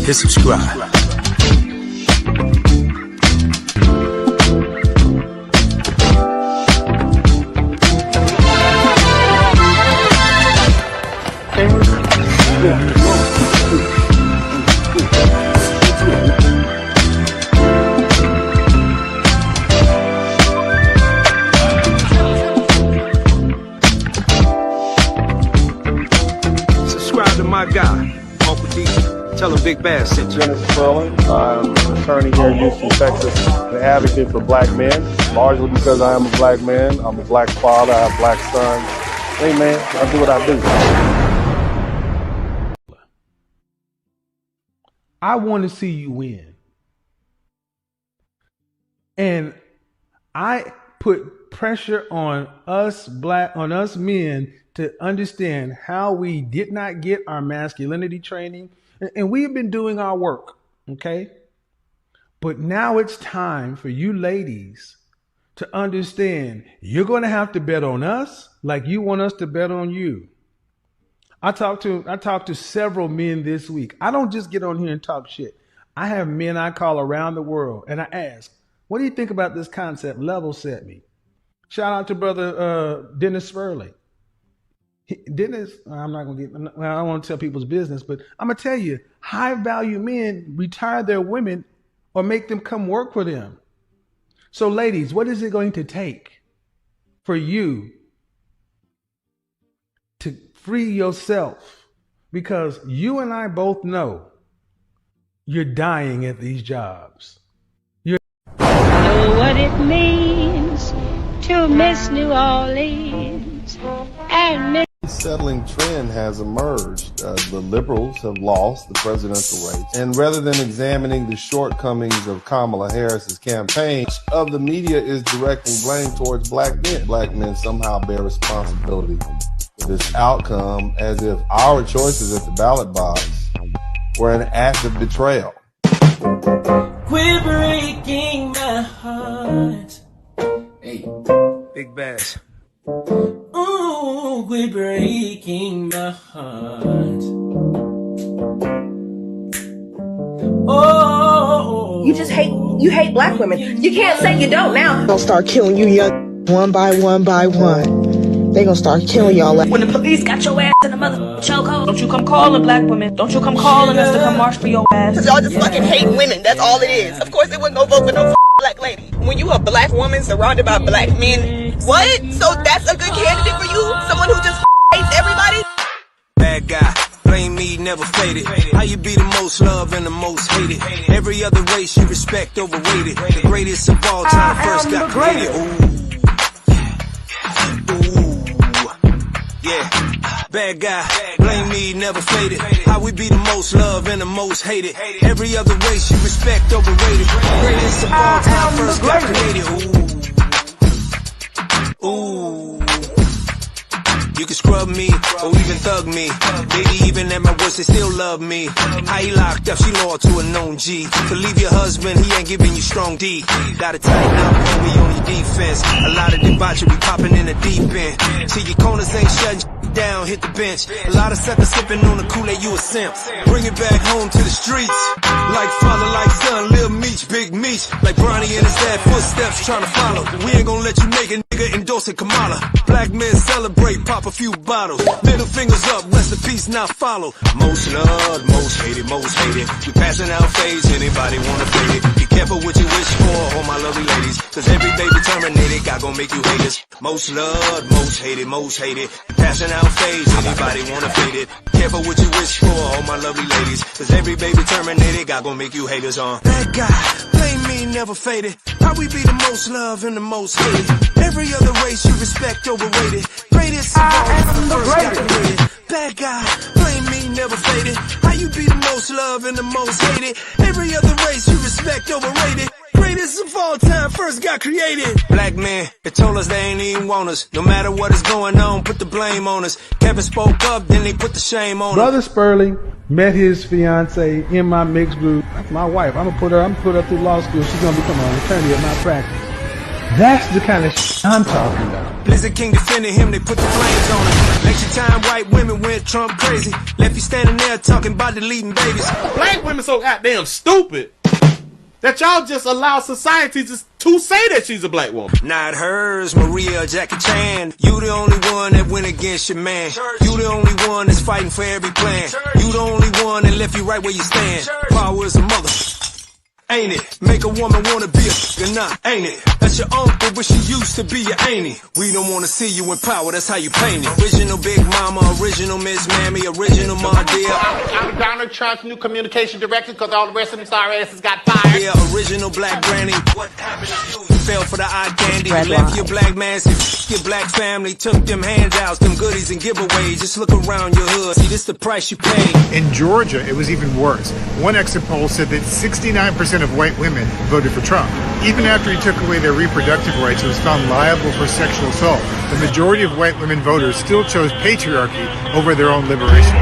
hit subscribe. Subscribe to my guy, Uncle D. Tell him Big Bass sent you. Spurling. I'm an attorney here in Houston, Texas. An advocate for black men, largely because I am a black man. I'm a black father. I have black sons. Hey man, I do what I do. I want to see you win. And I put pressure on us men to understand how we did not get our masculinity training. And we've been doing our work, okay? But now it's time for you ladies to understand you're going to have to bet on us like you want us to bet on you. I talked to several men this week. I don't just get on here and talk shit. I have men I call around the world and I ask, what do you think about this concept? Level set me. Shout out to brother Dennis Spurling. Dennis, I'm not going to get, well, I don't want to tell people's business, but I'm going to tell you, high value men retire their women or make them come work for them. So ladies, what is it going to take for you to free yourself? Because you and I both know you're dying at these jobs. Know what it means to miss New Orleans and miss. Settling trend has emerged. The liberals have lost the presidential race. And rather than examining the shortcomings of Kamala Harris's campaign, of the media is directing blame towards black men. Black men somehow bear responsibility for this outcome as if our choices at the ballot box were an act of betrayal. Quit breaking my heart. Hey, Big Bass. Ooh, quit breaking my heart. Oh, you hate black women. You can't say you don't now. They'll start killing you young one by one by one. They gonna start killing y'all. When the police got your ass in the mother chokehold. Don't you come calling black women. Don't you come calling us to come march for your ass. Cause y'all just fucking hate women. That's all it is. Of course they wouldn't go vote for no black lady. When you a black woman surrounded by black men, what? So that's a good candidate for you? Someone who just hates everybody? Bad guy, blame me, never faded. How you be the most loved and the most hated? Every other race you respect overrated. The greatest of all time first got created. Yeah, bad guy, blame me, never faded. How we be the most loved and the most hated. Every other race you respect overrated. The greatest of all time first got created. Ooh. You can scrub me, or even thug me. Baby, even at my worst, they still love me. How he locked up, she loyal to a known G. To leave your husband, he ain't giving you strong D. Gotta tighten up, homie, on your defense. A lot of debauchery popping in the deep end. Till your corners ain't shutting down, hit the bench. A lot of suckers sipping on the Kool-Aid, you a simp. Bring it back home to the streets. Like father, like son, Lil Meech, Big Meech. Like Bronny and his dad, footsteps trying to follow. We ain't gonna let you make a nigga endorsing Kamala. Black men celebrate, pop a few bottles. Middle fingers up, rest in peace, now follow. Most loved, most hated, most hated. We passing out fades, anybody wanna fade it. Be careful what you wish for, all my lovely ladies. Cause every baby terminated, God gon' make you haters. Most loved, most hated, most hated. Passing out fades, anybody wanna fade it. Careful what you wish for, all my lovely ladies. Cause every baby terminated, God gon' make you haters on. That guy, blame me, never faded. How we be the most loved and the most hated. Every other race you respect overrated. Greatest of all time first got created. Bad guy, blame me, never faded. How you be the most loved and the most hated. Every other race you respect overrated. Greatest of all time first got created. Black men, they told us they ain't even want us. No matter what is going on, put the blame on us. Kevin spoke up, then they put the shame on us. Brother Spurling met his fiance in my mixed group. That's my wife. I'm gonna put her through law school. She's gonna become an attorney at my practice. That's the kind of shit I'm talking about. Blizzard King defended him, they put the flames on him. Election time, white women went Trump crazy. Left you standing there talking about deleting babies. Black women so goddamn stupid that y'all just allow society just to say that she's a black woman. Not hers, Maria or Jackie Chan. You the only one that went against your man. You the only one that's fighting for every plan. You the only one that left you right where you stand. Power is a mother, ain't it? Make a woman wanna be a nah, ain't it? That's your uncle, but she used to be your auntie. We don't wanna see you in power, that's how you paint it. Original Big Mama, original Miss Mammy, original Ma Dear. I'm Donald Trump's new communication director because all the rest of them sorry asses got fired. Yeah, original Black Granny. What happened to you? You fell for the eye candy. You left your black man, your black family. Took them handouts, them goodies and giveaways. Just look around your hood. See, this the price you pay. In Georgia, it was even worse. One exit poll said that 69% of white women voted for Trump. Even after he took away their reproductive rights and was found liable for sexual assault, the majority of white women voters still chose patriarchy over their own liberation.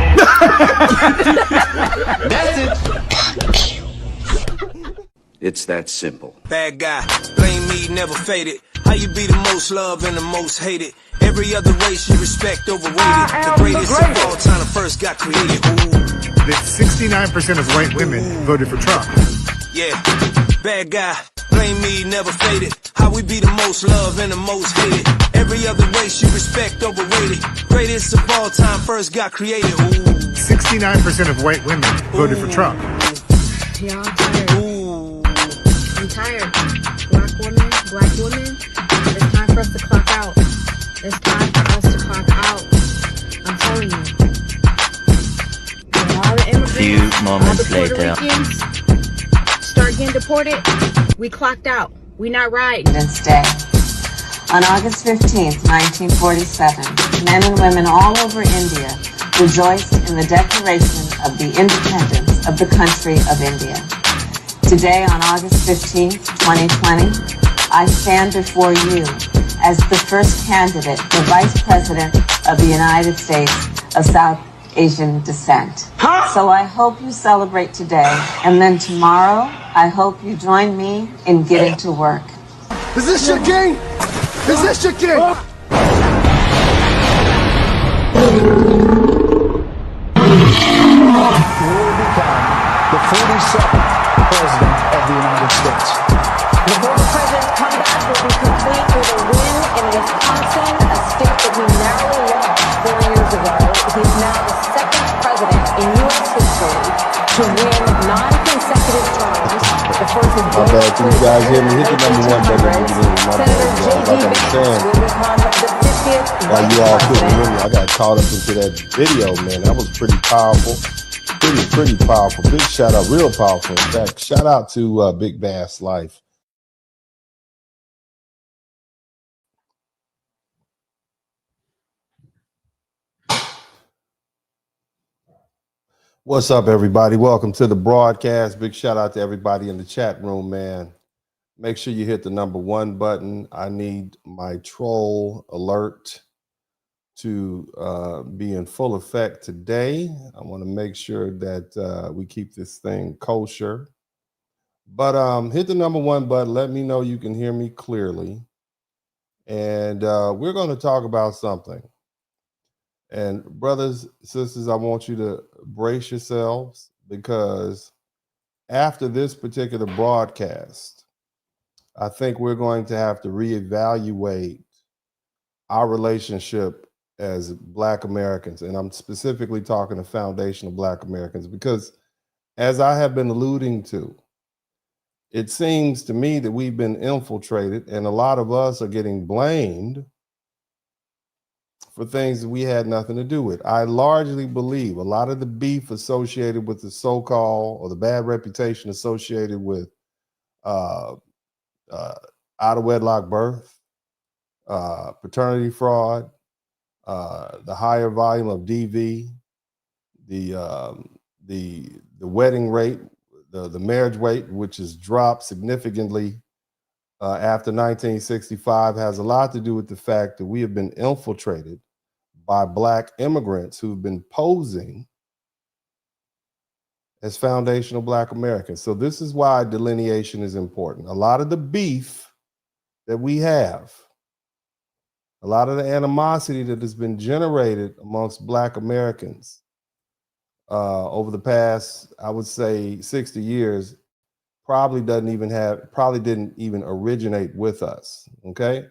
It's that simple. Bad guy, blame me, never faded. How you be the most loved and the most hated? Every other race you respect overrated. The greatest of all time first got created. Ooh. That 69% of white women voted for Trump. Yeah, bad guy, blame me, never faded. How we be the most loved and the most hated. Every other race you respect overrated. Greatest of all time first got created. Ooh. 69% of white women voted for Trump. Yeah, I'm tired. Ooh. I'm tired. Black women, it's time for us to clock out. It's time for us to clock out. I'm telling you. When all the immigrants, Few moments all the Puerto later. Ricans start getting deported, we clocked out. We not riding. Independence Day. On August 15th, 1947, men and women all over India rejoiced in the declaration of the independence of the country of India. Today, on August 15th, 2020, I stand before you as the first candidate for Vice President of the United States of South Asian descent. So I hope you celebrate today, and then tomorrow, I hope you join me in getting to work. Is this your king? Is this your king? He will become the 42nd President of the United States. The former president's comeback will be complete with a win in Wisconsin, a state that he narrowly lost 4 years ago. He's now the second president in U.S. history to win non-consecutive terms. The first was My bad, can you guys hear me? Hit the number one button if you can hear me. My bad, guys. Like I'm saying, while you all couldn't hear me, I got caught up into that video, man. That was pretty powerful. Pretty powerful. Big shout out, real powerful. In fact, shout out to Big Bass Life. What's up, everybody? Welcome to the broadcast. Big shout out to everybody in the chat room, man. Make sure you hit the number one button. I need my troll alert to be in full effect today. I want to make sure that we keep this thing kosher. But hit the number one button. Let me know you can hear me clearly. And we're going to talk about something. And brothers, sisters, I want you to brace yourselves, because after this particular broadcast, I think we're going to have to reevaluate our relationship as Black Americans. And I'm specifically talking the foundation of Black Americans, because as I have been alluding to, it seems to me that we've been infiltrated, and a lot of us are getting blamed for things that we had nothing to do with. I largely believe a lot of the beef associated with the so-called, or the bad reputation associated with out of wedlock birth, paternity fraud, the higher volume of DV, the wedding rate, the marriage rate, which has dropped significantly after 1965, has a lot to do with the fact that we have been infiltrated by Black immigrants who've been posing as foundational Black Americans. So this is why delineation is important. A lot of the beef that we have, a lot of the animosity that has been generated amongst Black Americans over the past, I would say, 60 years, probably didn't even originate with us. Okay.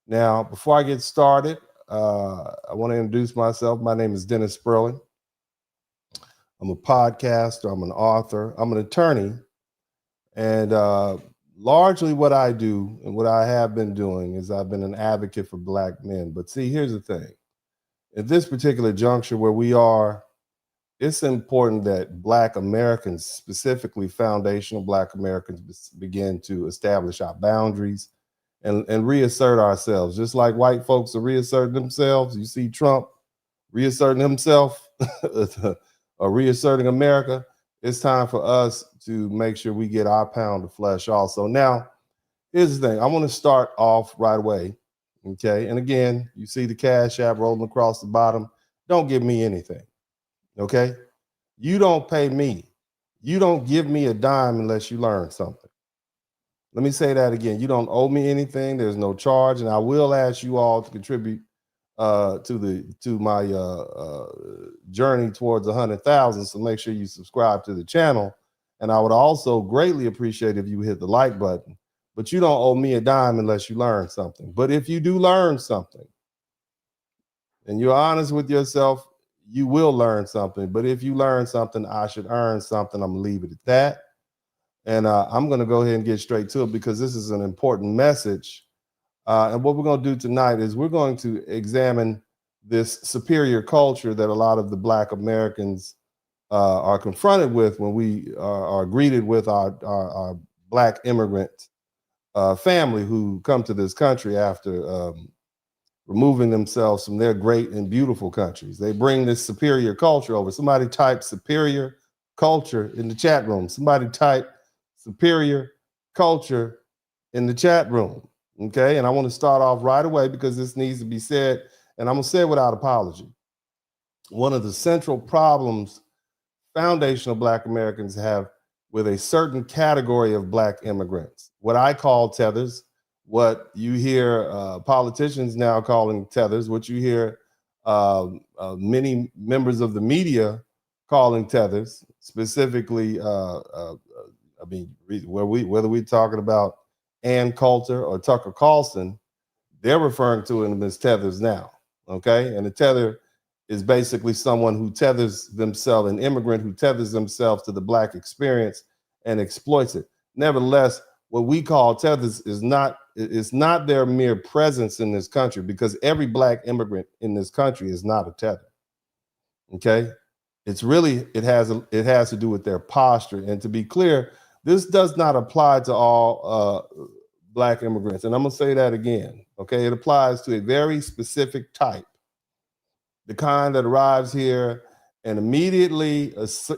Now, before I get started, I want to introduce myself. My name is Dennis Spurling. I'm a podcaster. I'm an author. I'm an attorney. And largely what I do and what I have been doing is I've been an advocate for Black men. But see, here's the thing. At this particular juncture where we are, it's important that Black Americans, specifically foundational Black Americans, begin to establish our boundaries and reassert ourselves. Just like white folks are reasserting themselves. You see Trump reasserting himself or reasserting America. It's time for us to make sure we get our pound of flesh also. Now, here's the thing. I want to start off right away. Okay. And again, you see the Cash App rolling across the bottom. Don't give me anything. Okay. You don't pay me. You don't give me a dime unless you learn something. Let me say that again. You don't owe me anything. There's no charge. And I will ask you all to contribute to my journey towards 100,000. So make sure you subscribe to the channel. And I would also greatly appreciate if you hit the like button. But you don't owe me a dime unless you learn something. But if you do learn something and you're honest with yourself, you will learn something. But if you learn something, I should earn something. I'm gonna leave it at that. And I'm gonna go ahead and get straight to it because this is an important message. And what we're gonna do tonight is we're going to examine this superior culture that a lot of the Black Americans are confronted with when we are greeted with our Black immigrant family who come to this country after removing themselves from their great and beautiful countries. They bring this superior culture over. Somebody type superior culture in the chat room. Somebody type superior culture in the chat room. Okay. And I want to start off right away because this needs to be said. And I'm going to say it without apology. One of the central problems foundational Black Americans have with a certain category of Black immigrants, what I call tethers, what you hear politicians now calling tethers, what you hear many members of the media calling tethers, specifically, whether we're talking about Ann Coulter or Tucker Carlson, they're referring to them as tethers now, okay? And a tether is basically someone who tethers themselves, an immigrant who tethers themselves to the Black experience and exploits it. Nevertheless, what we call tethers is not their mere presence in this country, because every Black immigrant in this country is not a tether. Okay, it's really it has to do with their posture. And to be clear, this does not apply to all Black immigrants. And I'm gonna say that again. Okay, it applies to a very specific type, the kind that arrives here and immediately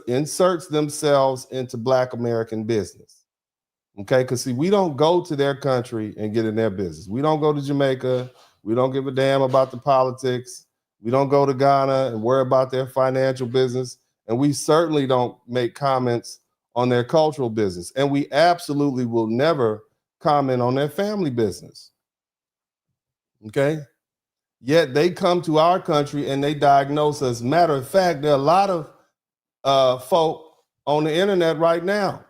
inserts themselves into Black American business. Okay, because see, we don't go to their country and get in their business. We don't go to Jamaica. We don't give a damn about the politics. We don't go to Ghana and worry about their financial business. And we certainly don't make comments on their cultural business. And we absolutely will never comment on their family business. Okay? Yet they come to our country and they diagnose us. Matter of fact, there are a lot of folk on the internet right now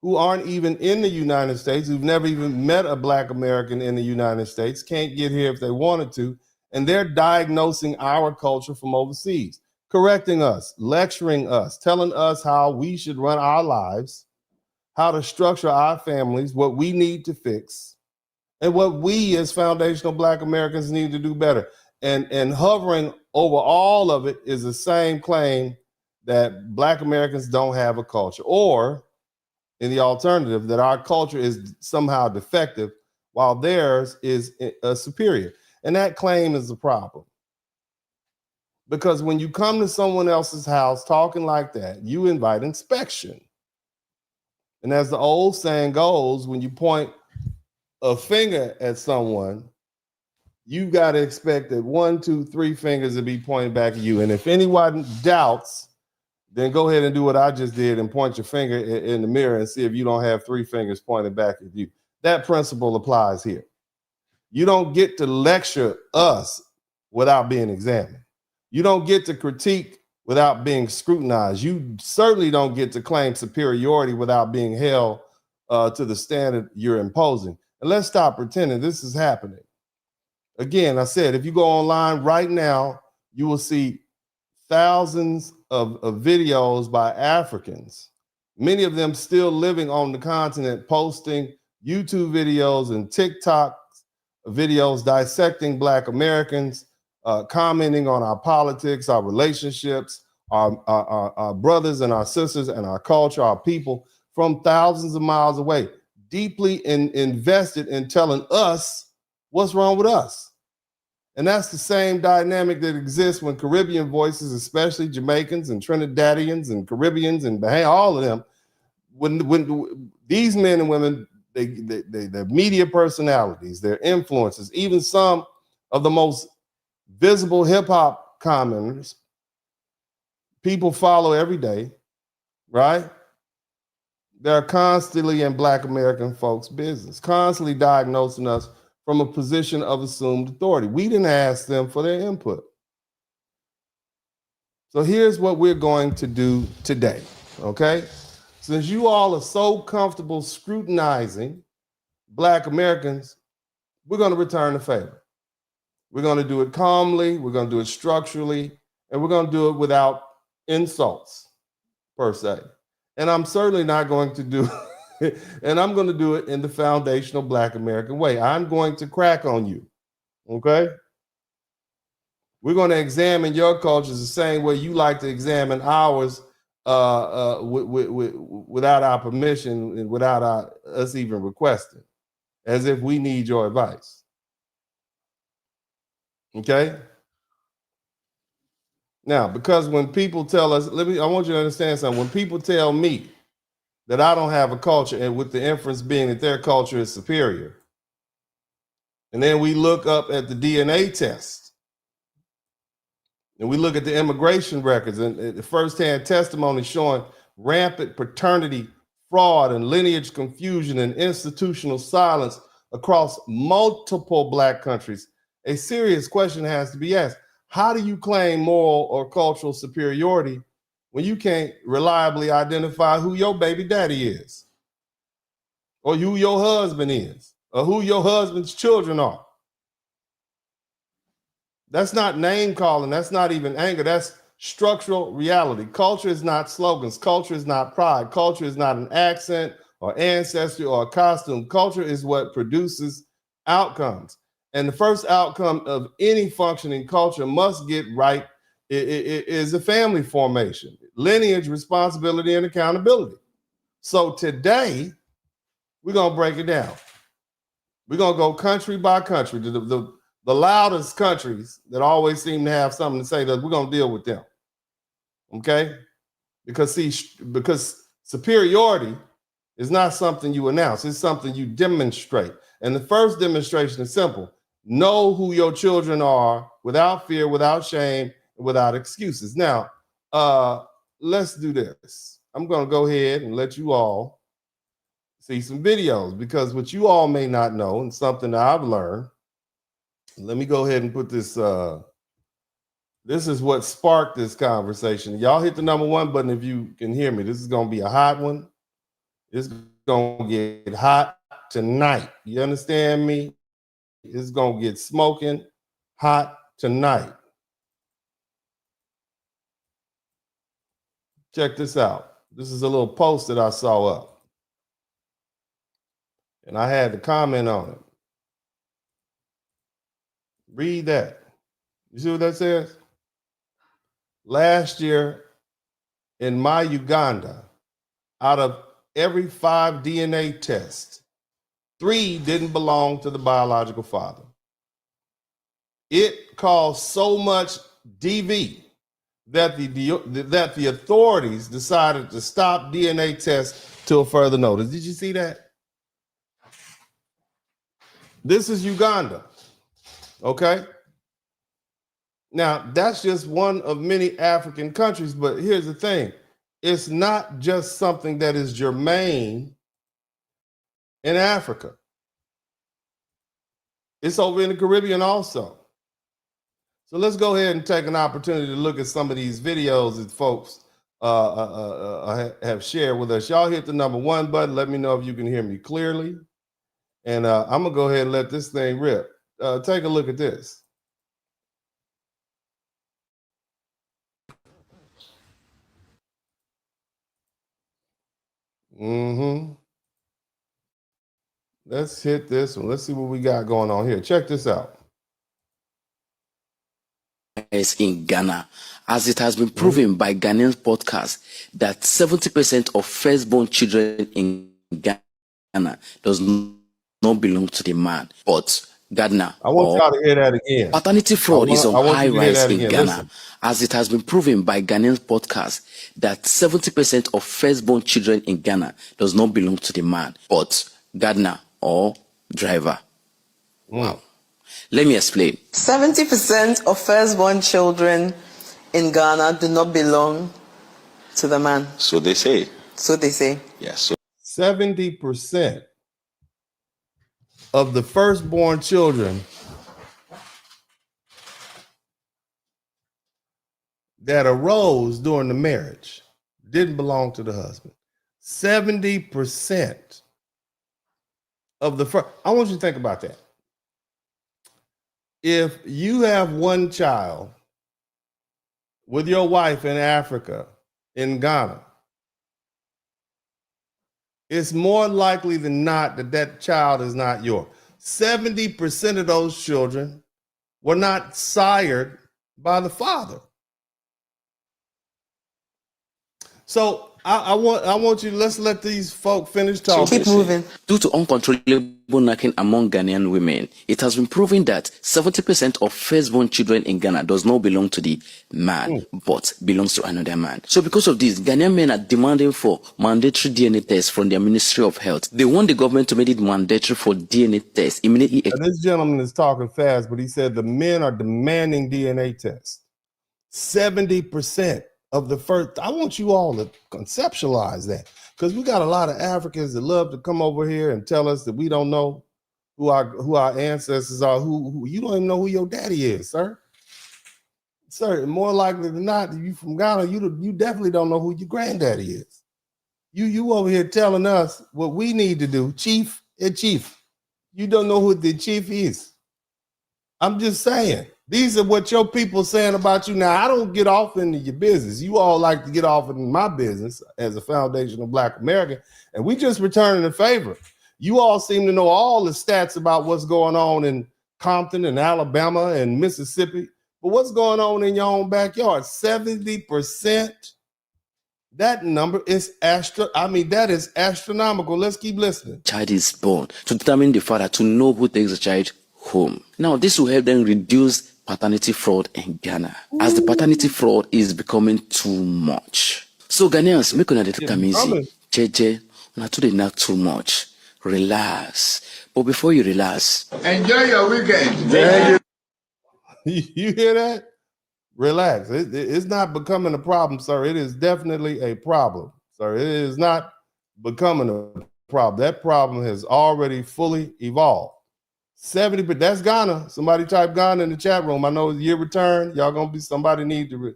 who aren't even in the United States, who've never even met a Black American in the United States, can't get here if they wanted to, and they're diagnosing our culture from overseas, correcting us, lecturing us, telling us how we should run our lives, how to structure our families, what we need to fix, and what we as foundational Black Americans need to do better. And hovering over all of it is the same claim that Black Americans don't have a culture, or in the alternative, that our culture is somehow defective while theirs is superior. And that claim is a problem. Because when you come to someone else's house talking like that, you invite inspection. And as the old saying goes, when you point a finger at someone, you've got to expect that 1, 2, 3 fingers will be pointed back at you. And if anyone doubts, then go ahead and do what I just did and point your finger in the mirror and see if you don't have 3 fingers pointed back at you. That principle applies here. You don't get to lecture us without being examined. You don't get to critique without being scrutinized. You certainly don't get to claim superiority without being held to the standard you're imposing. And let's stop pretending this is happening. Again, I said, if you go online right now, you will see thousands of videos by Africans, many of them still living on the continent, posting YouTube videos and TikTok videos dissecting Black Americans, commenting on our politics, our relationships, our brothers and our sisters and our culture, our people from thousands of miles away, deeply invested in telling us what's wrong with us. And that's the same dynamic that exists when Caribbean voices, especially Jamaicans and Trinidadians and Caribbeans and all of them, when these men and women, their media personalities, their influences, even some of the most visible hip hop commenters, people follow every day, right? They're constantly in Black American folks' business, constantly diagnosing us from a position of assumed authority. We didn't ask them for their input. So here's what we're going to do today, okay? Since you all are so comfortable scrutinizing Black Americans, we're going to return the favor. We're going to do it calmly, we're going to do it structurally, and we're going to do it without insults, per se. And I'm certainly not going to do and I'm going to do it in the foundational Black American way. I'm going to crack on you, okay? We're going to examine your cultures the same way you like to examine ours without our permission and without us even requesting, as if we need your advice, okay? Now, because when people tell us, I want you to understand something. When people tell me that I don't have a culture, and with the inference being that their culture is superior, and then we look up at the DNA test, and we look at the immigration records and the firsthand testimony showing rampant paternity fraud and lineage confusion and institutional silence across multiple Black countries, a serious question has to be asked. How do you claim moral or cultural superiority when you can't reliably identify who your baby daddy is, or who your husband is, or who your husband's children are? That's not name calling. That's not even anger. That's structural reality. Culture is not slogans. Culture is not pride. Culture is not an accent or ancestry or a costume. Culture is what produces outcomes. And the first outcome of any functioning culture must get right is a family formation, lineage, responsibility, and accountability. So today, we're going to break it down. We're going to go country by country. The loudest countries that always seem to have something to say, that we're going to deal with them. Okay? Because superiority is not something you announce. It's something you demonstrate. And the first demonstration is simple. Know who your children are without fear, without shame, and without excuses. Now, let's do this. I'm going to go ahead and let you all see some videos, because what you all may not know, and something that I've learned, let me go ahead and put this. This is what sparked this conversation. Y'all hit the #1 button if you can hear me. This is going to be a hot one. It's going to get hot tonight. You understand me? It's going to get smoking hot tonight. Check this out. This is a little post that I saw up, and I had to comment on it. Read that. You see what that says? Last year in my Uganda, out of every 5 DNA tests, 3 didn't belong to the biological father. It caused so much DV that the authorities decided to stop DNA tests till further notice. Did you see that? This is Uganda, okay? Now, that's just one of many African countries, but here's the thing. It's not just something that is germane in Africa. It's over in the Caribbean also. So let's go ahead and take an opportunity to look at some of these videos that folks have shared with us. Y'all hit the number 1 button. Let me know if you can hear me clearly. And I'm going to go ahead and let this thing rip. Take a look at this. Let's hit this one. Let's see what we got going on here. Check this out. In Ghana, as it has been proven by Ghanaian podcasts that 70% of firstborn children in Ghana does not belong to the man, but Ghana. I want y'all to hear that again. Paternity fraud is on high rise in Ghana, Listen. As it has been proven by Ghanaian podcasts that 70% of firstborn children in Ghana does not belong to the man, but gardener or driver. Wow. Let me explain. 70% of firstborn children in Ghana do not belong to the man. So they say. So they say. Yes. 70% of the firstborn children that arose during the marriage didn't belong to the husband. 70% of the first. I want you to think about that. If you have one child with your wife in Africa, in Ghana, it's more likely than not that that child is not yours. 70% of those children were not sired by the father. So I want you, let's let these folk finish talking. Keep moving. Due to uncontrollable knacking among Ghanaian women, it has been proven that 70% of firstborn children in Ghana does not belong to the man, but belongs to another man. So because of this, Ghanaian men are demanding for mandatory DNA tests from their Ministry of Health. They want the government to make it mandatory for DNA tests immediately. Now, this gentleman is talking fast, but he said the men are demanding DNA tests. 70% of the first. I want you all to conceptualize that, because we got a lot of Africans that love to come over here and tell us that we don't know who our ancestors are. Who you don't even know who your daddy is, sir. Sir, more likely than not, if you from Ghana, you definitely don't know who your granddaddy is. You over here telling us what we need to do, chief. You don't know who the chief is. I'm just saying. These are what your people saying about you. Now, I don't get off into your business. You all like to get off into my business as a foundational Black American, and we just returning the favor. You all seem to know all the stats about what's going on in Compton and Alabama and Mississippi, but what's going on in your own backyard? 70%. That number is that is astronomical. Let's keep listening. Child is born to determine the father, to know who takes the child home. Now, this will help them reduce paternity fraud in Ghana, as the paternity fraud is becoming too much. So Ghanaians, make una take am easy. Jeje, una today not too much. Relax. But before you relax, enjoy your weekend. You hear that? Relax. It's not becoming a problem, sir. It is definitely a problem, sir. It is not becoming a problem. That problem has already fully evolved. 70, but that's Ghana. Somebody type Ghana in the chat room. I know it's year return. Y'all gonna be somebody need to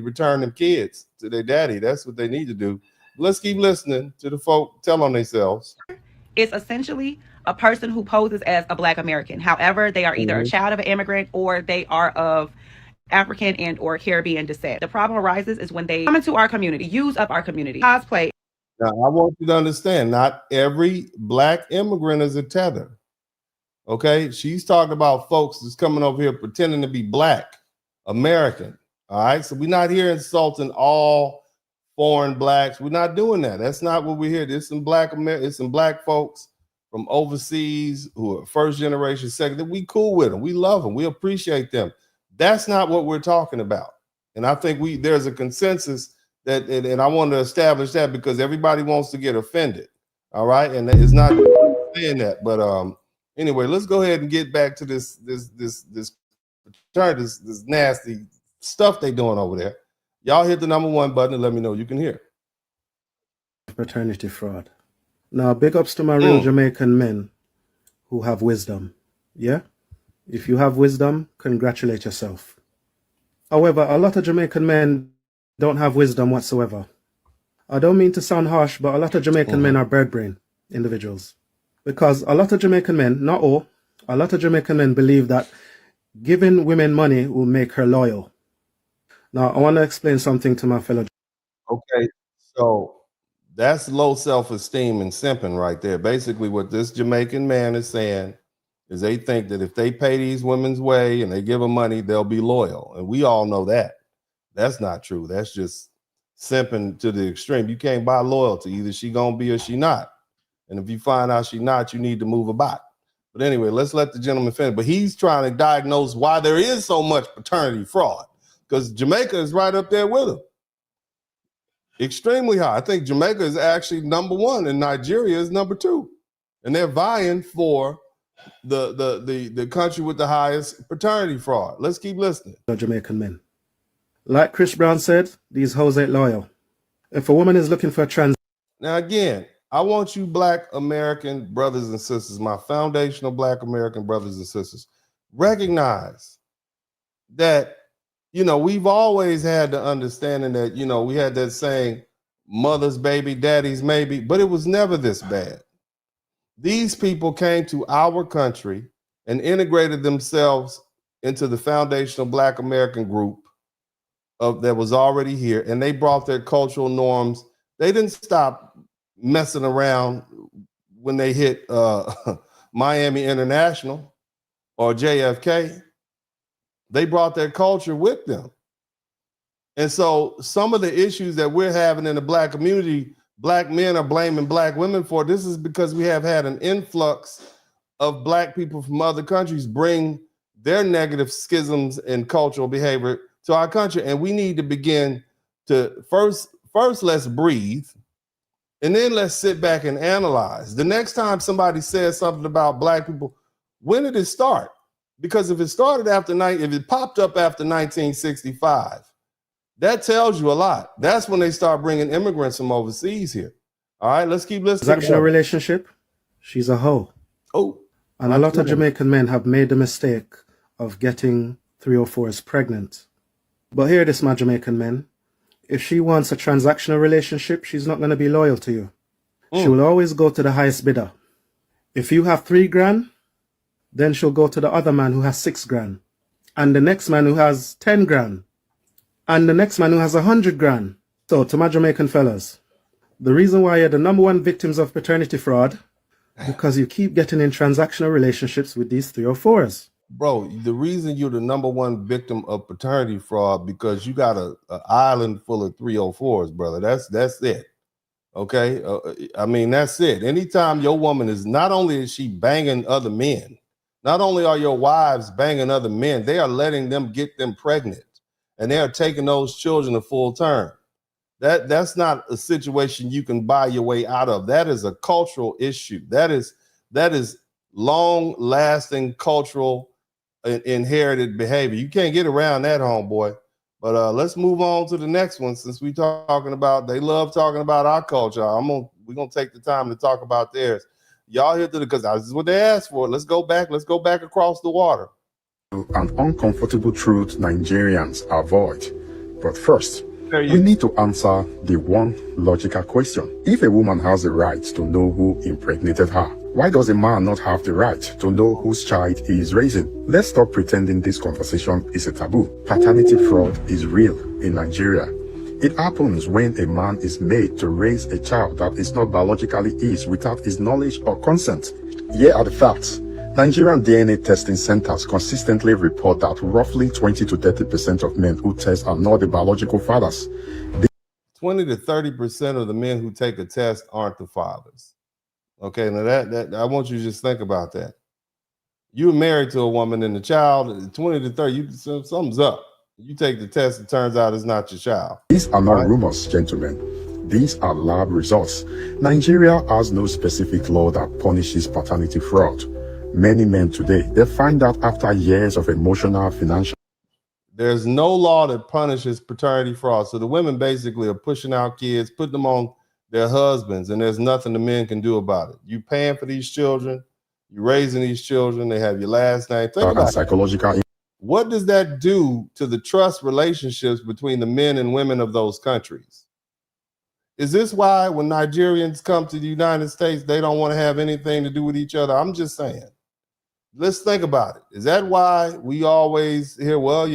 return them kids to their daddy. That's what they need to do. Let's keep listening to the folk tell on themselves. It's essentially a person who poses as a Black American. However, they are either a child of an immigrant or they are of African and or Caribbean descent. The problem arises is when they come into our community, use up our community, cosplay. Now, I want you to understand, not every Black immigrant is a Tether. Okay, she's talking about folks that's coming over here pretending to be Black American. All right, so we're not here insulting all foreign Blacks. We're not doing that. That's not what we're here. There's some it's some Black folks from overseas who are first generation, second. We cool with them. We love them. We appreciate them. That's not what we're talking about. And I think there's a consensus that, and I want to establish that because everybody wants to get offended. All right, and it's not saying that, but anyway, let's go ahead and get back to this nasty stuff they doing over there. Y'all hit the number 1 button and let me know you can hear. Paternity fraud. Now, big ups to my real Jamaican men who have wisdom. Yeah? If you have wisdom, congratulate yourself. However, a lot of Jamaican men don't have wisdom whatsoever. I don't mean to sound harsh, but a lot of Jamaican men are bird brain individuals. Because a lot of Jamaican men, not all, a lot of Jamaican men believe that giving women money will make her loyal. Now, I want to explain something to my fellow. Okay, so that's low self-esteem and simping right there. Basically, what this Jamaican man is saying is they think that if they pay these women's way and they give them money, they'll be loyal. And we all know that. That's not true. That's just simping to the extreme. You can't buy loyalty. Either she gonna be or she not. And if you find out she not, you need to move about. But anyway, let's let the gentleman finish. But he's trying to diagnose why there is so much paternity fraud, because Jamaica is right up there with him. Extremely high. I think Jamaica is actually number one and Nigeria is number two. And they're vying for the country with the highest paternity fraud. Let's keep listening. Jamaican men. Like Chris Brown said, these hoes ain't loyal. If a woman is looking for a trans... Now again, I want you Black American brothers and sisters, my foundational Black American brothers and sisters, recognize that, you know, we've always had the understanding that, you know, we had that saying, mother's baby, daddy's maybe, but it was never this bad. These people came to our country and integrated themselves into the foundational Black American group that was already here, and they brought their cultural norms. They didn't stop messing around when they hit Miami International or JFK. They brought their culture with them. And so some of the issues that we're having in the Black community, Black men are blaming Black women for. This is because we have had an influx of Black people from other countries bring their negative schisms and cultural behavior to our country. And we need to begin to first let's breathe, and then let's sit back and analyze. The next time somebody says something about Black people, when did it start? Because if it started if it popped up after 1965, that tells you a lot. That's when they start bringing immigrants from overseas here. All right, let's keep listening. Transactional relationship, she's a hoe. Oh. And a lot of Jamaican men have made the mistake of getting 304s pregnant. But hear this, my Jamaican men. If she wants a transactional relationship, she's not going to be loyal to you. She will always go to the highest bidder. If you have 3 grand, then she'll go to the other man who has 6 grand. And the next man who has 10 grand. And the next man who has 100 grand. So to my Jamaican fellas, the reason why you're the #1 victims of paternity fraud, because you keep getting in transactional relationships with these 304s. Bro, the reason you're the #1 victim of paternity fraud because you got an island full of 304s, brother. That's it. Okay, I mean that's it. Anytime your woman is, not only is she banging other men, not only are your wives banging other men, they are letting them get them pregnant, and they are taking those children to full term. That's not a situation you can buy your way out of. That is a cultural issue. That is long-lasting cultural inherited behavior. You can't get around that, homeboy. But let's move on to the next one, since we talking about, they love talking about our culture. We're gonna take the time to talk about theirs. Y'all here because this is what they asked for. Let's go back across the water. An uncomfortable truth Nigerians avoid. But first, we need to answer the one logical question. If a woman has the right to know who impregnated her, why does a man not have the right to know whose child he is raising? Let's stop pretending this conversation is a taboo. Paternity fraud is real in Nigeria. It happens when a man is made to raise a child that is not biologically his without his knowledge or consent. Here are the facts. Nigerian DNA testing centers consistently report that roughly 20 to 30% of men who test are not the biological fathers. 20 to 30% of the men who take a test aren't the fathers. Okay, now that I want you to just think about that. You're married to a woman and the child, 20 to 30, something's up. You take the test, it turns out it's not your child. These are not rumors, gentlemen. These are lab results. Nigeria has no specific law that punishes paternity fraud. Many men today, they find out after years of emotional, financial. There's no law that punishes paternity fraud. So the women basically are pushing out kids, putting them on their husbands, and there's nothing the men can do about it. You paying for these children, You're raising these children. They have your last name. Think about psychological. What does that do to the trust relationships between the men and women of those countries? Is this why when Nigerians come to the United States, they don't want to have anything to do with each other? I'm just saying. Let's think about it. Is that why we always hear, well,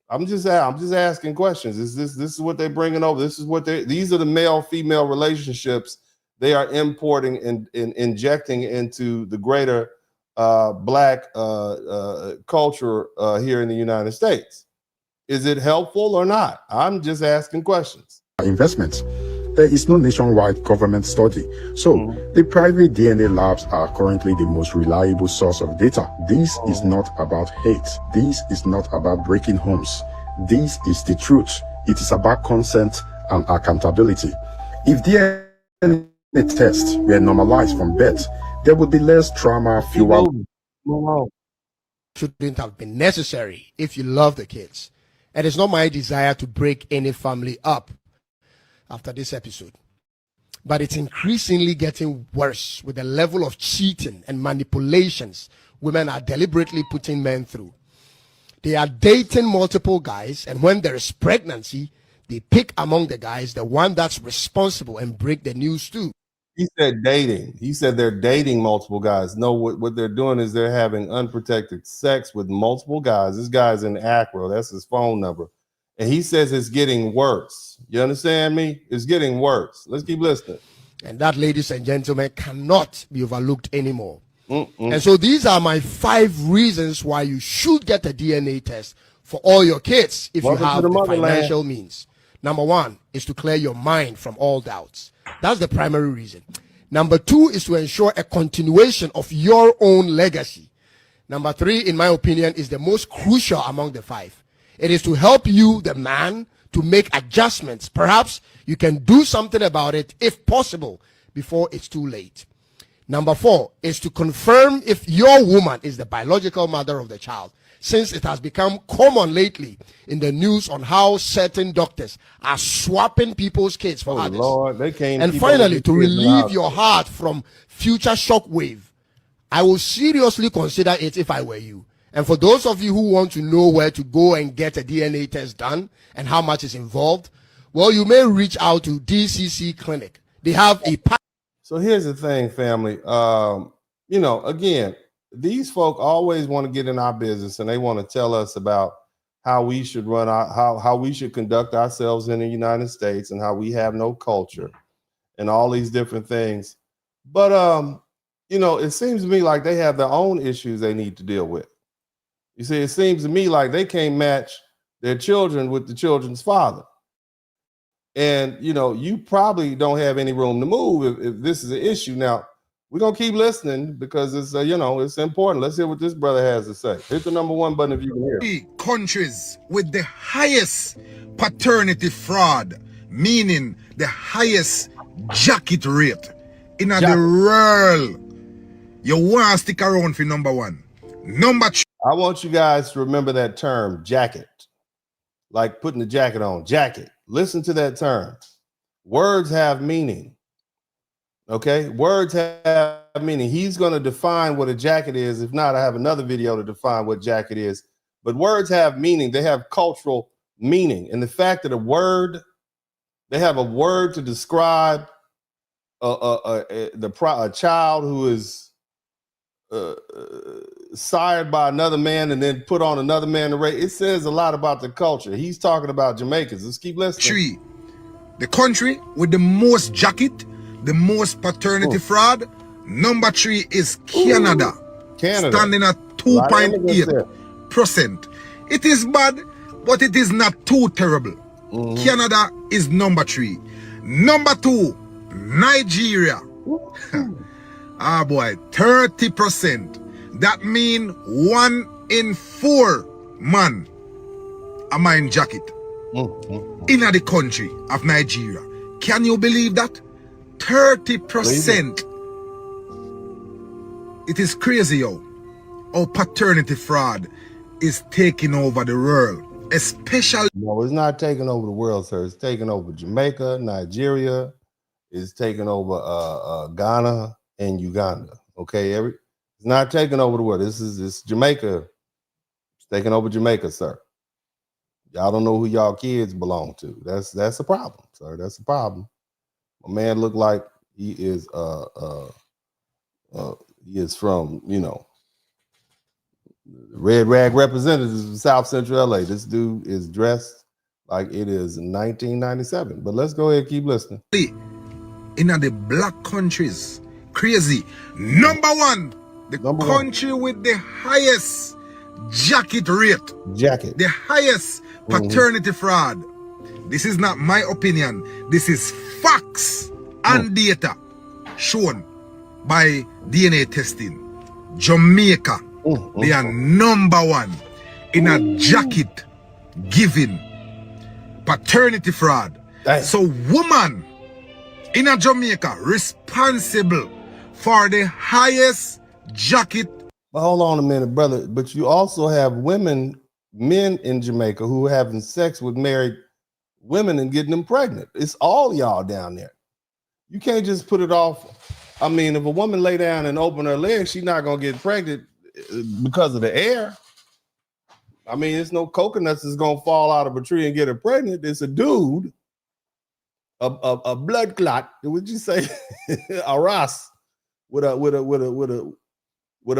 I'm just asking questions. Is this is what they're bringing over? These are the male-female relationships they are importing and injecting into the greater black culture here in the United States. Is it helpful or not? I'm just asking questions. Investments. There is no nationwide government study. So the private DNA labs are currently the most reliable source of data. This is not about hate. This is not about breaking homes. This is the truth. It is about consent and accountability. If DNA tests were normalized from birth, there would be less trauma, fewer. Shouldn't have been necessary if you love the kids. And it's not my desire to break any family up after this episode. But it's increasingly getting worse with the level of cheating and manipulations women are deliberately putting men through. They are dating multiple guys, and when there is pregnancy, they pick among the guys the one that's responsible and break the news too. He said dating. He said they're dating multiple guys. No, what they're doing is they're having unprotected sex with multiple guys. This guy's in Accra. That's his phone number. And he says it's getting worse. You understand me? It's getting worse. Let's keep listening. And that, ladies and gentlemen, cannot be overlooked anymore. And so these are my 5 reasons why you should get a DNA test for all your kids if you have the financial means. Number 1 is to clear your mind from all doubts. That's the primary reason. Number 2 is to ensure a continuation of your own legacy. Number 3, in my opinion, is the most crucial among the 5. It is to help you, the man, to make adjustments. Perhaps you can do something about it, if possible, before it's too late. Number 4 is to confirm if your woman is the biological mother of the child, since it has become common lately in the news on how certain doctors are swapping people's kids for others. Lord, they can't. And finally, to relieve your heart from future shockwave, I will seriously consider it if I were you. And for those of you who want to know where to go and get a DNA test done and how much is involved, well, you may reach out to DCC Clinic. They have a... So here's the thing, family. Again, these folk always want to get in our business and they want to tell us about how we should run how we should conduct ourselves in the United States and how we have no culture and all these different things. But it seems to me like they have their own issues they need to deal with. You see, it seems to me like they can't match their children with the children's father. And, you probably don't have any room to move if this is an issue. Now, we're going to keep listening because it's, it's important. Let's hear what this brother has to say. Hit the number 1 button if you can hear. Countries with the highest paternity fraud, meaning the highest jacket rate in the world. You want to stick around for number 1. Number 2. I want you guys to remember that term, jacket. Like putting the jacket on, jacket. Listen to that term. Words have meaning. Okay? Words have meaning. He's going to define what a jacket is. If not, I have another video to define what jacket is. But words have meaning. They have cultural meaning. And the fact that they have a word to describe a child who is sired by another man and then put on another man to raise. It says a lot about the culture. He's talking about Jamaicans. Let's keep listening. The country with the most jacket, the most paternity fraud. Number 3 is Canada. Standing at 2.8%. It is bad, but it is not too terrible. Canada is number 3. Number 2, Nigeria. Ah boy, 30%. That means 1 in 4 man a mine jacket in the country of Nigeria. Can you believe that? 30%. It is crazy how paternity fraud is taking over the world, especially. No, it's not taking over the world, sir. It's taking over Jamaica, Nigeria. It's taking over Ghana. and Uganda. Okay, it's not taking over the world. This Jamaica. It's taking over Jamaica, sir. Y'all don't know who y'all kids belong to. That's a problem, sir. That's a problem. A man look like he is from, you know, Red Rag Representatives of South Central LA. This dude is dressed like it is 1997. But let's go ahead and keep listening. In the black countries, crazy. Number one, the country with the highest jacket rate. The highest paternity fraud. This is not my opinion. This is facts and data shown by DNA testing. Jamaica, they are number one in a jacket giving paternity fraud. So woman in a Jamaica responsible for the highest jacket. But hold on a minute, brother. But you also have men in Jamaica who are having sex with married women and getting them pregnant. It's all y'all down there. You can't just put it off. I mean, if a woman lay down and open her legs, she's not gonna get pregnant because of the air. I mean, it's no coconuts that's gonna fall out of a tree and get her pregnant. It's a dude, a blood clot. Would you say a ras with a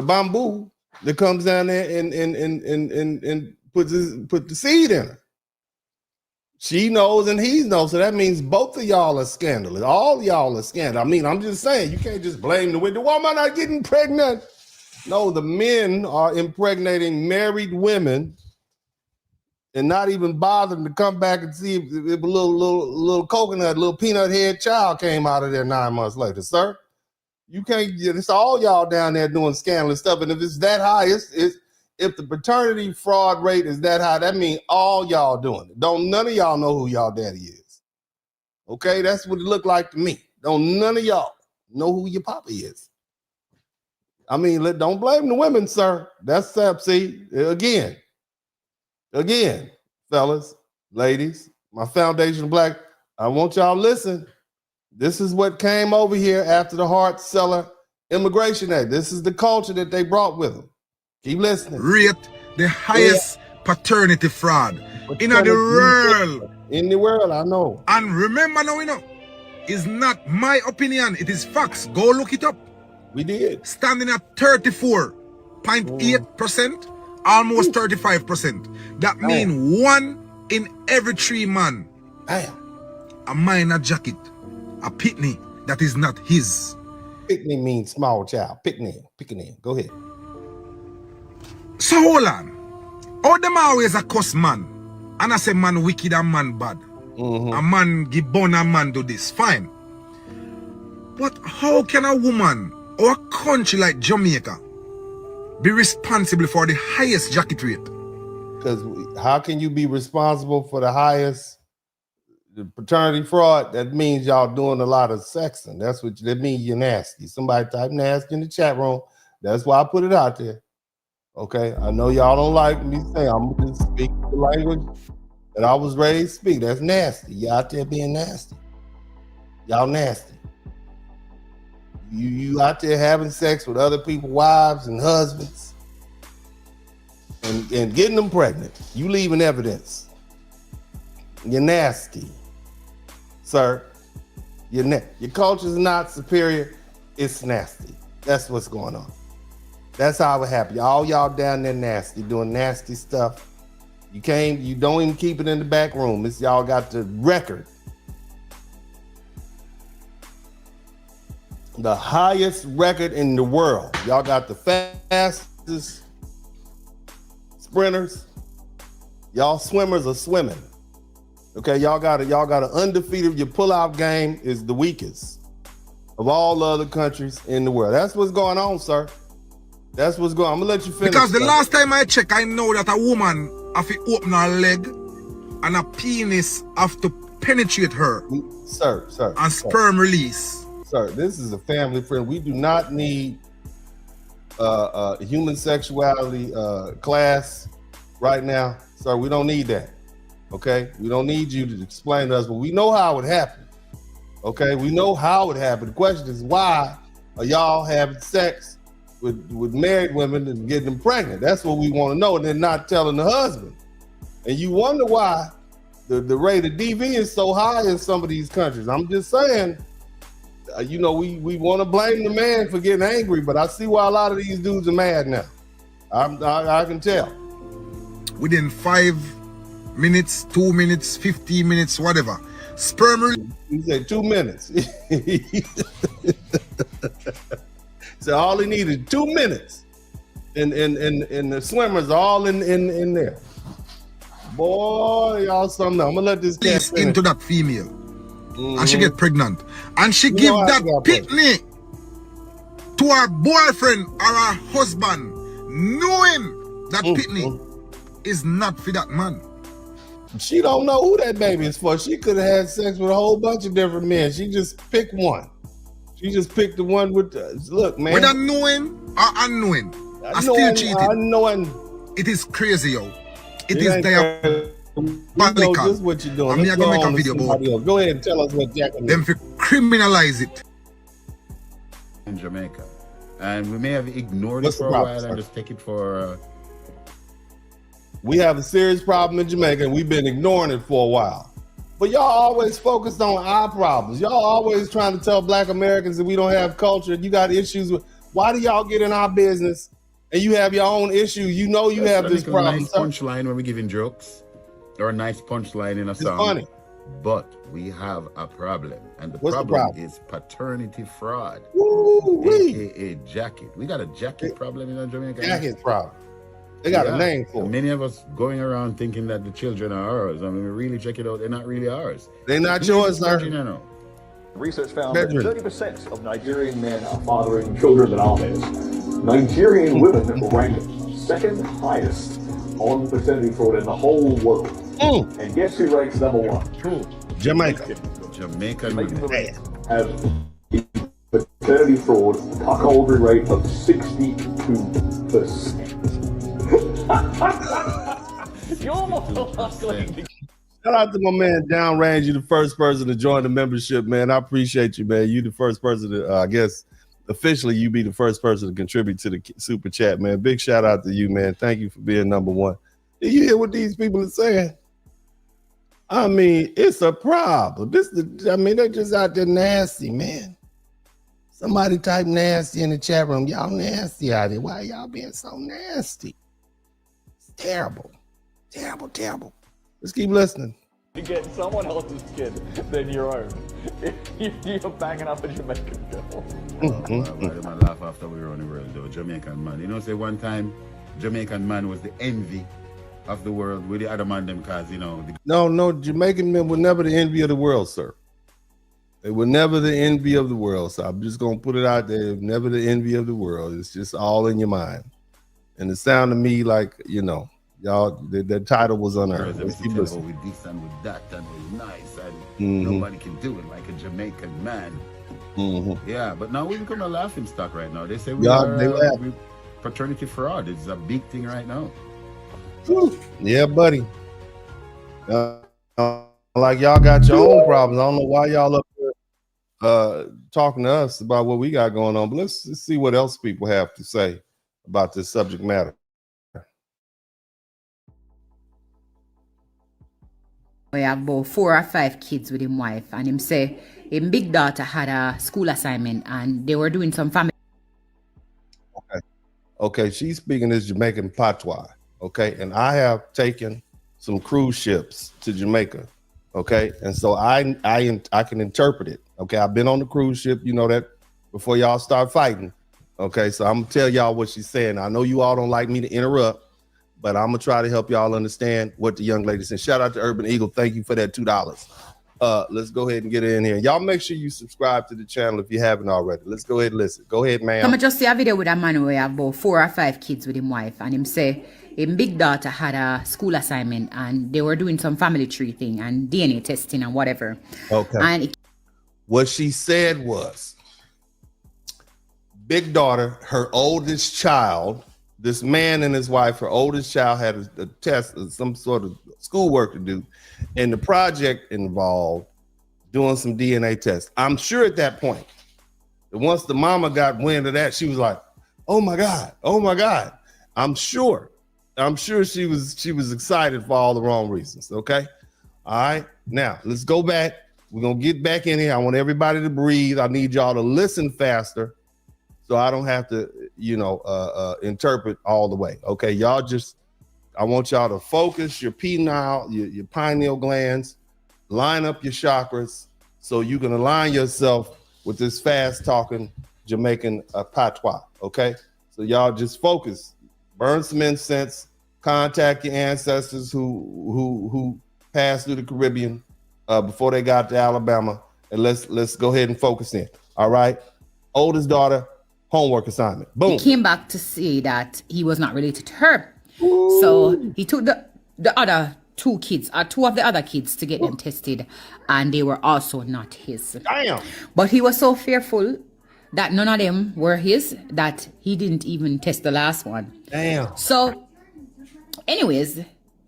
bamboo that comes down there and put the seed in her. She knows and he knows, so that means both of y'all are scandalous. All y'all are scandalous. I mean, I'm just saying, you can't just blame the woman not getting pregnant. No, the men are impregnating married women and not even bothering to come back and see if a little coconut, little peanut head child came out of there 9 months later, sir. You can't. It's all y'all down there doing scandalous stuff, and if it's that high, if the paternity fraud rate is that high, that means all y'all doing it. Don't none of y'all know who y'all daddy is. Okay, that's what it looked like to me. Don't none of y'all know who your papa is. I mean, don't blame the women, sir. That's see again, fellas, ladies, my foundation of black. I want y'all to listen. This is what came over here after the Hart Seller Immigration Act. This is the culture that they brought with them. Keep listening. Rate the highest paternity fraud in the world. In the world, I know. And remember now, it's not my opinion. It is facts. Go look it up. We did. Standing at 34.8%, almost 35%. That means 1 in every 3 men. A minor jacket. A pitney that is not his. Pitney means small child. Pitney. Go ahead. So hold on. All them always a cuss man. And I say man wicked and man bad. A man give bone and man do this. Fine. But how can a woman or a country like Jamaica be responsible for the highest jacket rate? Because how can you be responsible for the highest paternity fraud? That means y'all doing a lot of sexing. That means you're nasty. Somebody type nasty in the chat room. That's why I put it out there. Okay, I know y'all don't like me saying I'm just speaking the language that I was raised to speak. That's nasty. You out there being nasty. Y'all nasty. You out there having sex with other people's wives and husbands and getting them pregnant. You leaving evidence. You're nasty. Sir, your culture is not superior, it's nasty. That's what's going on. That's how it happened. All y'all down there nasty, doing nasty stuff. You don't even keep it in the back room. It's y'all got the record. The highest record in the world. Y'all got the fastest sprinters. Y'all swimmers are swimming. Okay, y'all got an undefeated. Your pull-out game is the weakest of all the other countries in the world. That's what's going on, sir. That's what's going on. I'm gonna let you finish. Because the last time I checked, I know that a woman have to open her leg and a penis have to penetrate her. Sir. And sperm release. Sir, this is a family friend. We do not need human sexuality class right now. Sir, we don't need that. Okay? We don't need you to explain to us, but we know how it happened. Okay? We know how it happened. The question is why or y'all having sex with married women and getting them pregnant? That's what we want to know, and then not telling the husband. And you wonder why the rate of DV is so high in some of these countries. I'm just saying, you know, we want to blame the man for getting angry, but I see why a lot of these dudes are mad now. I can tell. Within 5 minutes, 2 minutes, 15 minutes, whatever. Sperm. He said 2 minutes. So all he needed 2 minutes, and the swimmers all in there. Boy, y'all something else. I'm gonna let this cat into that female, and she get pregnant, and she give that pitney to her boyfriend or her husband, knowing that pitney is not for that man. She don't know who that baby is for. She could have had sex with a whole bunch of different men. She just picked one. She just picked the one with look, man. Whether knowing or unknowing, I still cheated. Unknowing. It is crazy, yo. It is diabolical. You know just what you're doing. I'm gonna make a video about it. Go ahead and tell us what Jack them for criminalize it in Jamaica, and we may have ignored it for a while and just take it for. We have a serious problem in Jamaica, and we've been ignoring it for a while. But y'all always focused on our problems. Y'all always trying to tell Black Americans that we don't have culture. You got issues with. Why do y'all get in our business and you have your own issues? You know you have this problem. A nice punchline when we're giving jokes, or a nice punchline in a song. It's funny. But we have a problem, and the What's problem the is paternity fraud, Woo-wee. aka jacket. We got a jacket problem in Jamaica. Jacket problem. They got a name for it. Many of us going around thinking that the children are ours. I mean, we really check it out. They're not really ours. They're not yours, sir. Research found that 30% of Nigerian men are fathering children than others. Nigerian women rank second highest on paternity fraud in the whole world. And guess who ranks number one? Jamaica. Jamaican women have a paternity fraud cuckoldry rate of 62%. Shout out to my man Downrange. You the first person to join the membership, man. I appreciate you, man. You the first person to, I guess, officially you be the first person to contribute to the super chat, man. Big shout out to you, man. Thank you for being number one. Did you hear what these people are saying? I mean, it's a problem. They're just out there nasty, man. Somebody type nasty in the chat room. Y'all nasty out here. Why y'all being so nasty? It's terrible. Terrible, terrible. Let's keep listening. To get someone else's kid than your own. If you're banging up a Jamaican girl. I laugh after we were on the world, though. Jamaican man. You know, say one time, Jamaican man was the envy of the world with the other man them cause, you know. No, Jamaican men were never the envy of the world, sir. They were never the envy of the world. So I'm just going to put it out there. Never the envy of the world. It's just all in your mind. And it sounded to me like, you know, y'all, the title was unearned. With this and with that and with nice and nobody can do it like a Jamaican man. Yeah, but now we become a laughing stock right now. They say we paternity fraud is a big thing right now. Yeah, buddy. Like y'all got your own problems. I don't know why y'all up there talking to us about what we got going on, but let's see what else people have to say about this subject matter. We have about 4 or 5 kids with him wife, and him say him big daughter had a school assignment and they were doing some family. Okay, she's speaking this Jamaican patois. Okay, and I have taken some cruise ships to Jamaica. Okay, and so I can interpret it. Okay, I've been on the cruise ship, you know that, before y'all start fighting. Okay, so I'm gonna tell y'all what she's saying. I know you all don't like me to interrupt, but I'm gonna try to help y'all understand what the young lady said. Shout out to Urban Eagle. Thank you for that $2. Let's go ahead and get in here. Y'all make sure you subscribe to the channel if you haven't already. Let's go ahead and listen. Go ahead, ma'am. Come just see a video with a man where have about 4 or 5 kids with him wife, and him say him big daughter had a school assignment and they were doing some family tree thing and DNA testing and whatever. Okay. And what she said was, big daughter, her oldest child, this man and his wife, her oldest child had a test, some sort of schoolwork to do, and the project involved doing some DNA tests. I'm sure at that point, once the mama got wind of that, she was like, oh my God. I'm sure she was excited for all the wrong reasons. Okay. All right. Now let's go back. We're gonna get back in here. I want everybody to breathe. I need y'all to listen faster so I don't have to, interpret all the way. Okay, y'all I want y'all to focus your pineal glands, line up your chakras so you can align yourself with this fast talking Jamaican patois. Okay, so y'all just focus, burn some incense, contact your ancestors who passed through the Caribbean before they got to Alabama, and let's go ahead and focus in. All right, oldest daughter, homework assignment. Boom. He came back to say that he was not related to her. Ooh. So he took the other two of the other kids to get them tested, and they were also not his. Damn. But he was so fearful that none of them were his that he didn't even test the last one. Damn. So anyways,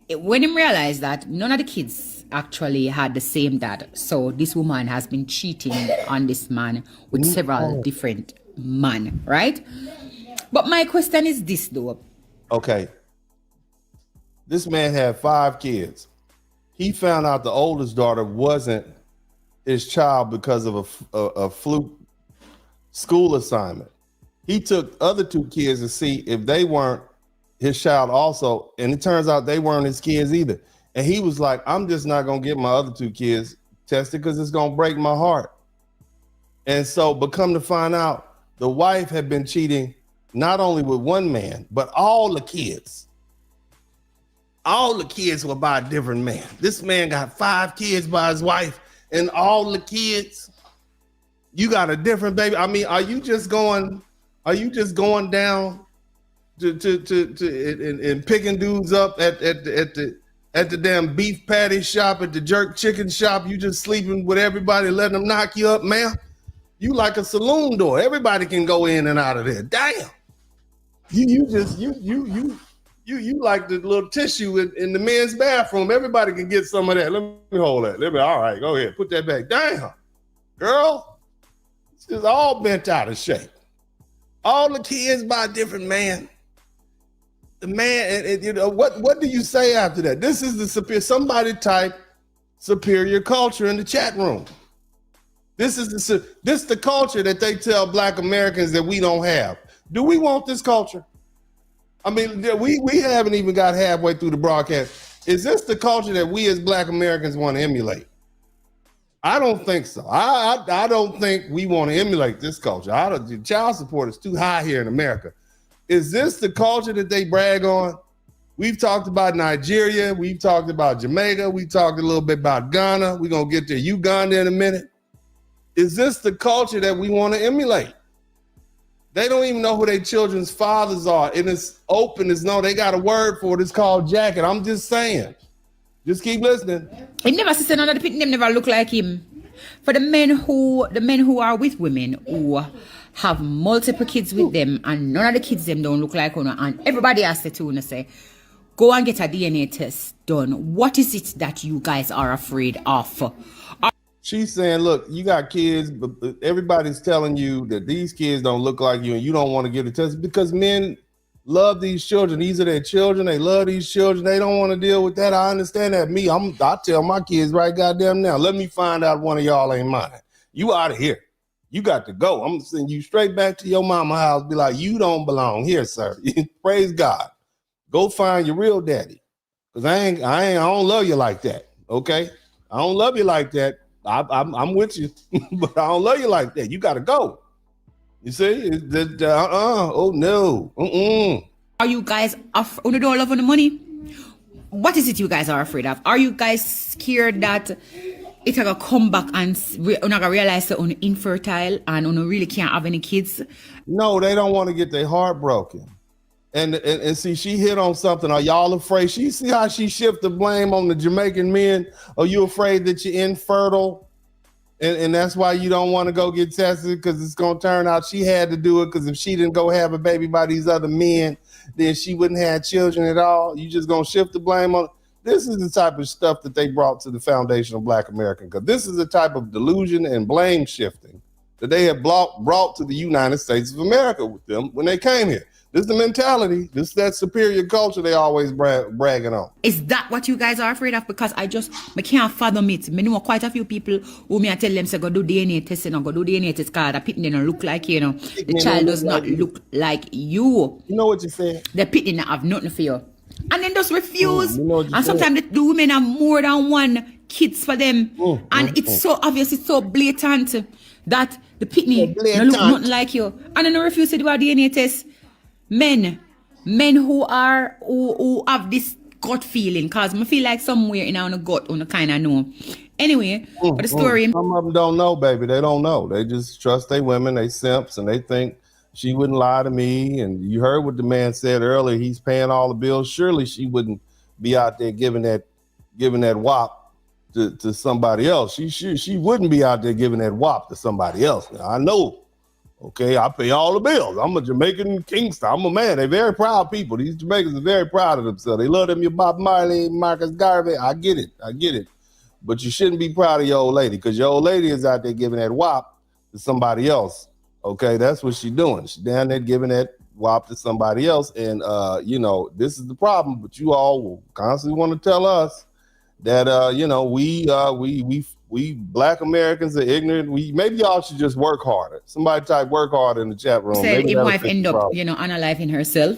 when he realized that none of the kids actually had the same dad, so this woman has been cheating on this man with several different men, right? But my question is this though. Okay. This man had 5 kids. He found out the oldest daughter wasn't his child because of a fluke school assignment. He took other 2 kids to see if they weren't his child also, and it turns out they weren't his kids either. And he was like, I'm just not gonna get my other 2 kids tested because it's gonna break my heart. And so, but come to find out, the wife had been cheating not only with one man, but all the kids. All the kids were by a different man. This man got 5 kids by his wife, and all the kids, you got a different baby. I mean, are you just going down to and picking dudes up at the damn beef patty shop, at the jerk chicken shop? You just sleeping with everybody, letting them knock you up, man? You like a saloon door. Everybody can go in and out of there. Damn. You like the little tissue in the men's bathroom. Everybody can get some of that. Let me hold that. All right, go ahead. Put that back. Damn. Girl, it's just all bent out of shape. All the kids by a different man. The man, what do you say after that? This is the superior. Somebody type superior culture in the chat room. This is the culture that they tell Black Americans that we don't have. Do we want this culture? I mean, we haven't even got halfway through the broadcast. Is this the culture that we as Black Americans want to emulate? I don't think so. I don't think we want to emulate this culture. Child support is too high here in America. Is this the culture that they brag on? We've talked about Nigeria. We've talked about Jamaica. We talked a little bit about Ghana. We're going to get to Uganda in a minute. Is this the culture that we want to emulate? They don't even know who their children's fathers are. And it's open as no, they got a word for it. It's called jacket. I'm just saying. Just keep listening. He never said none of the people never look like him. For the men who are with women who have multiple kids with them and none of the kids them don't look like one, and everybody has to say, go and get a DNA test done. What is it that you guys are afraid of? She's saying, look, you got kids, but everybody's telling you that these kids don't look like you and you don't want to get a test because men love these children. These are their children. They love these children. They don't want to deal with that. I understand that. I tell my kids right goddamn now, let me find out one of y'all ain't mine. You out of here. You got to go. I'm sending you straight back to your mama house. Be like, you don't belong here, sir. Praise God. Go find your real daddy. Cause I don't love you like that. Okay. I don't love you like that. I'm with you, but I don't love you like that. You got to go. You see? Oh no. Are you guys who don't love on the money? What is it you guys are afraid of? Are you guys scared that it's gonna come back and you're not gonna realize that you're infertile and you really can't have any kids? No, they don't want to get their heart broken. And see, she hit on something. Are y'all afraid? She see how she shift the blame on the Jamaican men? Are you afraid that you're infertile? And that's why you don't want to go get tested because it's going to turn out she had to do it because if she didn't go have a baby by these other men, then she wouldn't have children at all. You just going to shift the blame on. This is the type of stuff that they brought to the foundation of Black America because this is the type of delusion and blame shifting that they had brought to the United States of America with them when they came here. This is the mentality. This is that superior culture they always bragging on. Is that what you guys are afraid of? Because I can't fathom it. I know quite a few people who me I tell them say go do DNA testing and go do DNA test card. The pitting don't look like you know. The child does not look like you. You know what you're saying? The pitting have nothing for you. And then just refuse. And sometimes the women have more than one kids for them. And it's so obvious, it's so blatant that the pitney don't look nothing like you. And then they refuse to do a DNA test. Men who have this gut feeling, cause I feel like somewhere in our gut, on kind of know. Anyway, for the story. Some of them don't know, baby. They don't know. They just trust their women. They simps, and they think she wouldn't lie to me. And you heard what the man said earlier. He's paying all the bills. Surely she wouldn't be out there giving that wop to somebody else. She wouldn't be out there giving that wop to somebody else. Now, I know. Okay, I pay all the bills. I'm a Jamaican Kingston. I'm a man. They're very proud people. These Jamaicans are very proud of themselves. They love them, your Bob Marley, Marcus Garvey. I get it. But you shouldn't be proud of your old lady, because your old lady is out there giving that wop to somebody else. Okay, that's what she's doing. She's down there giving that wop to somebody else. And, this is the problem. But you all will constantly want to tell us that, we Black Americans are ignorant. Maybe y'all should just work harder. Somebody type work harder in the chat room. Said his wife end up, unaliving herself.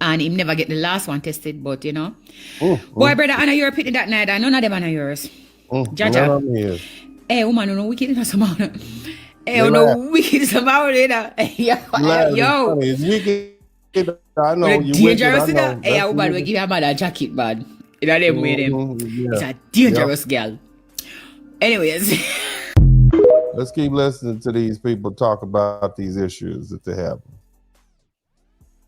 And him never get the last one tested, but boy, brother, Anna, you're pitting that night. None of them are yours. Jaja. Hey, woman, you know wicked in somehow. Hey, you know wicked somehow. Yo. It's wicked. I know you dangerous. Wicked. Hey, woman, we give her man a jacket, man. You know them with him. It's a dangerous girl. Anyways, let's keep listening to these people talk about these issues that they have.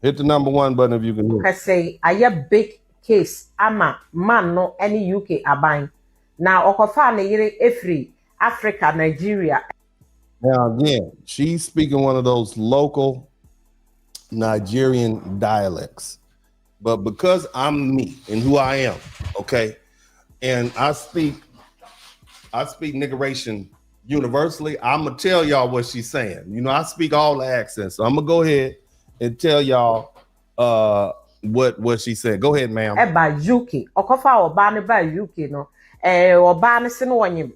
Hit the number 1 button if you can hear. I say a big case. Ama man no any UK abine. Now okofa na yire every Africa, Nigeria. Now again, she's speaking one of those local Nigerian dialects. But because I'm me and who I am, okay, and I speak niggeration universally, I'm gonna tell y'all what she's saying. I speak all the accents, so I'm gonna go ahead and tell y'all what she said. Go ahead, ma'am. Eba UK, okofa oba ne ba UK no. Oba ne se no wonyim.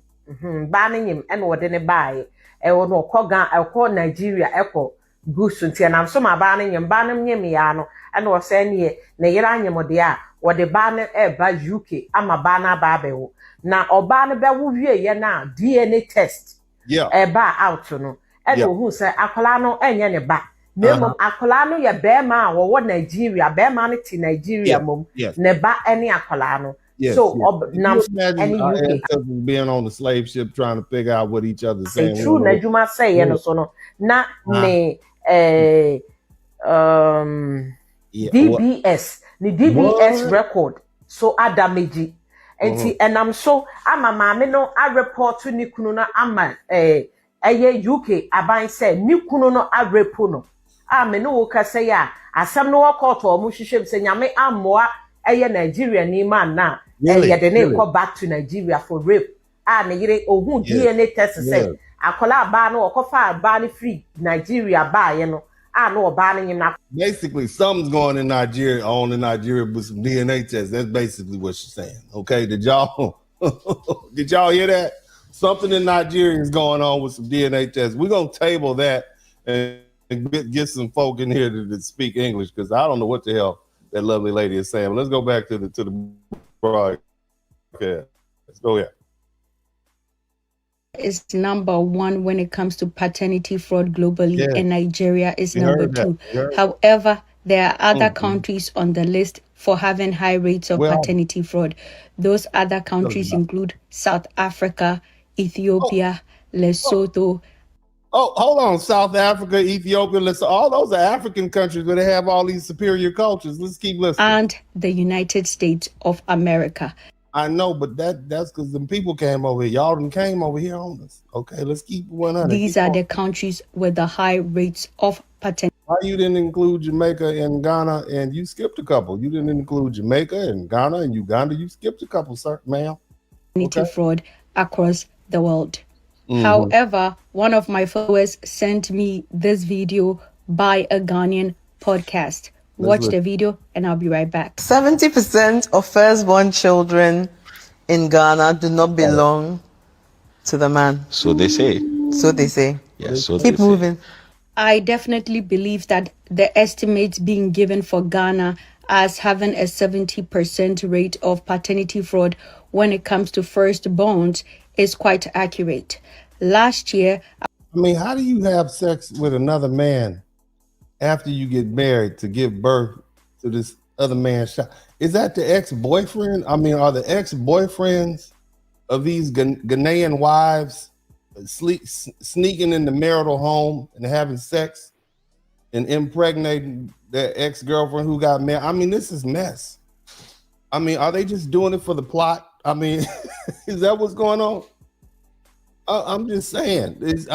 Ba ne nyim ene wode ne bae. No koga Nigeria eko gusu ntia nam so ma ba ne nyim ya no. Ene wo se ne yira nyim de a wode ba ne eba UK ama ba na ba bewo. Na oba ne be wo wie ye na DNA test. Eba out no. Ene who say akola no enye ne ba. Nemo akola no ye be ma wo Nigeria, be ma ne ti Nigeria mom. Ne ba any akola no. So now any UK being on the slave ship trying to figure out what each other's saying. True, na juma say so no. Na ne DBS, the DBS record so adamage. And I'm so ama maame no a report to ni kunu no ama UK aban say ni kunu no a repo no. Me no wo ka say ya asam no court o mu hwehwem say nyame amoa Nigeria ni man na de ne go back to Nigeria for rape. Ne yire ohun DNA test say akola ba no okofa ba ni free Nigeria ba ye no. No ba ni na. Basically, something's going in Nigeria with some DNA tests. That's basically what she's saying. Okay, did y'all hear that? Something in Nigeria is going on with some DNA tests. We're gonna table that and get some folk in here to speak English, because I don't know what the hell that lovely lady is saying. But let's go back to the broadcast. Let's go ahead. Is number 1 when it comes to paternity fraud globally, and Nigeria is number 2. However, there are other countries on the list for having high rates of paternity fraud. Those other countries include South Africa, Ethiopia, Lesotho. Oh, hold on. South Africa, Ethiopia, all those are African countries where they have all these superior cultures. Let's keep listening. And the United States of America. I know, but that's because the people came over here. Y'all done came over here on us. Okay, let's keep 100. These are the countries with the high rates of paternity. Why you didn't include Jamaica and Ghana, and you skipped a couple? You didn't include Jamaica and Ghana and Uganda. You skipped a couple, sir, ma'am. Paternity fraud across the world. However, one of my followers sent me this video by a Ghanaian podcast. Watch the video and I'll be right back. 70% of firstborn children in Ghana do not belong to the man. So they say. So they say. Yes, so keep moving. I definitely believe that the estimates being given for Ghana as having a 70% rate of paternity fraud when it comes to firstborns is quite accurate. Last year, I mean, how do you have sex with another man after you get married to give birth to this other man's child? Is that the ex-boyfriend? I mean, are the ex-boyfriends of these Ghanaian wives sneaking in the marital home and having sex and impregnating their ex-girlfriend who got married? I mean, this is mess. I mean, are they just doing it for the plot? I mean, is that what's going on? I'm just saying. This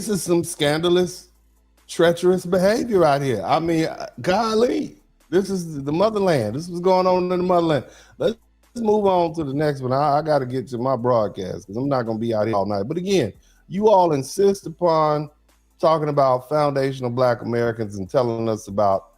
is some scandalous, treacherous behavior out here. I mean, golly, this is the motherland. This is going on in the motherland. Let's move on to the next one. I got to get to my broadcast because I'm not going to be out here all night. But again, you all insist upon talking about foundational Black Americans and telling us about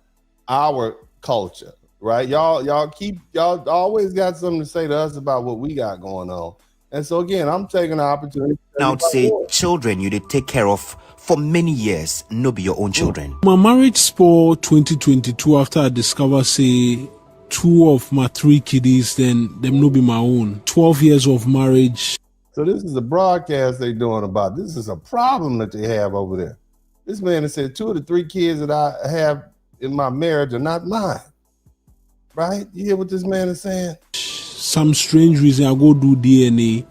our culture, right? Y'all always got something to say to us about what we got going on. And so again, I'm taking the opportunity. Now to say children you did take care of for many years, no be your own children. My marriage for 2022 after I discover say 2 of my 3 kiddies, then them no be my own. 12 years of marriage. So this is a broadcast they doing about. This is a problem that they have over there. This man has said 2 of the 3 kids that I have in my marriage are not mine. Right? You hear what this man is saying? Some strange reason I go do DNA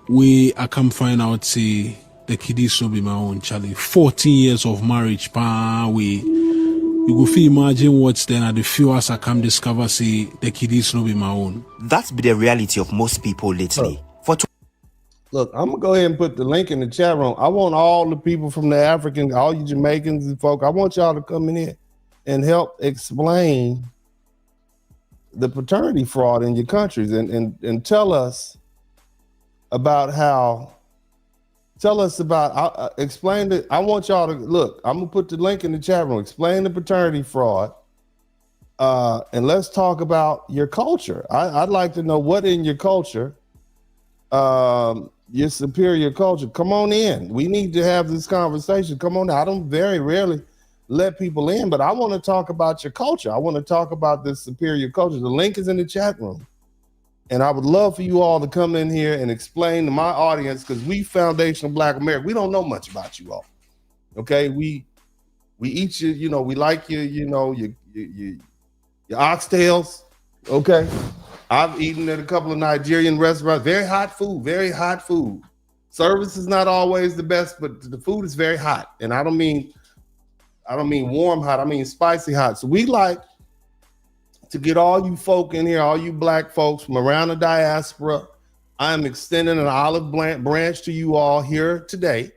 where I come find out say the kiddies no be my own, Charlie. 14 years of marriage, you go feel imagine what's then at the few as I come discover say the kiddies no be my own. That's be the reality of most people lately. Look, I'm gonna go ahead and put the link in the chat room. I want all the people from the African, all you Jamaicans and folk, I want y'all to come in here and help explain the paternity fraud in your countries and tell us about explain it. I want y'all to look, I'm gonna put the link in the chat room, explain the paternity fraud, and let's talk about your culture. I'd like to know what in your culture, your superior culture, come on in. We need to have this conversation. Come on in. I don't very rarely let people in, but I want to talk about your culture. I want to talk about this superior culture. The link is in the chat room. And I would love for you all to come in here and explain to my audience, because we foundational Black America, we don't know much about you all. Okay, we eat you, we like your oxtails. Okay. I've eaten at a couple of Nigerian restaurants, very hot food. Service is not always the best, but the food is very hot. And I don't mean warm hot, I mean spicy hot. So we like to get all you folk in here, all you Black folks from around the diaspora. I'm extending an olive branch to you all here today.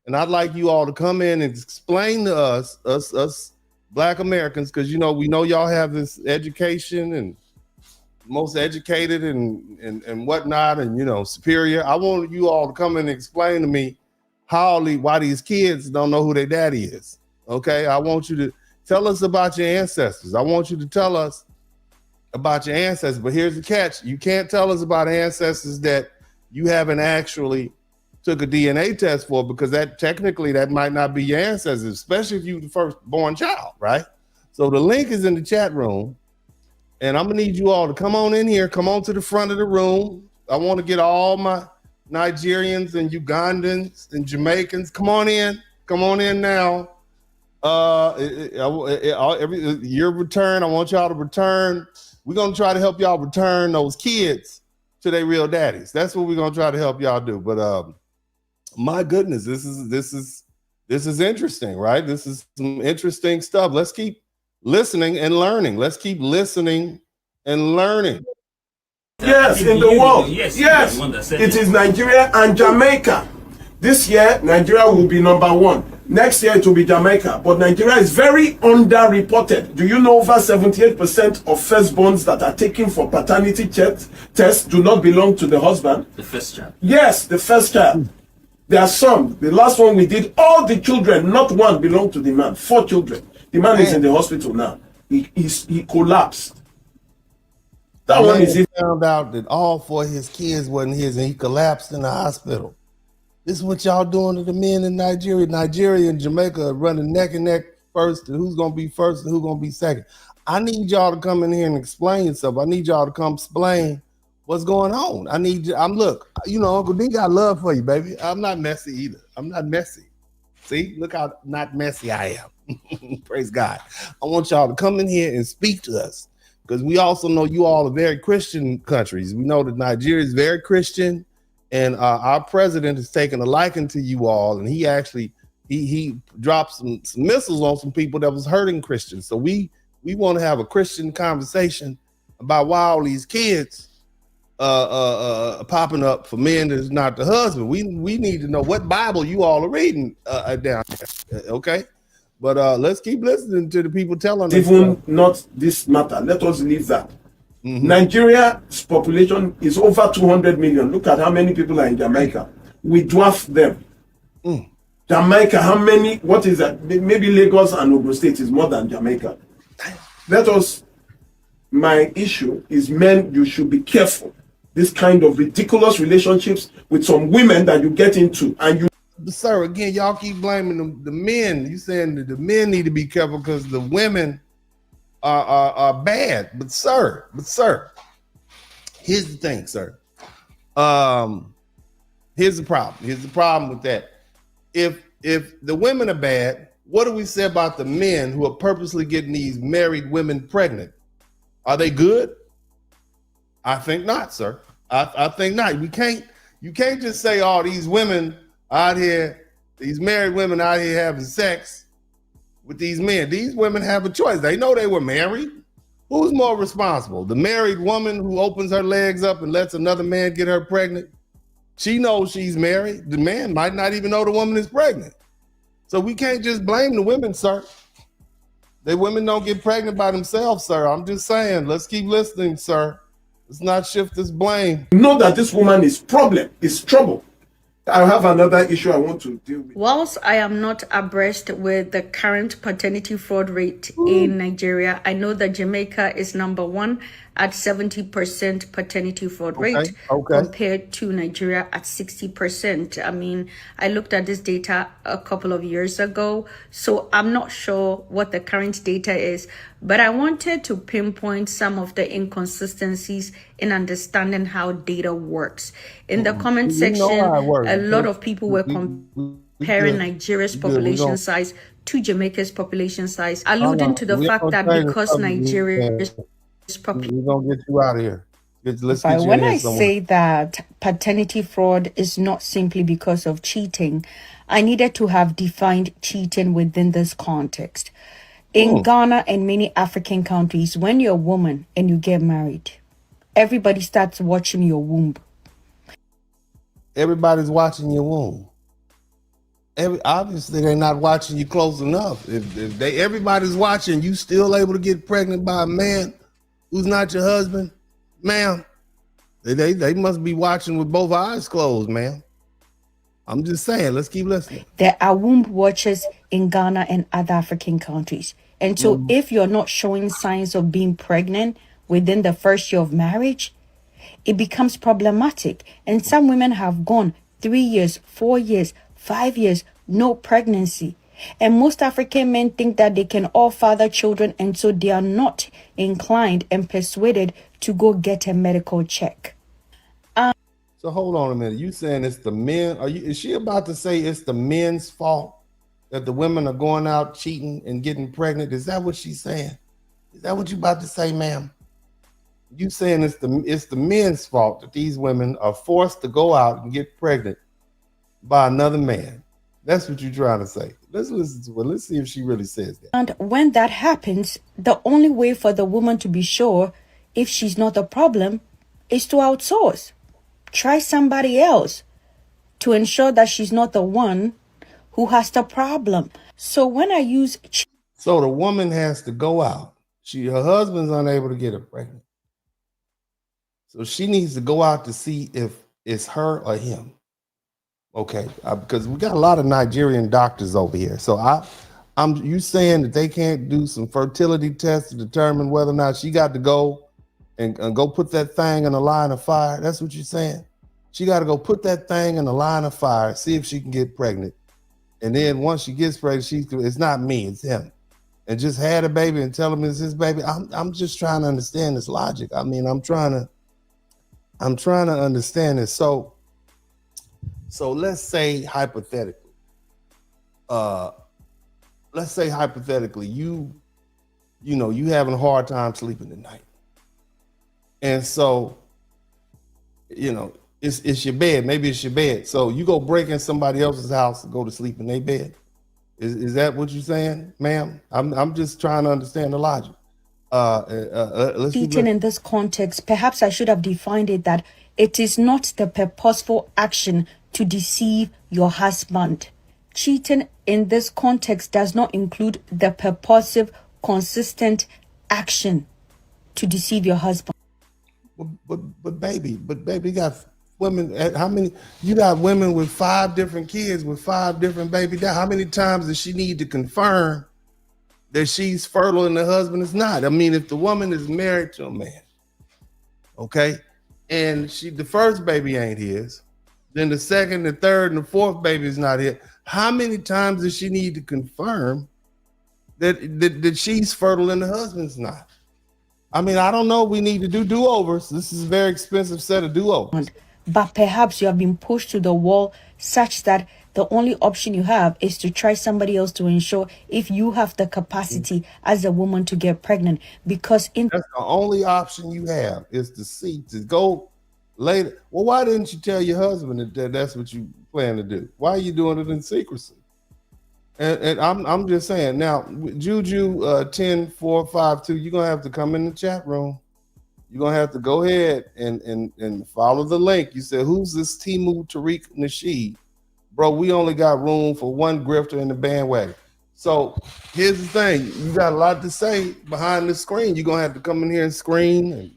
And I'd like you all to come in and explain to us Black Americans, because we know y'all have this education and most educated and whatnot, and superior. I want you all to come in and explain to me why these kids don't know who their daddy is. Okay, I want you to tell us about your ancestors. I want you to tell us about your ancestors, but here's the catch. You can't tell us about ancestors that you haven't actually took a DNA test for, because that might not be your ancestors, especially if you're the firstborn child, right? So the link is in the chat room, and I'm gonna need you all to come on in here, come on to the front of the room. I want to get all my Nigerians and Ugandans and Jamaicans. Come on in now. Your return, I want y'all to return. We're gonna try to help y'all return those kids to their real daddies. That's what we're gonna try to help y'all do. But my goodness, this is interesting, right? This is some interesting stuff. Let's keep listening and learning. Yes, in the world. Yes, it is Nigeria and Jamaica. This year, Nigeria will be number 1. Next year it will be Jamaica. But Nigeria is very underreported. Do you know over 78% of firstborns that are taken for paternity tests do not belong to the husband? The first child. Yes, the first child. There are some. The last one we did, all the children, not one, belong to the man. 4 children. The man is in the hospital now. He collapsed. That one is he found out that all 4 of his kids wasn't his, and he collapsed in the hospital. This is what y'all doing to the men in Nigeria. Nigeria and Jamaica are running neck and neck first, and who's gonna be first and who's gonna be second. I need y'all to come in here and explain stuff. I need y'all to come explain what's going on. I need you. Look, you know, Uncle D got love for you, baby. I'm not messy either. I'm not messy. See, look how not messy I am. Praise God. I want y'all to come in here and speak to us, because we also know you all are very Christian countries. We know that Nigeria is very Christian, and our president has taken a liking to you all, and he actually he dropped some missiles on some people that was hurting Christians. So we want to have a Christian conversation about why all these kids popping up for men that's not the husband. We need to know what Bible you all are reading down here, okay? But let's keep listening to the people telling us. Even not this matter. Let us leave that. Nigeria's population is over 200 million. Look at how many people are in Jamaica. We dwarf them. Jamaica, how many? What is that? Maybe Lagos and Ogun State is more than Jamaica. My issue is, men, you should be careful. This kind of ridiculous relationships with some women that you get into, and you. Sir, again, y'all keep blaming the men. You saying that the men need to be careful because the women are bad. But sir, here's the thing, sir. Here's the problem. Here's the problem with that. If the women are bad, what do we say about the men who are purposely getting these married women pregnant? Are they good? I think not, sir. I think not. You can't just say, oh, these women out here, these married women out here having sex with these men. These women have a choice. They know they were married. Who's more responsible? The married woman who opens her legs up and lets another man get her pregnant? She knows she's married. The man might not even know the woman is pregnant. So we can't just blame the women, sir. The women don't get pregnant by themselves, sir. I'm just saying, let's keep listening, sir. Let's not shift this blame. Know that this woman is trouble. I have another issue I want to deal with. Whilst I am not abreast with the current paternity fraud rate in Nigeria, I know that Jamaica is #1 at 70% paternity fraud rate compared to Nigeria at 60%. I mean, I looked at this data a couple of years ago, so I'm not sure what the current data is, but I wanted to pinpoint some of the inconsistencies in understanding how data works. In the comment section, a lot of people were comparing Nigeria's population size to Jamaica's population size, alluding to the fact that because Nigeria's we're gonna get you out of here. When I say that paternity fraud is not simply because of cheating, I needed to have defined cheating within this context. In Ghana and many African countries, when you're a woman and you get married, everybody starts watching your womb. Everybody's watching your womb. Obviously, they're not watching you close enough. If everybody's watching, you still able to get pregnant by a man who's not your husband, ma'am, they must be watching with both eyes closed, ma'am. I'm just saying, let's keep listening. There are womb watchers in Ghana and other African countries. And so if you're not showing signs of being pregnant within the first year of marriage, it becomes problematic. And some women have gone 3 years, 4 years, 5 years, no pregnancy. And most African men think that they can all father children, and so they are not inclined and persuaded to go get a medical check. So hold on a minute. You saying it's the men? Is she about to say it's the men's fault that the women are going out cheating and getting pregnant? Is that what she's saying? Is that what you about to say, ma'am? You saying it's the men's fault that these women are forced to go out and get pregnant by another man? That's what you're trying to say. Let's listen to her. Let's see if she really says that. And when that happens, the only way for the woman to be sure if she's not the problem is to outsource. Try somebody else to ensure that she's not the one who has the problem. So when I use... So the woman has to go out. Her husband's unable to get her pregnant. So she needs to go out to see if it's her or him. Okay, because we got a lot of Nigerian doctors over here. So you saying that they can't do some fertility tests to determine whether or not she got to go and go put that thing in a line of fire? That's what you're saying? She got to go put that thing in a line of fire, see if she can get pregnant. And then once she gets pregnant, it's not me, it's him. And just had a baby and tell him it's his baby. I'm just trying to understand this logic. I mean, I'm trying to understand this. So let's say hypothetically, you having a hard time sleeping at night. And so, it's your bed. Maybe it's your bed. So you go break in somebody else's house and go to sleep in their bed. Is that what you're saying, ma'am? I'm just trying to understand the logic. Cheating in this context, perhaps I should have defined it that it is not the purposeful action to deceive your husband. Cheating in this context does not include the purposive, consistent action to deceive your husband. But baby, you got women. How many? You got women with 5 different kids with 5 different baby dads. How many times does she need to confirm that she's fertile and the husband is not? I mean, if the woman is married to a man, okay, and the first baby ain't his, then the second, the third, and the fourth baby is not his. How many times does she need to confirm that she's fertile and the husband's not? I mean, I don't know. We need to do do-overs. This is a very expensive set of do-overs. But perhaps you have been pushed to the wall such that the only option you have is to try somebody else to ensure if you have the capacity as a woman to get pregnant. Because that's the only option you have is to go later. Well, why didn't you tell your husband that that's what you plan to do? Why are you doing it in secrecy? And I'm just saying now, Juju 10452, you're gonna have to come in the chat room. You're gonna have to go ahead and follow the link. You said, who's this Timu Tariq Nasheed? Bro, we only got room for one grifter in the bandwagon. So here's the thing. You got a lot to say behind the screen. You're gonna have to come in here and scream and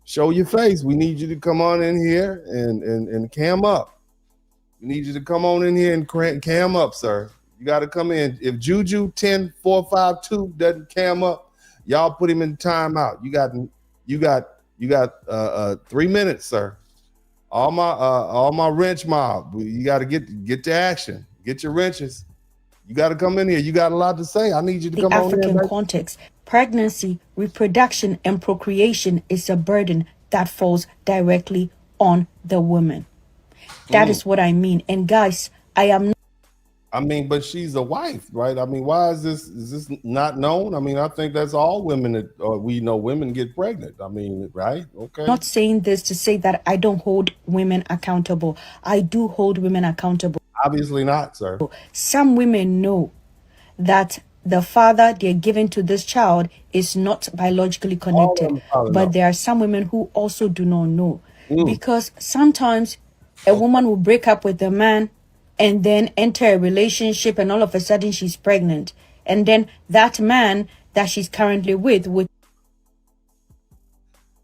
show your face. We need you to come on in here and cam up. We need you to come on in here and cam up, sir. You got to come in. If Juju 10452 doesn't cam up, y'all put him in timeout. You got 3 minutes, sir. All my wrench mob. You got to get to action. Get your wrenches. You got to come in here. You got a lot to say. I need you to come on in. The African context, pregnancy, reproduction, and procreation is a burden that falls directly on the woman. That is what I mean. And guys, but she's a wife, right? I mean, why is this not known? I mean, I think that's all women that we know women get pregnant. I mean, right? Okay. Not saying this to say that I don't hold women accountable. I do hold women accountable. Obviously not, sir. Some women know that the father they're giving to this child is not biologically connected. But there are some women who also do not know. Because sometimes a woman will break up with a man and then enter a relationship, and all of a sudden she's pregnant. And then that man that she's currently with would...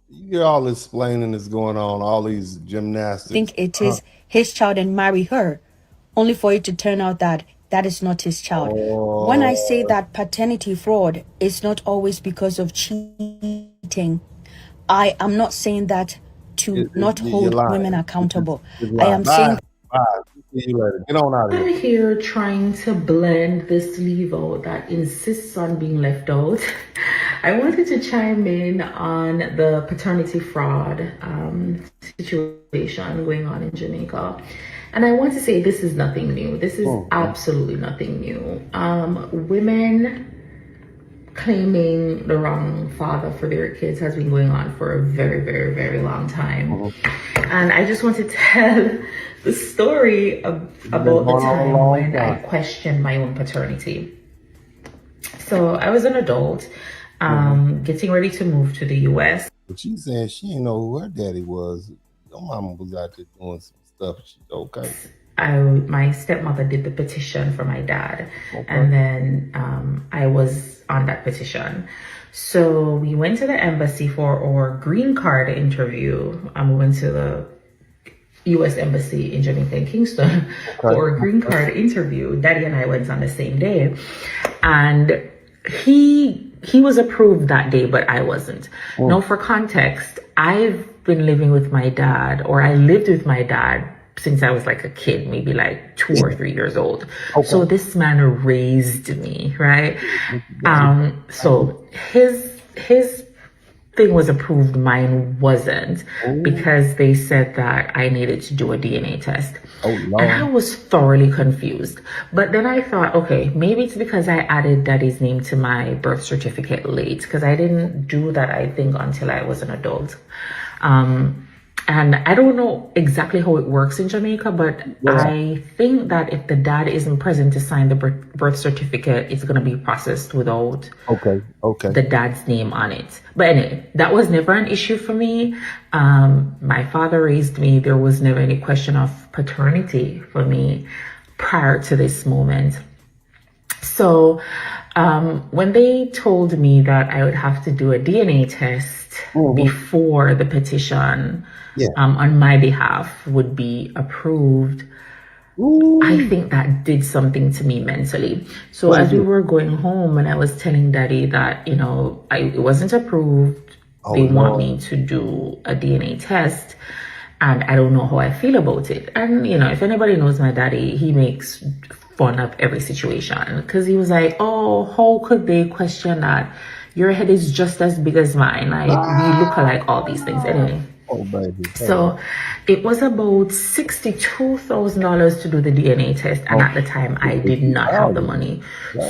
You hear all this explaining that's going on, all these gymnastics. think it is his child and marry her, only for it to turn out that that is not his child. When I say that paternity fraud is not always because of cheating, I am not saying that to not hold women accountable. I am saying... See you later. Get on out of here. I'm here trying to blend this level that insists on being left out. I wanted to chime in on the paternity fraud situation going on in Jamaica. And I want to say this is nothing new. This is absolutely nothing new. Women claiming the wrong father for their kids has been going on for a very, very, very long time. And I just want to tell the story about the time when I questioned my own paternity. So I was an adult, getting ready to move to the US. But she's saying she didn't know who her daddy was. Your mama was out there doing some stuff. She's okay. my stepmother did the petition for my dad, and then I was on that petition. So we went to the embassy for our green card interview. We went to the U.S. Embassy in Jamaica and Kingston for a green card interview. Daddy and I went on the same day, and he was approved that day, but I wasn't. Now, for context, I've been living with my dad, or I lived with my dad since I was like a kid, maybe like 2 or 3 years old. So this man raised me, right? So his thing was approved, mine wasn't, because they said that I needed to do a DNA test. And I was thoroughly confused. But then I thought, okay, maybe it's because I added daddy's name to my birth certificate late, because I didn't do that, I think, until I was an adult. And I don't know exactly how it works in Jamaica, but I think that if the dad isn't present to sign the birth certificate, it's going to be processed without the dad's name on it. But anyway, that was never an issue for me. My father raised me. There was never any question of paternity for me prior to this moment. So when they told me that I would have to do a DNA test before the petition on my behalf would be approved, I think that did something to me mentally. So as we were going home, and I was telling daddy that, you know, it wasn't approved, they want me to do a DNA test, and I don't know how I feel about it. And, you know, if anybody knows my daddy, he makes fun of every situation, because he was like, oh, how could they question that? Your head is just as big as mine. Like, we look alike, all these things. Anyway. So it was about $62,000 to do the DNA test. And at the time, I did not have the money.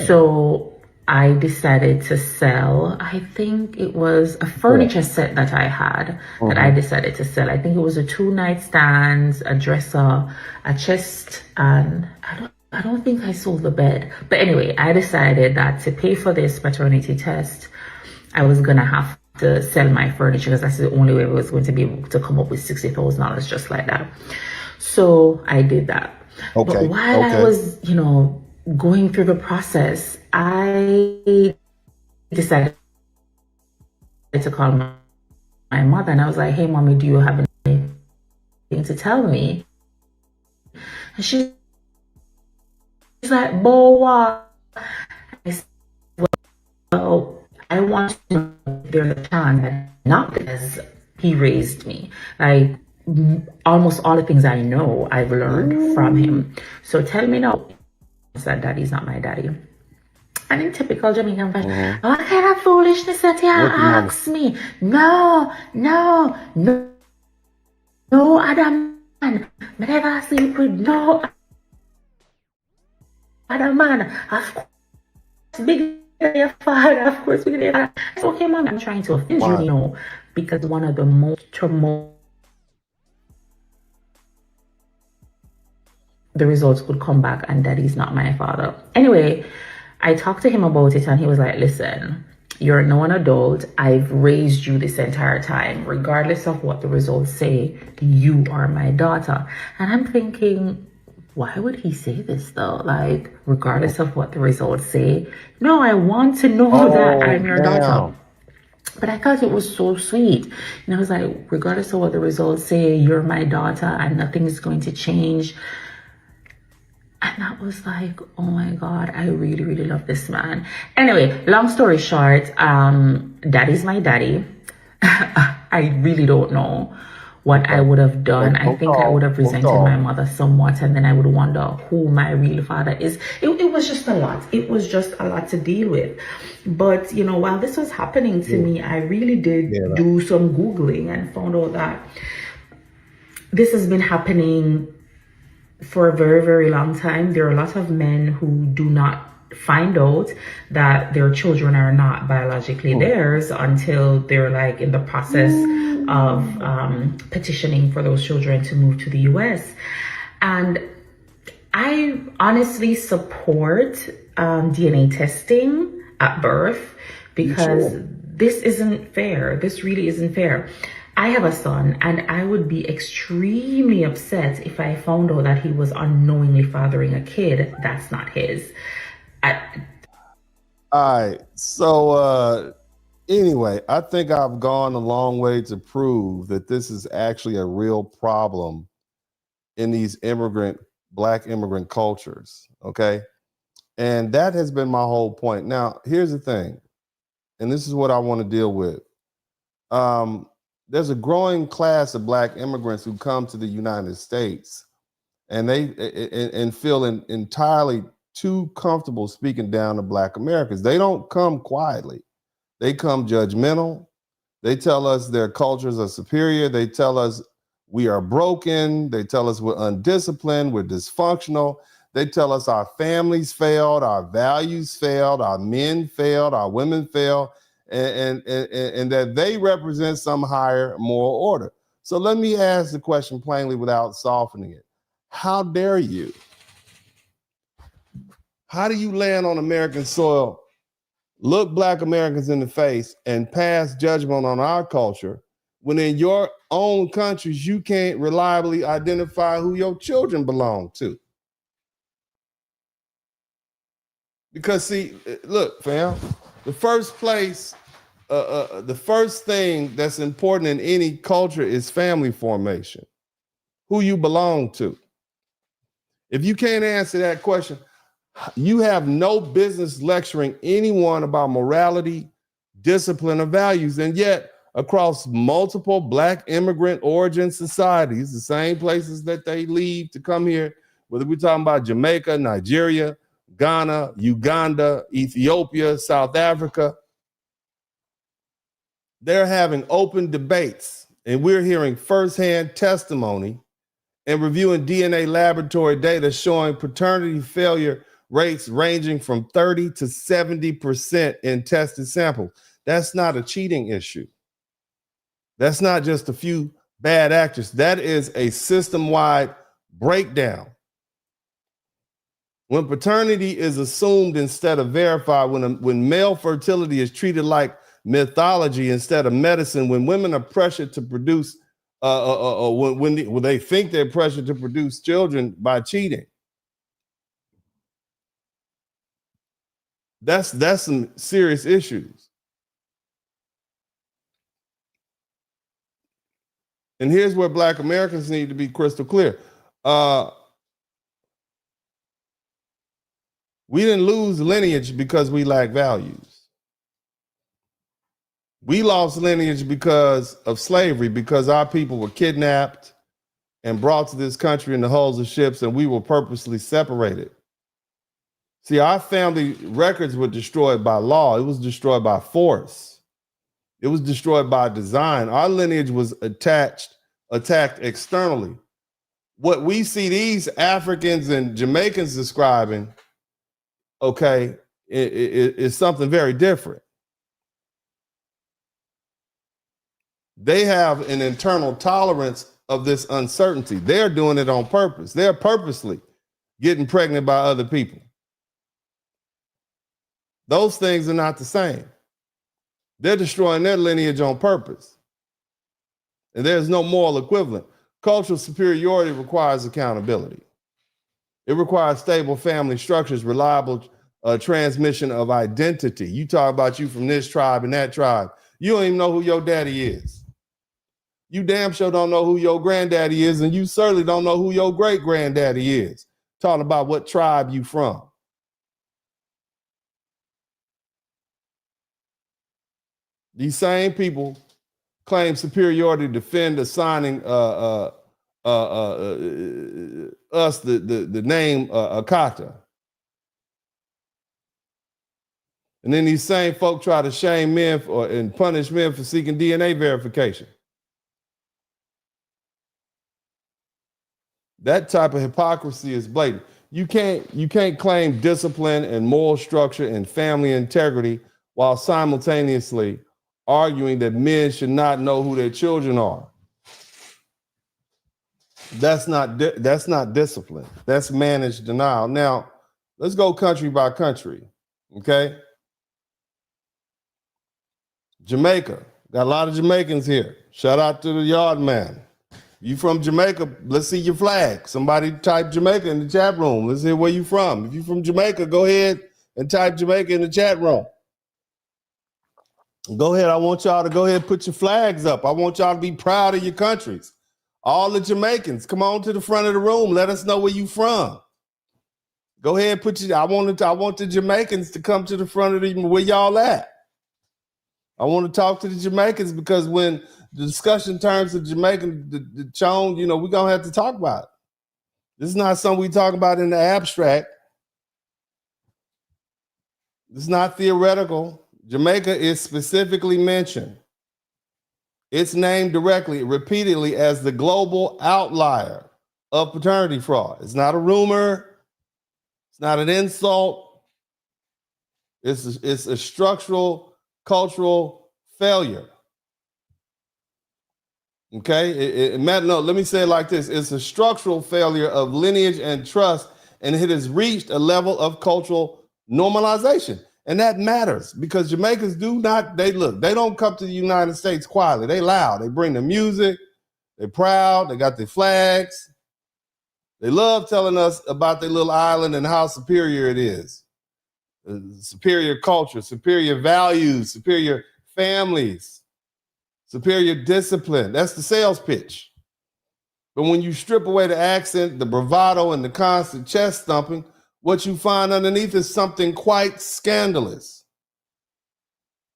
So I decided to sell, I think it was a furniture set that I had that I decided to sell. I think it was a 2 nightstands, a dresser, a chest, and I don't think I sold the bed. But anyway, I decided that to pay for this paternity test, I was going to have to sell my furniture, because that's the only way I was going to be able to come up with $60,000 just like that. So I did that. But while I was, you know, going through the process, I decided to call my mother, and I was like, hey, mommy, do you have anything to tell me? And she's like, Boa. I said, well, I want to know if there's a chance that not because he raised me. Like, almost all the things I know, I've learned from him. So tell me now that daddy's not my daddy. And in typical Jamaican fashion, what kind of foolishness that you ask me? No, other man. I never sleep with no other man. Of course, big your father, of course, big your father. It's okay, mom, I'm trying to offend you, you know, because one of the most the results could come back and daddy's not my father. Anyway, I talked to him about it, and he was like, listen, you're now an adult. I've raised you this entire time. Regardless of what the results say, you are my daughter. And I'm thinking, why would he say this though? Like, regardless of what the results say? No, I want to know that I'm your daughter. But I thought it was so sweet. And I was like, regardless of what the results say, you're my daughter and nothing is going to change. And that was like, oh my God, I really, really love this man. Anyway, long story short, daddy's my daddy. I really don't know what I would have done. I think I would have resented my mother somewhat, and then I would wonder who my real father is. It was just a lot. It was just a lot to deal with. But, you know, while this was happening to me, I really did do some Googling and found out that this has been happening for a very, very long time. There are a lot of men who do not find out that their children are not biologically theirs until they're like in the process of petitioning for those children to move to the US. And I honestly support DNA testing at birth, because this isn't fair. This really isn't fair. I have a son, and I would be extremely upset if I found out that he was unknowingly fathering a kid that's not his. All right. So anyway, I think I've gone a long way to prove that this is actually a real problem in these Black immigrant cultures. Okay. And that has been my whole point. Now, here's the thing, and this is what I want to deal with. There's a growing class of Black immigrants who come to the United States and they feel entirely too comfortable speaking down to Black Americans. They don't come quietly. They come judgmental. They tell us their cultures are superior. They tell us we are broken. They tell us we're undisciplined, we're dysfunctional. They tell us our families failed, our values failed, our men failed, our women failed, and that they represent some higher moral order. So let me ask the question plainly without softening it. How dare you? How do you land on American soil, look Black Americans in the face, and pass judgment on our culture when in your own countries you can't reliably identify who your children belong to? Because see, look, fam, the first thing that's important in any culture is family formation, who you belong to. If you can't answer that question, you have no business lecturing anyone about morality, discipline, or values. And yet, across multiple Black immigrant origin societies, the same places that they leave to come here, whether we're talking about Jamaica, Nigeria, Ghana, Uganda, Ethiopia, South Africa, they're having open debates, and we're hearing firsthand testimony and reviewing DNA laboratory data showing paternity failure rates ranging from 30 to 70% in tested samples. That's not a cheating issue. That's not just a few bad actors. That is a system-wide breakdown. When paternity is assumed instead of verified, when male fertility is treated like mythology instead of medicine, when women are pressured to produce, when they think they're pressured to produce children by cheating, that's some serious issues. And here's where Black Americans need to be crystal clear. We didn't lose lineage because we lack values. We lost lineage because of slavery, because our people were kidnapped and brought to this country in the hulls of ships, and we were purposely separated. See, our family records were destroyed by law. It was destroyed by force. It was destroyed by design. Our lineage was attacked externally. What we see these Africans and Jamaicans describing, okay, is something very different. They have an internal tolerance of this uncertainty. They're doing it on purpose. They're purposely getting pregnant by other people. Those things are not the same. They're destroying their lineage on purpose. And there's no moral equivalent. Cultural superiority requires accountability. It requires stable family structures, reliable transmission of identity. You talk about you from this tribe and that tribe. You don't even know who your daddy is. You damn sure don't know who your granddaddy is, and you certainly don't know who your great granddaddy is. Talking about what tribe you from. These same people claim superiority to defend assigning us the name Akata. And then these same folk try to shame men and punish men for seeking DNA verification. That type of hypocrisy is blatant. You can't claim discipline and moral structure and family integrity while simultaneously arguing that men should not know who their children are. That's not discipline. That's managed denial. Now, let's go country by country, okay? Jamaica, Got a lot of Jamaicans here. Shout out to the yard man. You from Jamaica? Let's see your flag. Somebody type Jamaica in the chat room. Let's hear where you from. If you from Jamaica, go ahead and type Jamaica in the chat room. Go ahead. I want y'all to go ahead and put your flags up. I want y'all to be proud of your countries. All the Jamaicans, come on to the front of the room. Let us know where you from. Go ahead and put your. I want the Jamaicans to come to the front of the where y'all at. I want to talk to the Jamaicans because when the discussion turns to Jamaican, the tone, you know, we're going to have to talk about it. This is not something we talk about in the abstract. It's not theoretical. Jamaica is specifically mentioned. It's named directly, repeatedly as the global outlier of paternity fraud. It's not a rumor. It's not an insult. It's a structural, cultural failure. Okay, no, let me say it like this. It's a structural failure of lineage and trust, and it has reached a level of cultural normalization. And that matters because Jamaicans they don't come to the United States quietly. They loud. They bring the music. They're proud. They got their flags. They love telling us about their little island and how superior it is. Superior culture, superior values, superior families. Superior discipline. That's the sales pitch. But when you strip away the accent, the bravado, and the constant chest thumping, what you find underneath is something quite scandalous.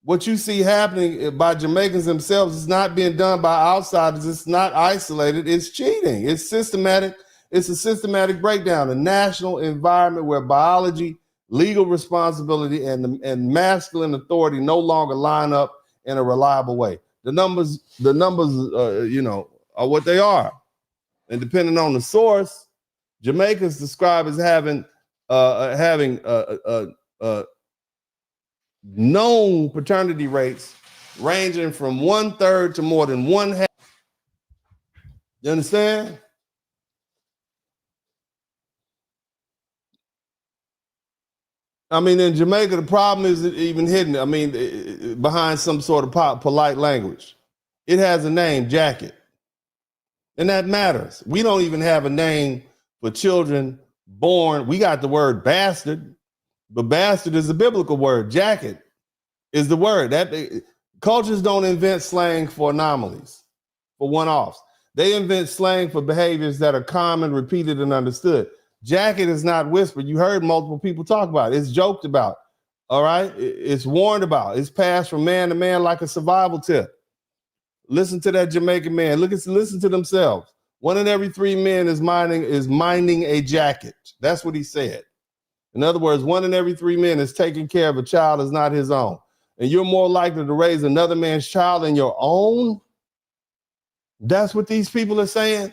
What you see happening by Jamaicans themselves is not being done by outsiders. It's not isolated. It's cheating. It's systematic. It's a systematic breakdown, a national environment where biology, legal responsibility, and masculine authority no longer line up in a reliable way. The numbers, are what they are. And depending on the source, Jamaica is described as having known paternity rates ranging from 1/3 to more than 1/2. You understand? I mean, in Jamaica, the problem isn't even hidden. I mean, behind some sort of polite language. It has a name, jacket. And that matters. We don't even have a name for children born. We got the word bastard, but bastard is a biblical word. Jacket is the word. Cultures don't invent slang for anomalies, for one-offs. They invent slang for behaviors that are common, repeated, and understood. Jacket is not whispered. You heard multiple people talk about it. It's joked about. All right. It's warned about. It's passed from man to man like a survival tip. Listen to that Jamaican man. Listen to themselves. 1 in every 3 men is minding a jacket. That's what he said. In other words, 1 in every 3 men is taking care of a child that's not his own. And you're more likely to raise another man's child than your own. That's what these people are saying.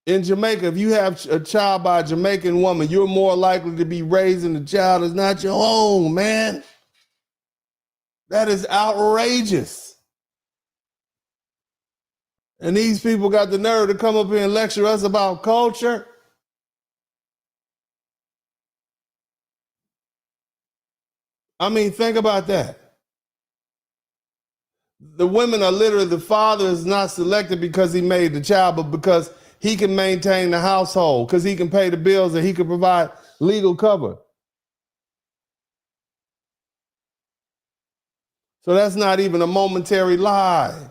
In Jamaica, if you have a child by a Jamaican woman, you're more likely to be raising a child that's not your own, man. That is outrageous. And these people got the nerve to come up here and lecture us about culture. I mean, think about that. The women are literally, the father is not selected because he made the child, but because he can maintain the household, because he can pay the bills and he can provide legal cover. So that's not even a momentary lie.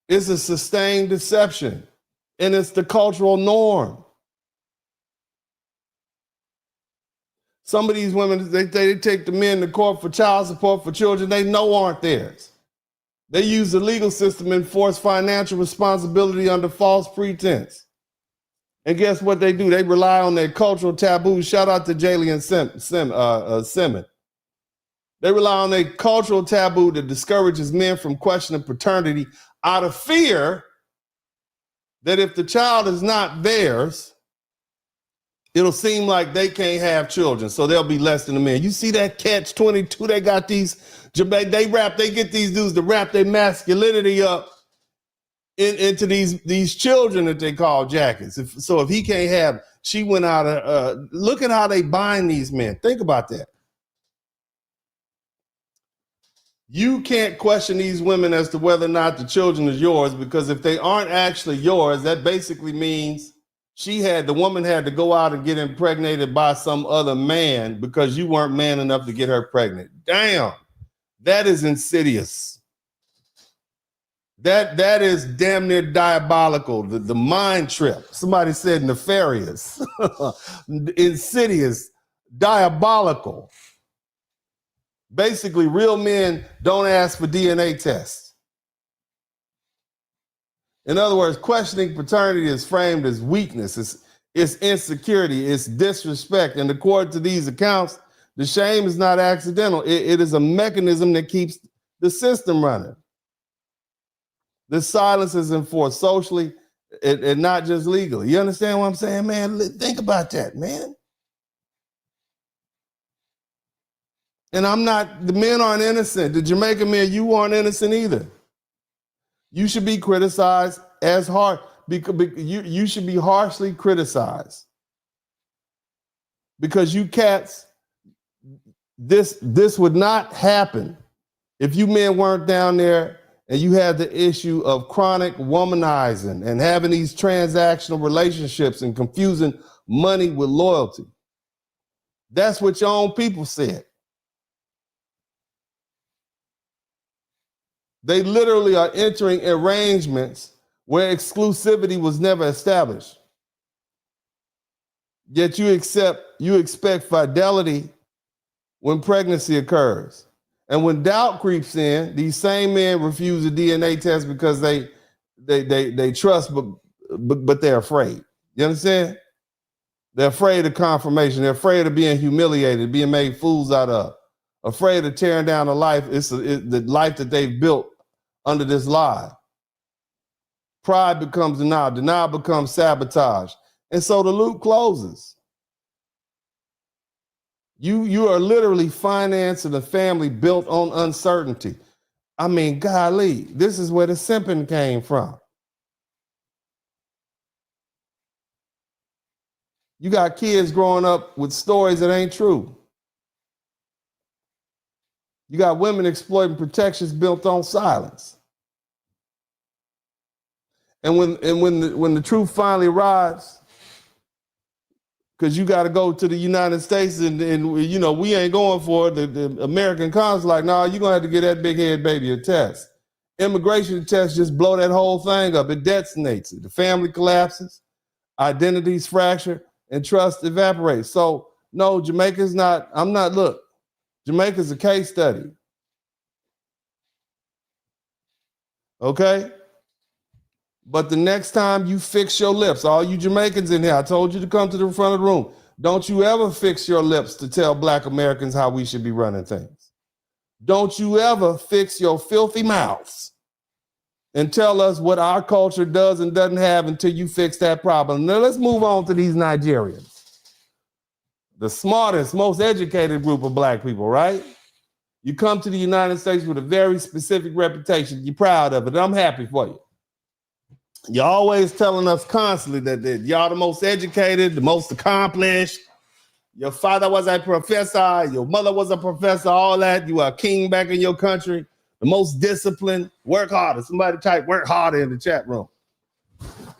It's a sustained deception, and it's the cultural norm. Some of these women, they take the men to court for child support for children they know aren't theirs. They use the legal system and enforce financial responsibility under false pretense. And guess what they do? They rely on their cultural taboos. Shout out to Jalen Simmons. They rely on their cultural taboo that discourages men from questioning paternity out of fear that if the child is not theirs, it'll seem like they can't have children, so they'll be less than a man. You see that catch-22? They got these, they get these dudes to wrap their masculinity up into these children that they call jackets. So if he can't have, she went out look at how they bind these men. Think about that. You can't question these women as to whether or not the children is yours, because if they aren't actually yours, that basically means the woman had to go out and get impregnated by some other man because you weren't man enough to get her pregnant. Damn, that is insidious. That is damn near diabolical. The mind trip. Somebody said nefarious, insidious, diabolical. Basically, real men don't ask for DNA tests. In other words, questioning paternity is framed as weakness. It's insecurity. It's disrespect. And according to these accounts, the shame is not accidental. It is a mechanism that keeps the system running. The silence is enforced socially and not just legally. You understand what I'm saying, man? Think about that, man. And the men aren't innocent. The Jamaican men, you aren't innocent either. You should be criticized as hard, because you should be harshly criticized. Because you cats, this would not happen if you men weren't down there and you had the issue of chronic womanizing and having these transactional relationships and confusing money with loyalty. That's what your own people said. They literally are entering arrangements where exclusivity was never established. Yet you expect fidelity when pregnancy occurs. And when doubt creeps in, these same men refuse a DNA test because they trust, but they're afraid. You understand? They're afraid of confirmation. They're afraid of being humiliated, being made fools out of, afraid of tearing down the life. It's the life that they've built under this lie. Pride becomes denial. Denial becomes sabotage. And so the loop closes. You are literally financing a family built on uncertainty. I mean, golly, this is where the simping came from. You got kids growing up with stories that ain't true. You got women exploiting protections built on silence. And when the truth finally arrives, because you got to go to the United States and you know, we ain't going for it. The American consul's like, nah, you're going to have to get that big head baby a test. Immigration tests just blow that whole thing up. It detonates it. The family collapses, identities fracture, and trust evaporates. So no, Jamaica's not, look, Jamaica's a case study. Okay? But the next time you fix your lips, all you Jamaicans in here, I told you to come to the front of the room. Don't you ever fix your lips to tell Black Americans how we should be running things. Don't you ever fix your filthy mouths and tell us what our culture does and doesn't have until you fix that problem. Now let's move on to these Nigerians. The smartest, most educated group of Black people, right? You come to the United States with a very specific reputation. You're proud of it. I'm happy for you. You're always telling us constantly that y'all the most educated, the most accomplished. Your father was a professor, your mother was a professor, all that. You are a king back in your country, the most disciplined, work harder. Somebody type work harder in the chat room.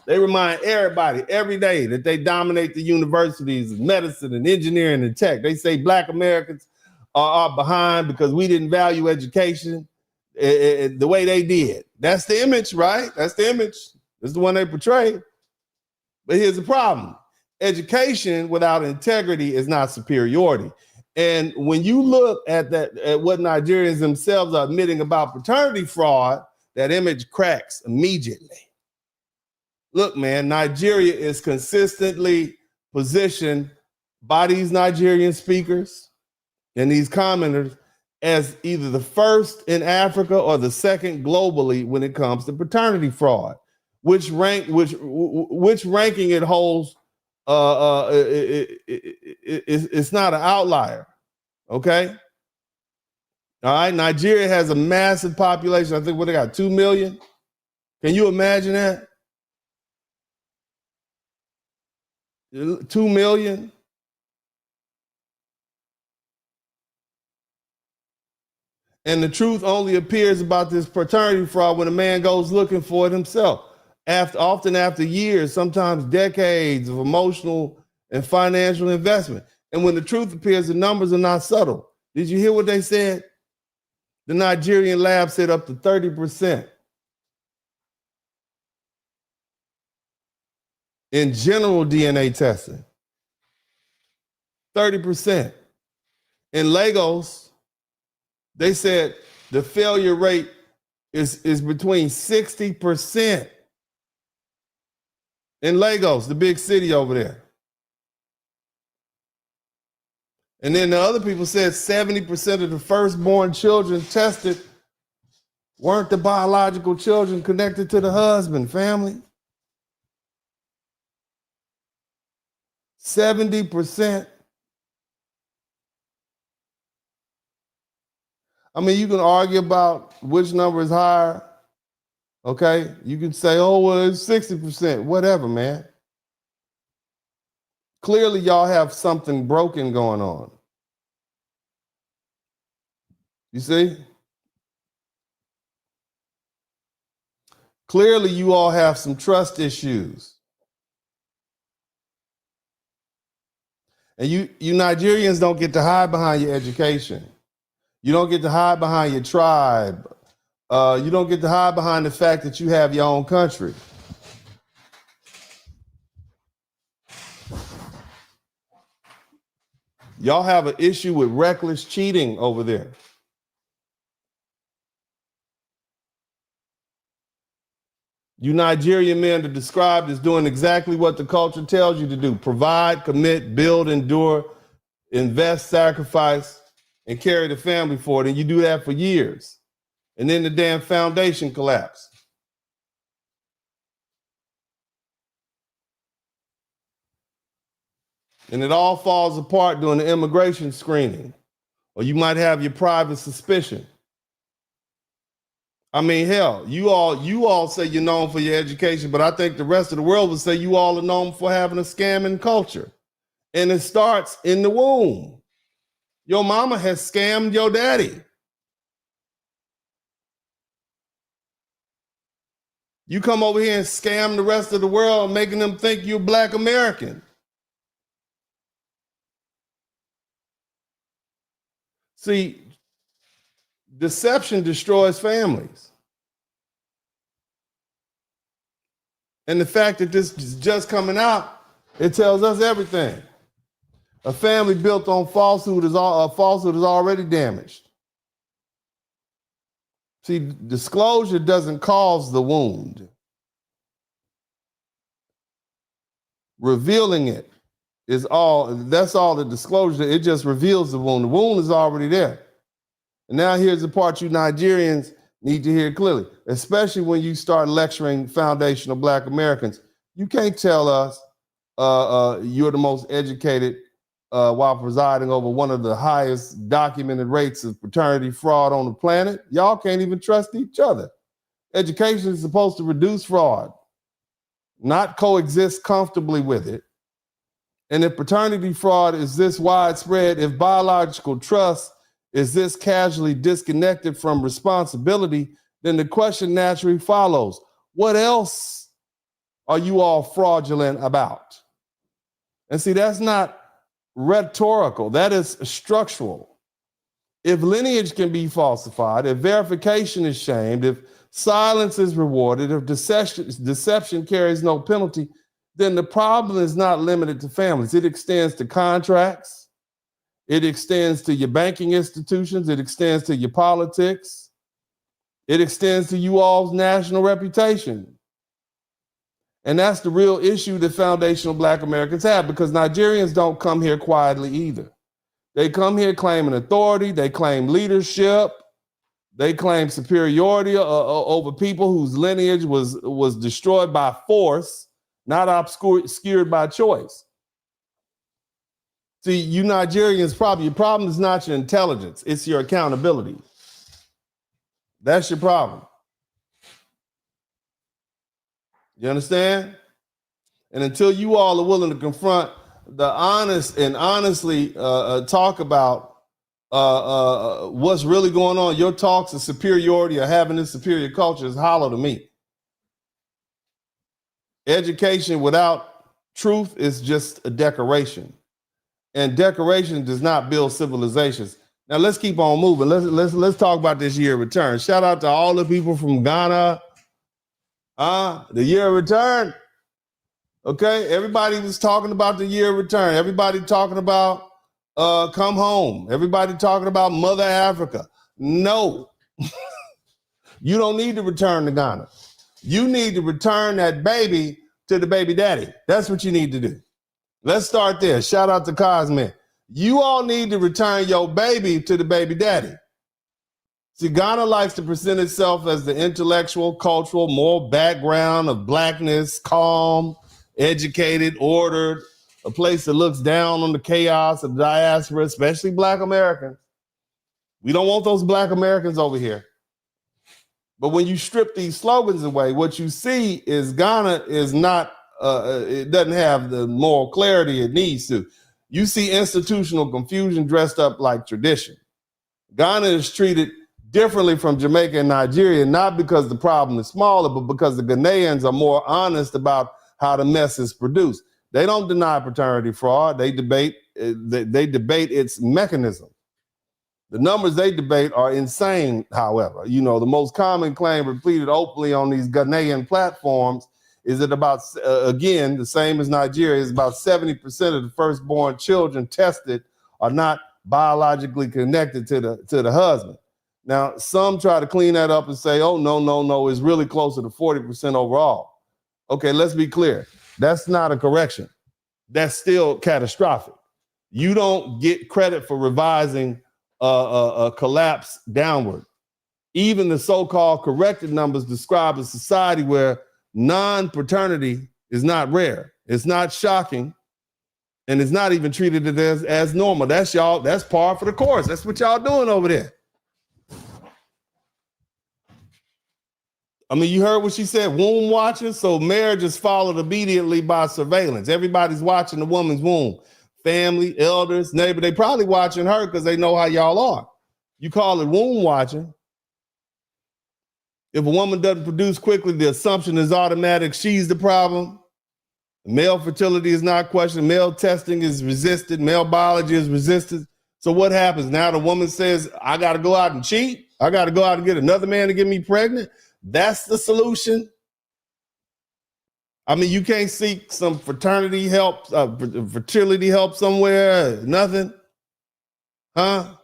They remind everybody every day that they dominate the universities of medicine and engineering and tech. They say Black Americans are behind because we didn't value education the way they did. That's the image, right? That's the image. This is the one they portray. But here's the problem. Education without integrity is not superiority. And when you look at what Nigerians themselves are admitting about paternity fraud, that image cracks immediately. Look, man, Nigeria is consistently positioned by these Nigerian speakers and these commenters as either the first in Africa or the second globally when it comes to paternity fraud. Which ranking it holds, it's not an outlier, okay? All right, Nigeria has a massive population. I think what they got, 2 million? Can you imagine that? 2 million? And the truth only appears about this paternity fraud when a man goes looking for it himself. Often after years, sometimes decades of emotional and financial investment. And when the truth appears, the numbers are not subtle. Did you hear what they said? The Nigerian lab said up to 30% in general DNA testing. 30%. In Lagos, they said the failure rate is between 60%. In Lagos, the big city over there. And then the other people said 70% of the firstborn children tested weren't the biological children connected to the husband, family. 70%. I mean, you can argue about which number is higher. Okay, you can say, oh, well, it's 60%, whatever, man. Clearly, y'all have something broken going on. You see? Clearly, you all have some trust issues. And you Nigerians don't get to hide behind your education. You don't get to hide behind your tribe. You don't get to hide behind the fact that you have your own country. Y'all have an issue with reckless cheating over there. You Nigerian men are described as doing exactly what the culture tells you to do. Provide, commit, build, endure, invest, sacrifice, and carry the family forward. And you do that for years. And then the damn foundation collapsed. And it all falls apart during the immigration screening. Or you might have your private suspicion. I mean, hell, you all say you're known for your education, but I think the rest of the world would say you all are known for having a scamming culture. And it starts in the womb. Your mama has scammed your daddy. You come over here and scam the rest of the world, making them think you're Black American. See, deception destroys families. And the fact that this is just coming out, it tells us everything. A family built on falsehood is already damaged. See, disclosure doesn't cause the wound. Revealing it is that's all the disclosure. It just reveals the wound. The wound is already there. And now here's the part you Nigerians need to hear clearly, especially when you start lecturing foundational Black Americans. You can't tell us you're the most educated while presiding over one of the highest documented rates of paternity fraud on the planet. Y'all can't even trust each other. Education is supposed to reduce fraud, not coexist comfortably with it. And if paternity fraud is this widespread, if biological trust is this casually disconnected from responsibility, then the question naturally follows, what else are you all fraudulent about? And see, that's not rhetorical, that is structural. If lineage can be falsified, if verification is shamed, if silence is rewarded, if deception carries no penalty, then the problem is not limited to families. It extends to contracts. It extends to your banking institutions. It extends to your politics. It extends to you all's national reputation. And that's the real issue that foundational Black Americans have, because Nigerians don't come here quietly either. They come here claiming authority. They claim leadership. They claim superiority over people whose lineage was destroyed by force, not obscured by choice. See, you Nigerians, your problem is not your intelligence, it's your accountability. That's your problem. You understand? And until you all are willing to confront the honestly talk about what's really going on. Your talks of superiority or having this superior culture is hollow to me. Education without truth is just a decoration. And decoration does not build civilizations. Now let's keep on moving. Let's talk about this year of return. Shout out to all the people from Ghana. The year of return. Okay, everybody was talking about the year of return. Everybody talking about come home. Everybody talking about Mother Africa. No, you don't need to return to Ghana. You need to return that baby to the baby daddy. That's what you need to do. Let's start there. Shout out to Cosman. You all need to return your baby to the baby daddy. See, Ghana likes to present itself as the intellectual, cultural, moral background of blackness, calm, educated, ordered, a place that looks down on the chaos of the diaspora, especially Black Americans. We don't want those Black Americans over here. But when you strip these slogans away, what you see is Ghana is not, it doesn't have the moral clarity it needs to. You see institutional confusion dressed up like tradition. Ghana is treated differently from Jamaica and Nigeria, not because the problem is smaller, but because the Ghanaians are more honest about how the mess is produced. They don't deny paternity fraud. They debate its mechanism. The numbers they debate are insane, however. You know, the most common claim repeated openly on these Ghanaian platforms is that about, again, the same as Nigeria, is about 70% of the firstborn children tested are not biologically connected to the husband. Now, some try to clean that up and say, oh, no, it's really closer to 40% overall. Okay, let's be clear. That's not a correction. That's still catastrophic. You don't get credit for revising a collapse downward. Even the so-called corrected numbers describe a society where non-paternity is not rare. It's not shocking. And it's not even treated as normal. That's par for the course. That's what y'all doing over there. I mean, you heard what she said, womb watching. So marriage is followed immediately by surveillance. Everybody's watching the woman's womb. Family, elders, neighbor, they probably watching her because they know how y'all are. You call it womb watching. If a woman doesn't produce quickly, the assumption is automatic. She's the problem. Male fertility is not questioned. Male testing is resisted. Male biology is resisted. So what happens? Now the woman says, I got to go out and cheat. I got to go out and get another man to get me pregnant. That's the solution. I mean, you can't seek some fertility help somewhere. Nothing. Huh?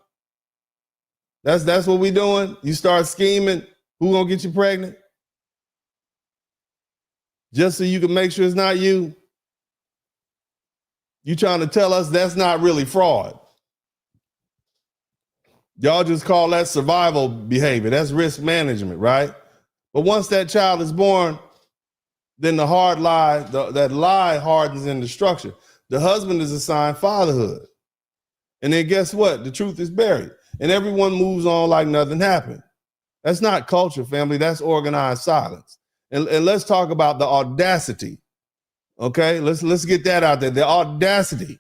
That's what we doing. You start scheming. Who gonna get you pregnant? Just so you can make sure it's not you. You trying to tell us that's not really fraud. Y'all just call that survival behavior. That's risk management, right? But once that child is born, then the hard lie, that lie hardens into structure. The husband is assigned fatherhood. And then guess what? The truth is buried. And everyone moves on like nothing happened. That's not culture, family. That's organized silence. And let's talk about the audacity. Okay, let's get that out there. The audacity.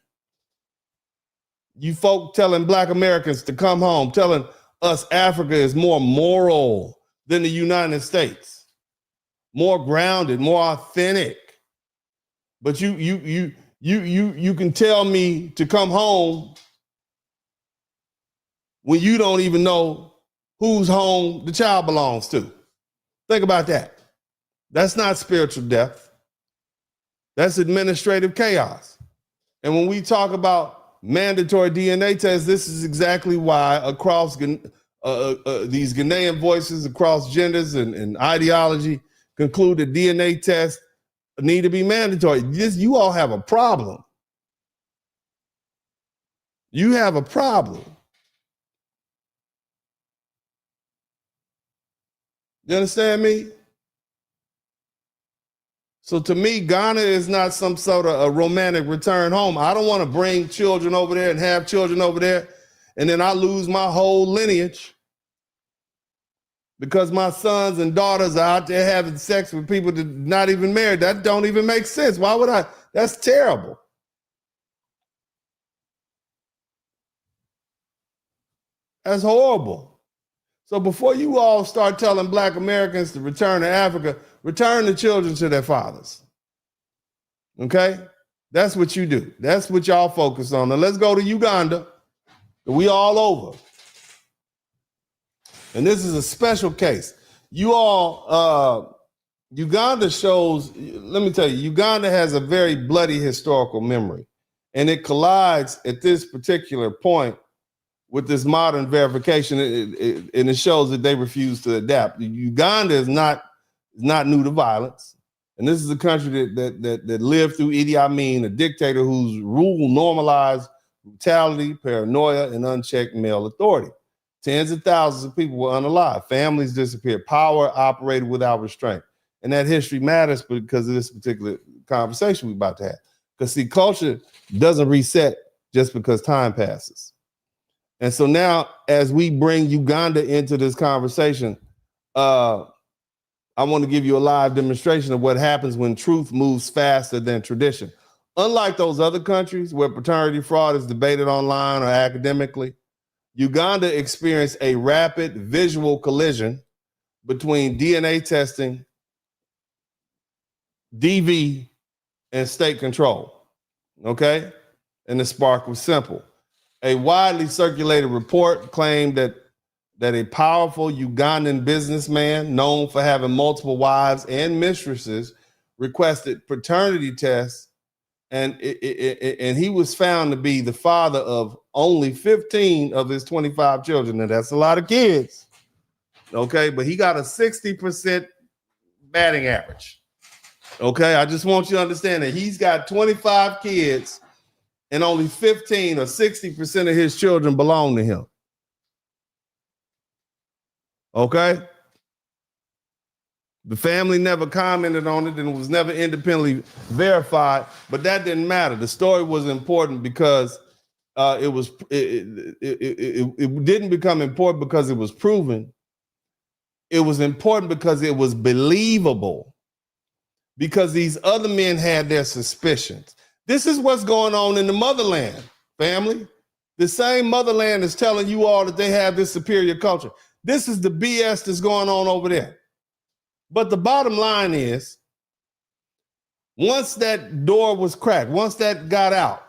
You folk telling Black Americans to come home, telling us Africa is more moral than the United States, more grounded, more authentic. But you can tell me to come home when you don't even know whose home the child belongs to. Think about that. That's not spiritual death. That's administrative chaos. And when we talk about mandatory DNA tests, this is exactly why across these Ghanaian voices across genders and ideology conclude that DNA tests need to be mandatory. You all have a problem. You have a problem. You understand me? So to me, Ghana is not some sort of a romantic return home. I don't want to bring children over there and have children over there, and then I lose my whole lineage because my sons and daughters are out there having sex with people that are not even married. That don't even make sense. Why would I? That's terrible. That's horrible. So before you all start telling Black Americans to return to Africa, return the children to their fathers. Okay? That's what you do. That's what y'all focus on. Now let's go to Uganda. We all over. And this is a special case. You all, Uganda shows, let me tell you, Uganda has a very bloody historical memory. And it collides at this particular point with this modern verification, and it shows that they refuse to adapt. Uganda is not new to violence. And this is a country that lived through Idi Amin, a dictator whose rule normalized brutality, paranoia, and unchecked male authority. Tens of thousands of people were unalive. Families disappeared. Power operated without restraint. And that history matters because of this particular conversation we're about to have. Because see, culture doesn't reset just because time passes. And so now, as we bring Uganda into this conversation, I want to give you a live demonstration of what happens when truth moves faster than tradition. Unlike those other countries where paternity fraud is debated online or academically, Uganda experienced a rapid visual collision between DNA testing, DV, and state control. Okay? And the spark was simple. A widely circulated report claimed that a powerful Ugandan businessman known for having multiple wives and mistresses requested paternity tests, and he was found to be the father of only 15 of his 25 children. Now, that's a lot of kids, okay? But he got a 60% batting average, okay? I just want you to understand that he's got 25 kids and only 15 or 60% of his children belong to him. Okay? The family never commented on it and it was never independently verified, but that didn't matter. The story was important because it didn't become important because it was proven. It was important because it was believable, because these other men had their suspicions. This is what's going on in the motherland, family. The same motherland is telling you all that they have this superior culture. This is the BS that's going on over there. But the bottom line is, once that door was cracked, once that got out,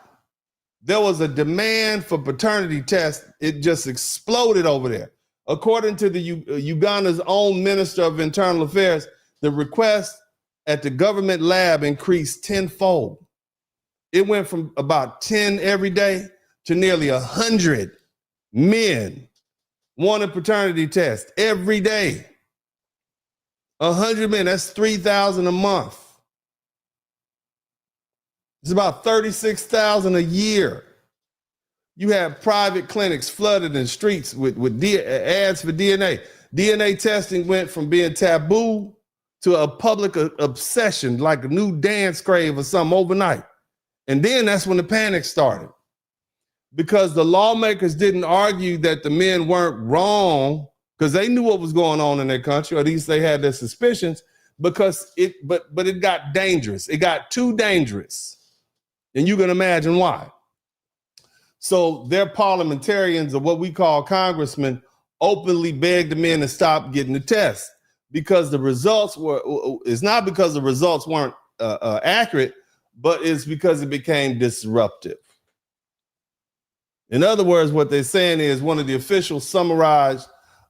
there was a demand for paternity tests. It just exploded over there. According to the Uganda's own Minister of Internal Affairs, the request at the government lab increased tenfold. It went from about 10 every day to nearly 100 men wanted paternity tests every day. 100 men, that's 3,000 a month. It's about 36,000 a year. You have private clinics flooded in streets with ads for DNA. DNA testing went from being taboo to a public obsession, like a new dance crave or something overnight. And then that's when the panic started, because the lawmakers didn't argue that the men weren't wrong because they knew what was going on in their country, or at least they had their suspicions, because it got dangerous. It got too dangerous. And you can imagine why. So their parliamentarians, or what we call congressmen, openly begged the men to stop getting the test, because the results it's not because the results weren't accurate, but it's because it became disruptive. In other words, what they're saying is, one of the officials summarized,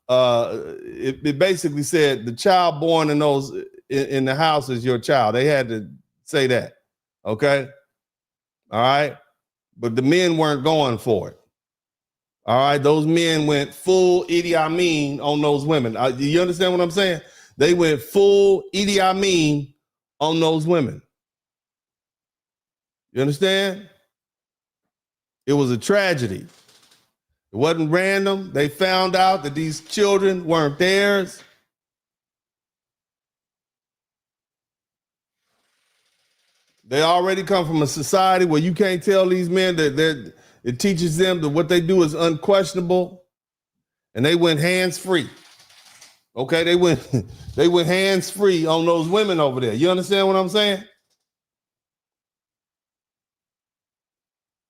it basically said the child born in the house is your child. They had to say that, okay? All right? But the men weren't going for it. All right? Those men went full Idi Amin on those women. Do you understand what I'm saying? They went full Idi Amin on those women. You understand? It was a tragedy. It wasn't random. They found out that these children weren't theirs. They already come from a society where you can't tell these men that it teaches them that what they do is unquestionable, and they went hands-free. Okay, they went hands-free on those women over there. You understand what I'm saying?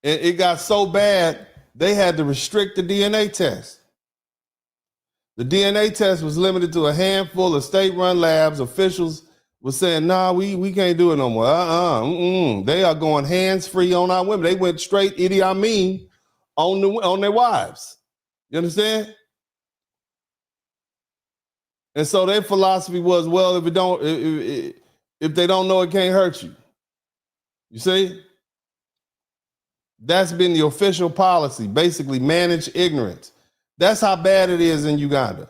And it got so bad, they had to restrict the DNA test. The DNA test was limited to a handful of state-run labs. Officials were saying, nah, we can't do it no more. They are going hands-free on our women. They went straight Idi Amin on their wives. You understand? And so their philosophy was, well, if they don't know, it can't hurt you. You see? That's been the official policy, basically manage ignorance. That's how bad it is in Uganda.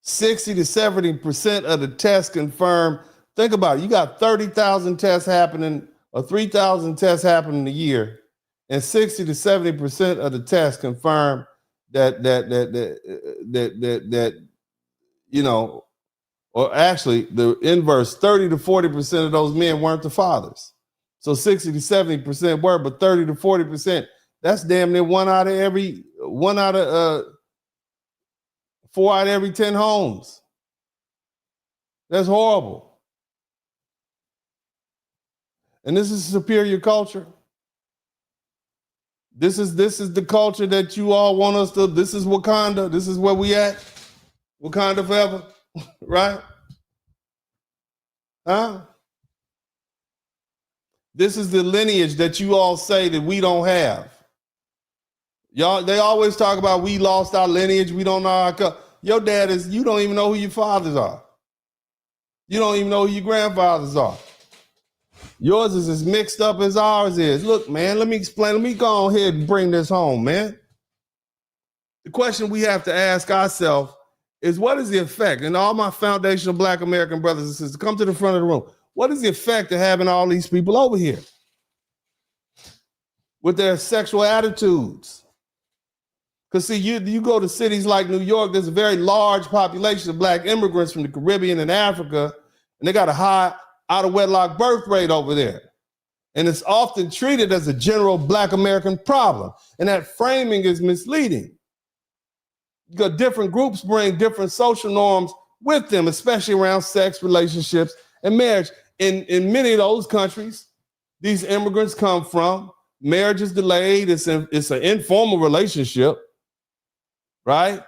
60 to 70% of the tests confirm. Think about it. You got 30,000 tests happening, or 3,000 tests happening a year, and 60 to 70% of the tests confirm that you know, or actually the inverse, 30 to 40% of those men weren't the fathers. So 60 to 70% were, but 30 to 40%, that's damn near 4 out of every 10 homes. That's horrible. And this is superior culture. This is the culture that you all want us to. This is Wakanda. This is where we at. Wakanda forever, right? Huh? This is the lineage that you all say that we don't have. Y'all, they always talk about we lost our lineage. We don't know our. Your dad is. You don't even know who your fathers are. You don't even know who your grandfathers are. Yours is as mixed up as ours is. Look, man, let me explain. Let me go ahead and bring this home, man. The question we have to ask ourselves is, what is the effect? And all my foundational Black American brothers and sisters, come to the front of the room. What is the effect of having all these people over here with their sexual attitudes? Because see, you go to cities like New York, there's a very large population of Black immigrants from the Caribbean and Africa, and they got a high out-of-wedlock birth rate over there. And it's often treated as a general Black American problem. And that framing is misleading. Because different groups bring different social norms with them, especially around sex, relationships, and marriage. In many of those countries, these immigrants come from, marriage is delayed, it's an informal relationship, right?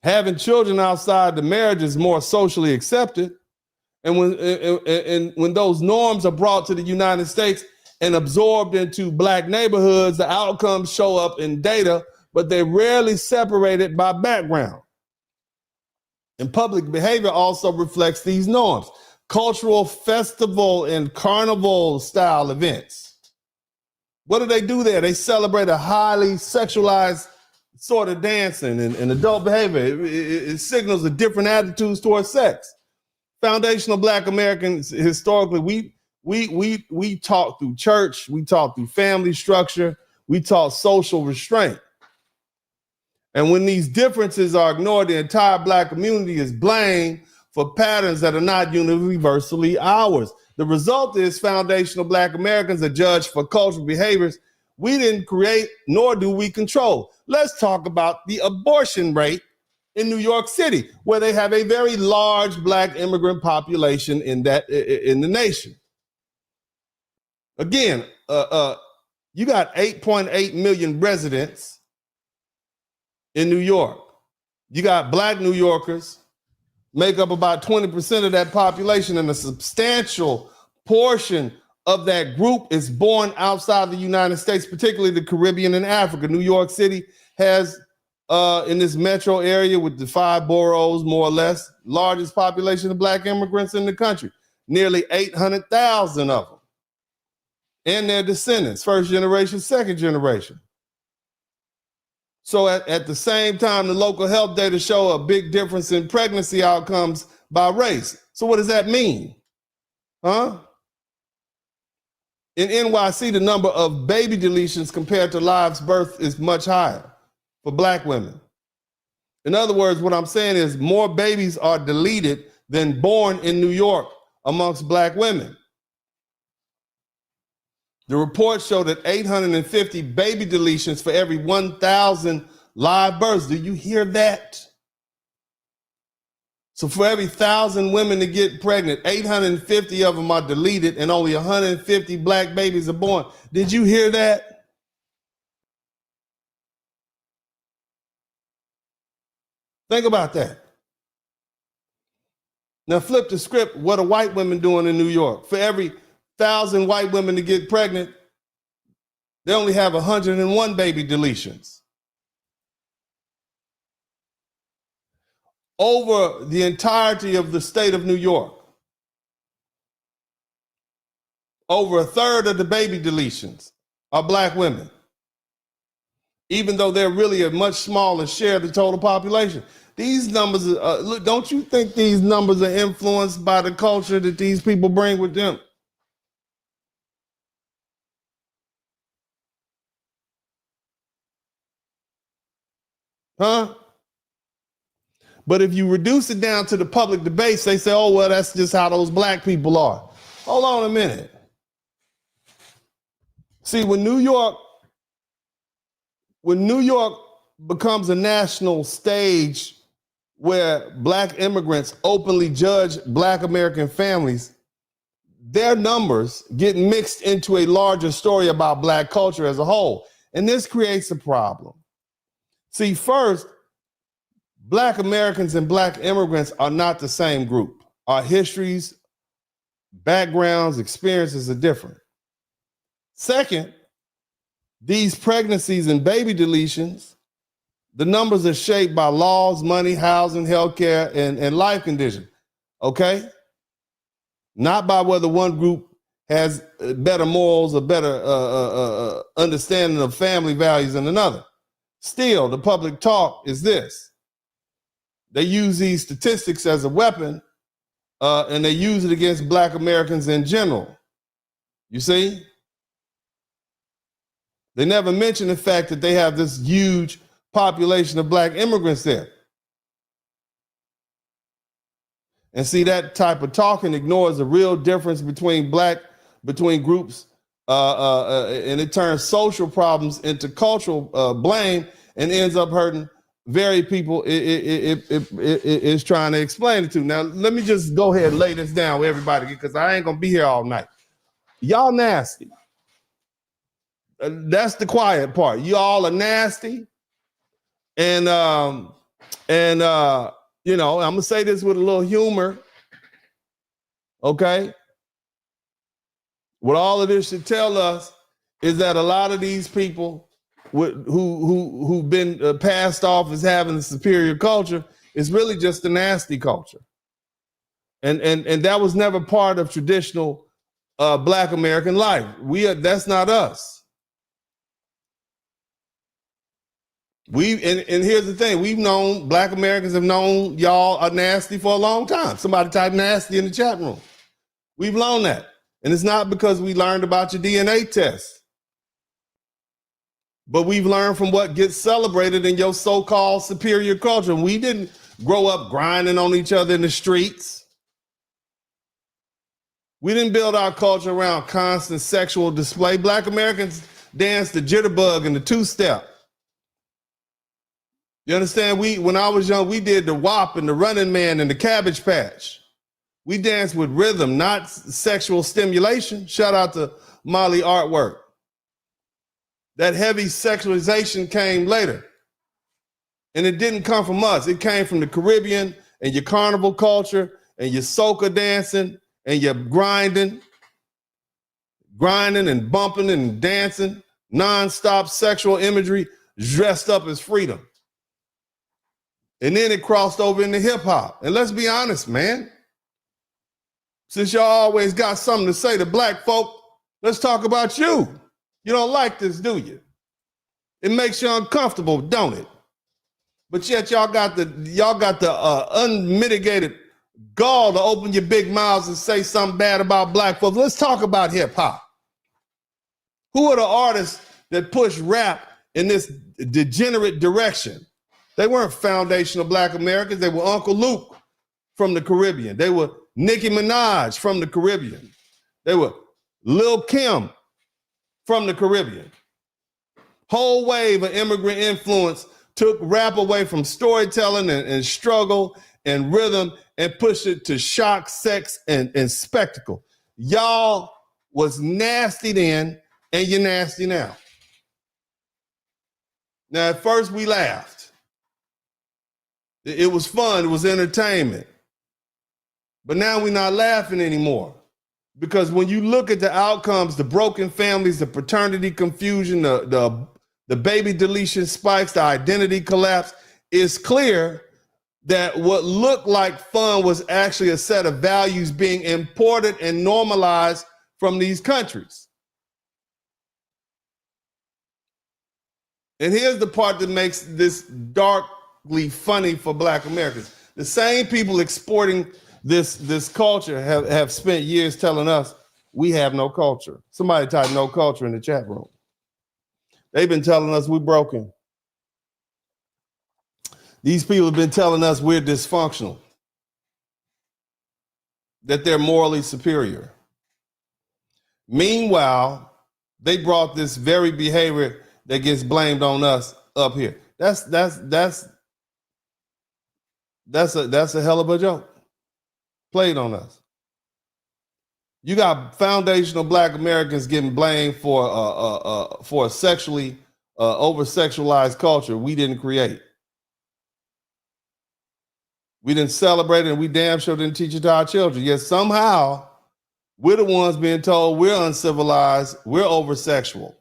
Having children outside the marriage is more socially accepted. And when those norms are brought to the United States and absorbed into Black neighborhoods, the outcomes show up in data, but they're rarely separated by background. And public behavior also reflects these norms. Cultural festival and carnival style events. What do they do there? They celebrate a highly sexualized sort of dancing and adult behavior. It signals a different attitudes towards sex. Foundational Black Americans, historically, we taught through church, we taught through family structure, we taught social restraint. And when these differences are ignored, the entire Black community is blamed for patterns that are not universally ours. The result is foundational Black Americans are judged for cultural behaviors we didn't create, nor do we control. Let's talk about the abortion rate in New York City, where they have a very large Black immigrant population in the nation. Again, you got 8.8 million residents in New York. You got Black New Yorkers make up about 20% of that population, and a substantial portion of that group is born outside the United States, particularly the Caribbean and Africa. New York City has, in this metro area with the 5 boroughs, more or less, largest population of Black immigrants in the country, nearly 800,000 of them, and their descendants, first generation, second generation. So at the same time, the local health data show a big difference in pregnancy outcomes by race. So what does that mean? Huh? In NYC, the number of baby deletions compared to live births is much higher for Black women. In other words, what I'm saying is more babies are deleted than born in New York amongst Black women. The reports show that 850 baby deletions for every 1,000 live births. Do you hear that? So for every 1,000 women to get pregnant, 850 of them are deleted and only 150 Black babies are born. Did you hear that? Think about that. Now flip the script. What are white women doing in New York? For every 1,000 white women to get pregnant, they only have 101 baby deletions. Over the entirety of the state of New York, over a third of the baby deletions are black women, even though they're really a much smaller share of the total population. These numbers, look, don't you think these numbers are influenced by the culture that these people bring with them? Huh? But if you reduce it down to the public debates, they say, oh, well, that's just how those black people are. Hold on a minute. See, when New York becomes a national stage where black immigrants openly judge black American families, their numbers get mixed into a larger story about black culture as a whole. And this creates a problem. See, first, black Americans and black immigrants are not the same group. Our histories, backgrounds, experiences are different. Second, these pregnancies and baby deletions, the numbers are shaped by laws, money, housing, healthcare, and life conditions. Okay? Not by whether one group has better morals or better understanding of family values than another. Still, the public talk is this. They use these statistics as a weapon, and they use it against black Americans in general. You see? They never mention the fact that they have this huge population of black immigrants there. And see, that type of talking ignores the real difference between groups, and it turns social problems into cultural blame and ends up hurting very people it is trying to explain it to. Now, let me just go ahead and lay this down with everybody because I ain't gonna be here all night. Y'all nasty. That's the quiet part. Y'all are nasty. And you know, I'm gonna say this with a little humor. Okay. What all of this should tell us is that a lot of these people who've been passed off as having a superior culture is really just a nasty culture. And that was never part of traditional black American life. That's not us. And here's the thing, black Americans have known y'all are nasty for a long time. Somebody type nasty in the chat room. We've known that. And it's not because we learned about your DNA test, but we've learned from what gets celebrated in your so-called superior culture. And we didn't grow up grinding on each other in the streets. We didn't build our culture around constant sexual display. Black Americans danced the jitterbug and the two-step. You understand? When I was young, we did the WAP and the Running Man and the Cabbage Patch. We danced with rhythm, not sexual stimulation. Shout out to Molly Artwork. That heavy sexualization came later. And it didn't come from us. It came from the Caribbean and your carnival culture and your soca dancing and your grinding and bumping and dancing, nonstop sexual imagery dressed up as freedom. And then it crossed over into hip hop. And let's be honest, man. Since y'all always got something to say to black folk, let's talk about you. You don't like this, do you? It makes you uncomfortable, don't it? But yet y'all got the unmitigated gall to open your big mouths and say something bad about black folks. Let's talk about hip hop. Who are the artists that push rap in this degenerate direction? They weren't foundational black Americans. They were Uncle Luke from the Caribbean. They were Nicki Minaj from the Caribbean. They were Lil' Kim from the Caribbean. Whole wave of immigrant influence took rap away from storytelling and struggle and rhythm and pushed it to shock, sex, and spectacle. Y'all was nasty then, and you're nasty now. Now, at first we laughed. It was fun. It was entertainment. But now we're not laughing anymore. Because when you look at the outcomes, the broken families, the paternity confusion, the baby deletion spikes, the identity collapse, it's clear that what looked like fun was actually a set of values being imported and normalized from these countries. And here's the part that makes this darkly funny for Black Americans. The same people exporting this culture have spent years telling us we have no culture. Somebody type no culture in the chat room. They've been telling us we're broken. These people have been telling us we're dysfunctional, that they're morally superior. Meanwhile, they brought this very behavior that gets blamed on us up here. That's a hell of a joke played on us. You got foundational Black Americans getting blamed for a sexually over-sexualized culture we didn't create. We didn't celebrate it, and we damn sure didn't teach it to our children. Yet somehow we're the ones being told we're uncivilized, we're over-sexual.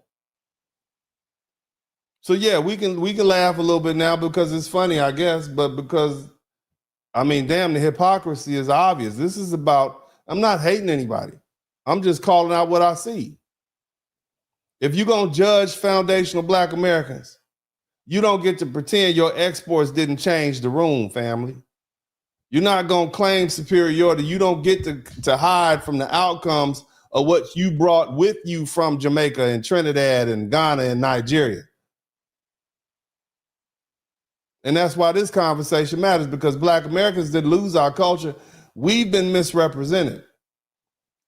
So yeah, we can laugh a little bit now because it's funny, I guess, but because, I mean, damn, the hypocrisy is obvious. This is about, I'm not hating anybody. I'm just calling out what I see. If you're going to judge foundational Black Americans, you don't get to pretend your exports didn't change the room, family. You're not going to claim superiority. You don't get to hide from the outcomes of what you brought with you from Jamaica and Trinidad and Ghana and Nigeria. And that's why this conversation matters, because Black Americans didn't lose our culture. We've been misrepresented.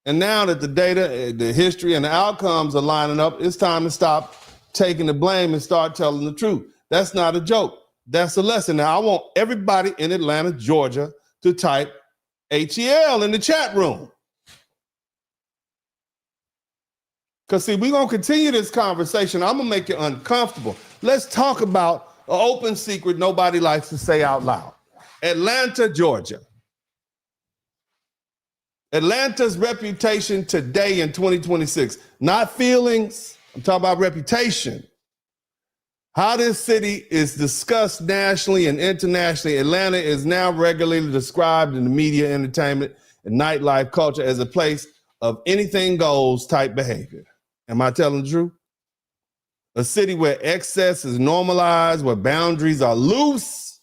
And now that the data, the history, and the outcomes are lining up, it's time to stop taking the blame and start telling the truth. That's not a joke. That's a lesson. Now, I want everybody in Atlanta, Georgia, to type HEL in the chat room. Because, see, we're going to continue this conversation. I'm going to make it uncomfortable. Let's talk about an open secret nobody likes to say out loud. Atlanta, Georgia. Atlanta's reputation today in 2026, not feelings, I'm talking about reputation. How this city is discussed nationally and internationally, Atlanta is now regularly described in the media, entertainment, and nightlife culture as a place of anything goes type behavior. Am I telling the truth? A city where excess is normalized, where boundaries are loose,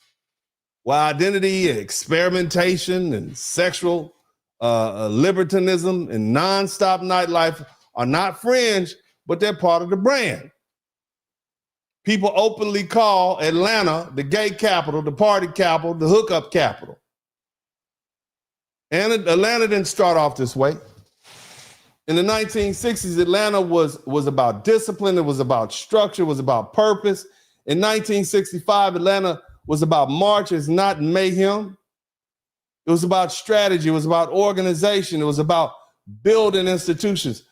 where identity, experimentation, and sexual libertinism and nonstop nightlife are not fringe, but they're part of the brand. People openly call Atlanta the gay capital, the party capital, the hookup capital. And Atlanta didn't start off this way. In the 1960s, Atlanta was about discipline, it was about structure, it was about purpose. In 1965, Atlanta was about marches, not mayhem. It was about strategy. It was about organization. It was about building institutions.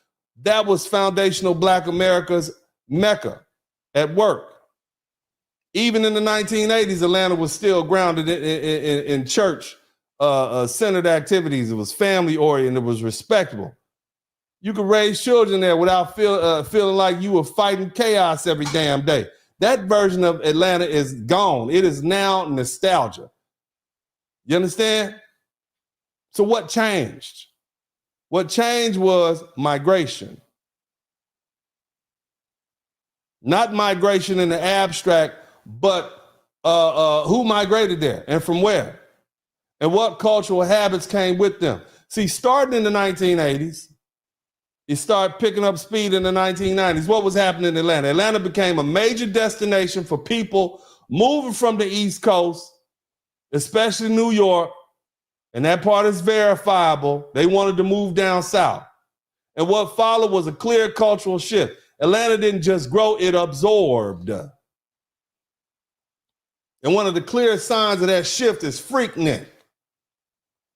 That was foundational Black America's Mecca at work. Even in the 1980s, Atlanta was still grounded in church-centered activities. It was family-oriented. It was respectable. You could raise children there without feeling like you were fighting chaos every damn day. That version of Atlanta is gone. It is now nostalgia. You understand? So what changed? What changed was migration. Not migration in the abstract, but who migrated there and from where? And what cultural habits came with them? See, starting in the 1980s, it started picking up speed in the 1990s. What was happening in Atlanta? Atlanta became a major destination for people moving from the East Coast, especially New York, and that part is verifiable. They wanted to move down south. And what followed was a clear cultural shift. Atlanta didn't just grow, it absorbed. And one of the clear signs of that shift is Freaknik. There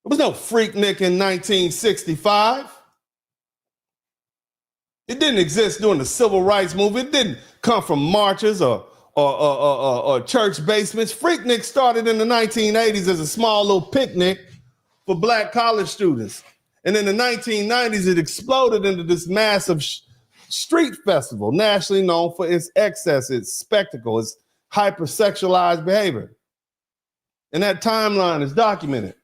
was no Freaknik in 1965. It didn't exist during the civil rights movement. It didn't come from marches or or church basements. Freaknik started in the 1980s as a small little picnic for black college students. And in the 1990s, it exploded into this massive street festival, nationally known for its excess, its spectacle, its hypersexualized behavior. And that timeline is documented.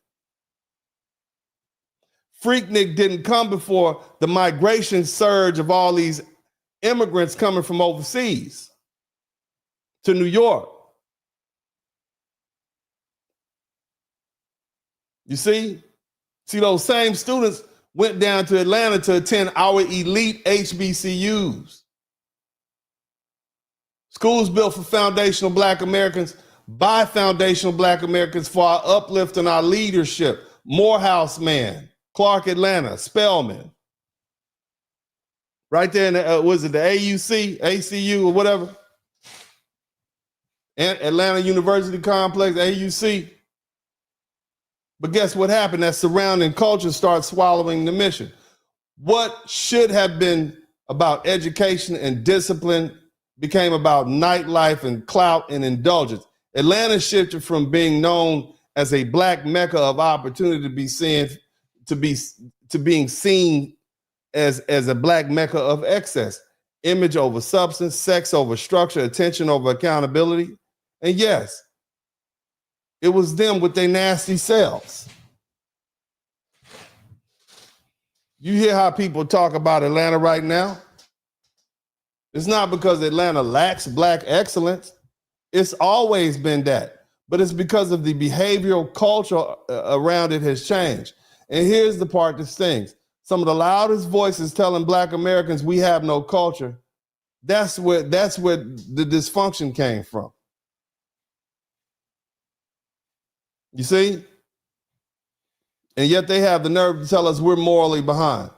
Freaknik didn't come before the migration surge of all these immigrants coming from overseas to New York. You see those same students went down to Atlanta to attend our elite HBCUs. Schools built for foundational Black Americans by foundational Black Americans for our uplift and our leadership. Morehouse Man, Clark Atlanta, Spelman. Right there in the, was it the ACU or whatever? And Atlanta University Complex, AUC. But guess what happened? That surrounding culture started swallowing the mission. What should have been about education and discipline became about nightlife and clout and indulgence. Atlanta shifted from being known as a Black mecca of opportunity to being seen as a Black mecca of excess. Image over substance, sex over structure, attention over accountability. And yes, it was them with their nasty selves. You hear how people talk about Atlanta right now? It's not because Atlanta lacks Black excellence. It's always been that. But it's because of the behavioral culture around it has changed. And here's the part that stings. Some of the loudest voices telling Black Americans we have no culture, that's where the dysfunction came from. You see? And yet they have the nerve to tell us we're morally behind.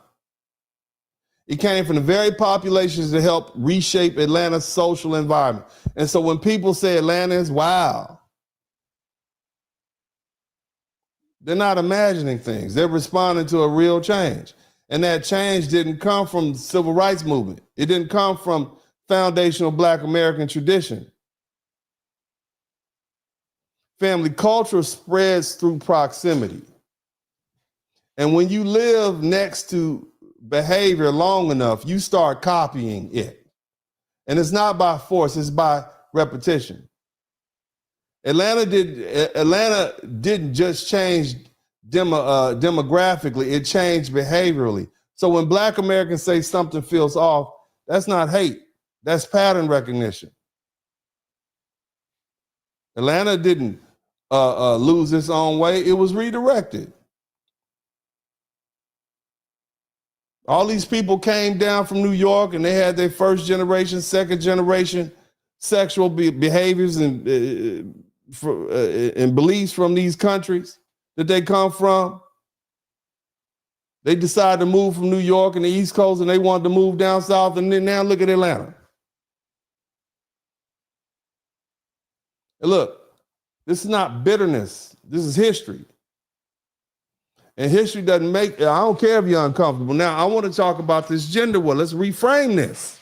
It came from the very populations that helped reshape Atlanta's social environment. And so when people say Atlanta is wow, they're not imagining things. They're responding to a real change. And that change didn't come from the civil rights movement. It didn't come from foundational Black American tradition. Family culture spreads through proximity. And when you live next to behavior long enough, you start copying it. And it's not by force, it's by repetition. Atlanta didn't just change demographically, it changed behaviorally. So when Black Americans say something feels off, that's not hate, that's pattern recognition. Atlanta didn't lose its own way, it was redirected. All these people came down from New York and they had their first generation, second generation sexual behaviors and beliefs from these countries that they come from. They decided to move from New York and the East Coast and they wanted to move down south, and then now look at Atlanta. And look, this is not bitterness. This is history. And history doesn't make, I don't care if you're uncomfortable. Now, I want to talk about this gender war. Let's reframe this.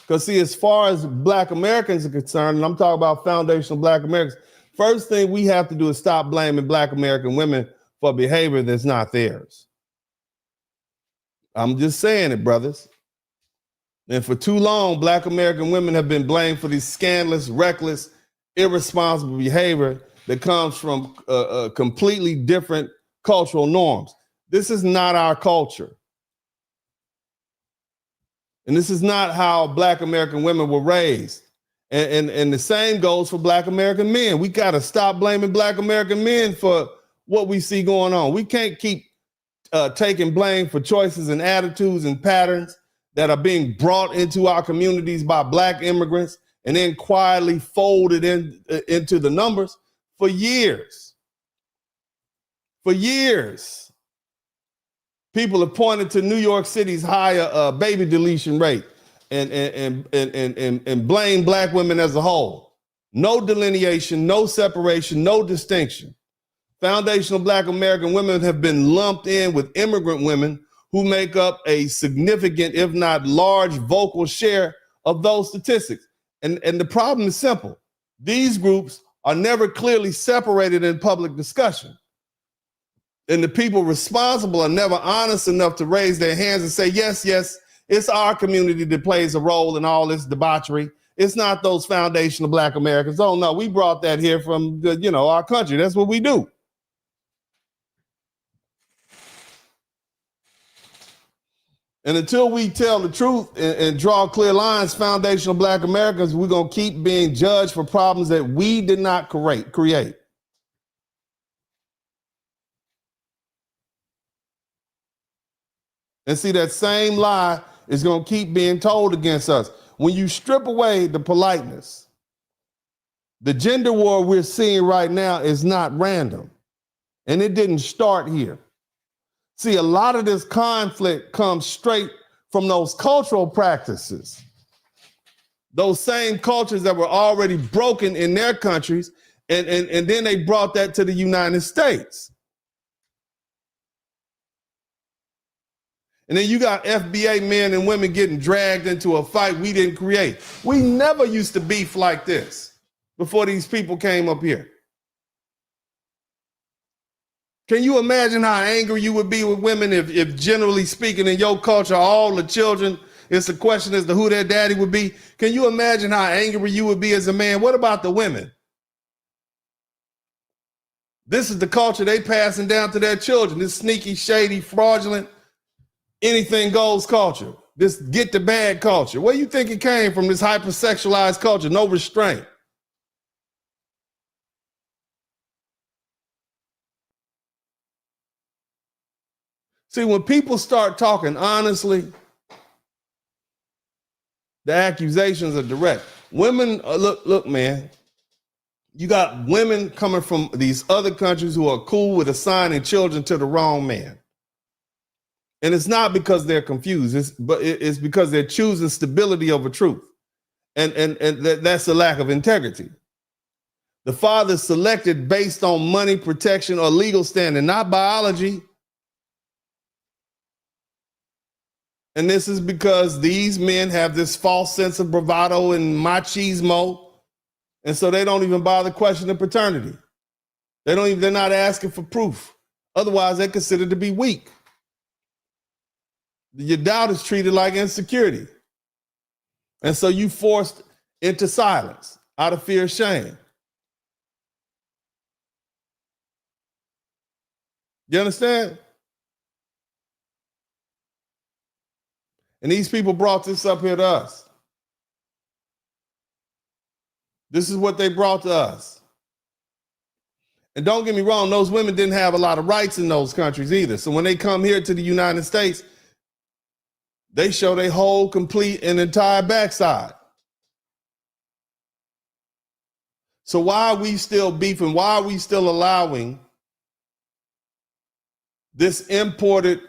Because see, as far as Black Americans are concerned, and I'm talking about foundational Black Americans, first thing we have to do is stop blaming Black American women for behavior that's not theirs. I'm just saying it, brothers. And for too long, Black American women have been blamed for these scandalous, reckless, irresponsible behavior that comes from completely different cultural norms. This is not our culture. And this is not how Black American women were raised. And the same goes for Black American men. We got to stop blaming Black American men for what we see going on. We can't keep taking blame for choices and attitudes and patterns that are being brought into our communities by Black immigrants and then quietly folded into the numbers for years. For years, people have pointed to New York City's higher baby deletion rate and blame Black women as a whole. No delineation, no separation, no distinction. Foundational Black American women have been lumped in with immigrant women who make up a significant, if not large, vocal share of those statistics. And the problem is simple. These groups are never clearly separated in public discussion. And the people responsible are never honest enough to raise their hands and say, yes, it's our community that plays a role in all this debauchery. It's not those foundational Black Americans. Oh, no, we brought that here from, our country. That's what we do. And until we tell the truth and draw clear lines, foundational Black Americans, we're going to keep being judged for problems that we did not create. And see, that same lie is going to keep being told against us. When you strip away the politeness, the gender war we're seeing right now is not random. And it didn't start here. See, a lot of this conflict comes straight from those cultural practices. Those same cultures that were already broken in their countries, and then they brought that to the United States. And then you got FBA men and women getting dragged into a fight we didn't create. We never used to beef like this before these people came up here. Can you imagine how angry you would be with women if generally speaking in your culture, all the children, it's a question as to who their daddy would be? Can you imagine how angry you would be as a man? What about the women? This is the culture they passing down to their children, this sneaky, shady, fraudulent, anything goes culture, this get the bag culture. Where you think it came from, this hypersexualized culture, no restraint? See, when people start talking honestly, the accusations are direct. Women, look, man, you got women coming from these other countries who are cool with assigning children to the wrong man. And it's not because they're confused, it's because they're choosing stability over truth. And that's a lack of integrity. The father selected based on money, protection, or legal standing, not biology. And this is because these men have this false sense of bravado and machismo. And so they don't even bother questioning paternity. They're not asking for proof. Otherwise, they're considered to be weak. Your doubt is treated like insecurity. And so you forced into silence out of fear of shame. You understand? And these people brought this up here to us. This is what they brought to us. And don't get me wrong, those women didn't have a lot of rights in those countries either. So when they come here to the United States, they show their whole, complete, and entire backside. So why are we still beefing? Why are we still allowing this imported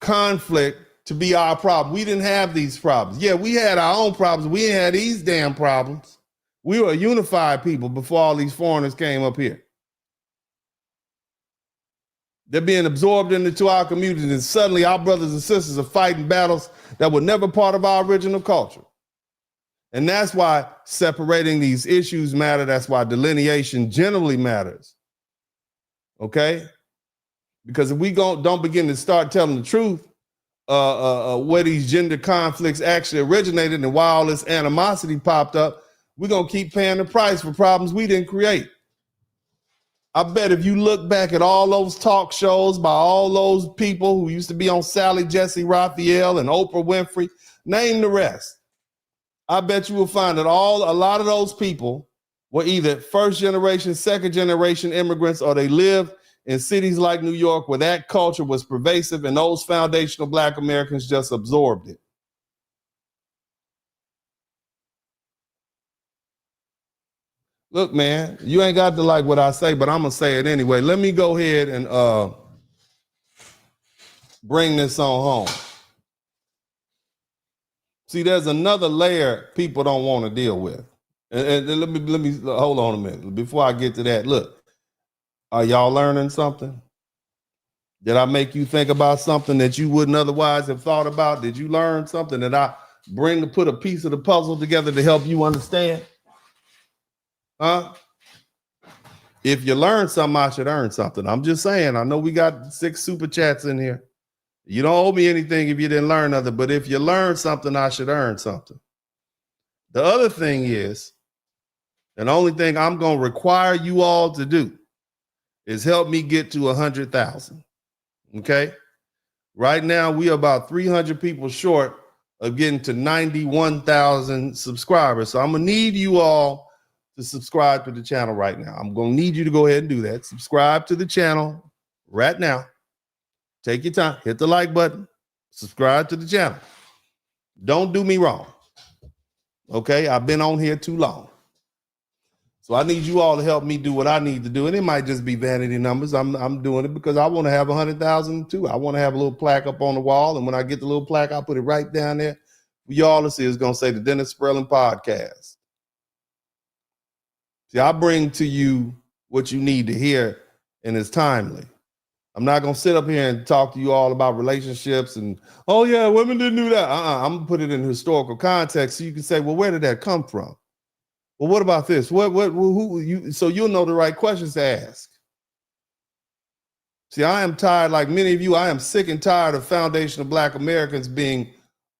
conflict to be our problem? We didn't have these problems. Yeah, we had our own problems. We didn't have these damn problems. We were a unified people before all these foreigners came up here. They're being absorbed into our communities, and suddenly our brothers and sisters are fighting battles that were never part of our original culture. And that's why separating these issues matter. That's why delineation generally matters. Okay? Because if we don't begin to start telling the truth, where these gender conflicts actually originated and why all this animosity popped up, we're going to keep paying the price for problems we didn't create. I bet if you look back at all those talk shows by all those people who used to be on Sally Jesse Raphael and Oprah Winfrey, name the rest. I bet you will find that a lot of those people were either first generation, second generation immigrants, or they lived in cities like New York where that culture was pervasive and those foundational Black Americans just absorbed it. Look, man, you ain't got to like what I say, but I'm going to say it anyway. Let me go ahead and bring this on home. See, there's another layer people don't want to deal with. And let me hold on a minute. Before I get to that, look, are y'all learning something? Did I make you think about something that you wouldn't otherwise have thought about? Did you learn something that I put a piece of the puzzle together to help you understand? Huh? If you learn something, I should earn something. I'm just saying, I know we got 6 super chats in here. You don't owe me anything if you didn't learn nothing, but if you learn something, I should earn something. The other thing is, and the only thing I'm going to require you all to do is help me get to 100,000. Okay? Right now, we are about 300 people short of getting to 91,000 subscribers. So I'm going to need you all to subscribe to the channel right now. I'm going to need you to go ahead and do that. Subscribe to the channel right now. Take your time. Hit the like button. Subscribe to the channel. Don't do me wrong. Okay? I've been on here too long. So I need you all to help me do what I need to do. And it might just be vanity numbers. I'm doing it because I want to have 100,000 too. I want to have a little plaque up on the wall. And when I get the little plaque, I'll put it right down there. For y'all to see, it's going to say the Dennis Spurling Podcast. See, I bring to you what you need to hear, and it's timely. I'm not going to sit up here and talk to you all about relationships and, oh yeah, women didn't do that. I'm going to put it in historical context so you can say, well, where did that come from? Well, what about this? So you'll know the right questions to ask. See, I am tired, like many of you, I am sick and tired of foundational Black Americans being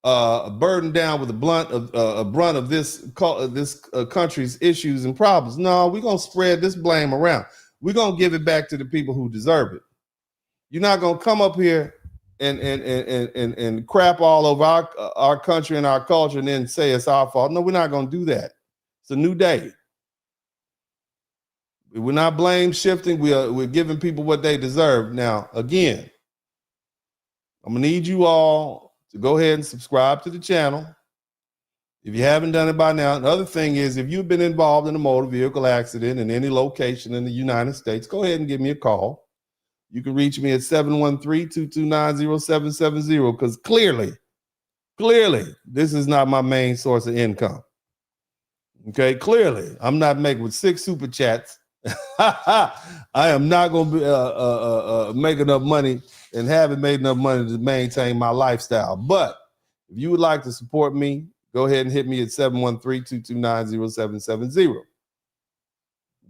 burdened down with a brunt of this country's issues and problems. No, we're going to spread this blame around. We're going to give it back to the people who deserve it. You're not going to come up here and crap all over our country and our culture and then say it's our fault. No, we're not going to do that. It's a new day. We're not blame shifting. We're giving people what they deserve. Now, again, I'm going to need you all to go ahead and subscribe to the channel if you haven't done it by now. Another thing is, if you've been involved in a motor vehicle accident in any location in the United States, go ahead and give me a call. You can reach me at 713-229-0770 because clearly, this is not my main source of income. Okay, clearly, I'm not making with 6 super chats. I am not going to make enough money and haven't made enough money to maintain my lifestyle. But if you would like to support me, go ahead and hit me at 713-229-0770.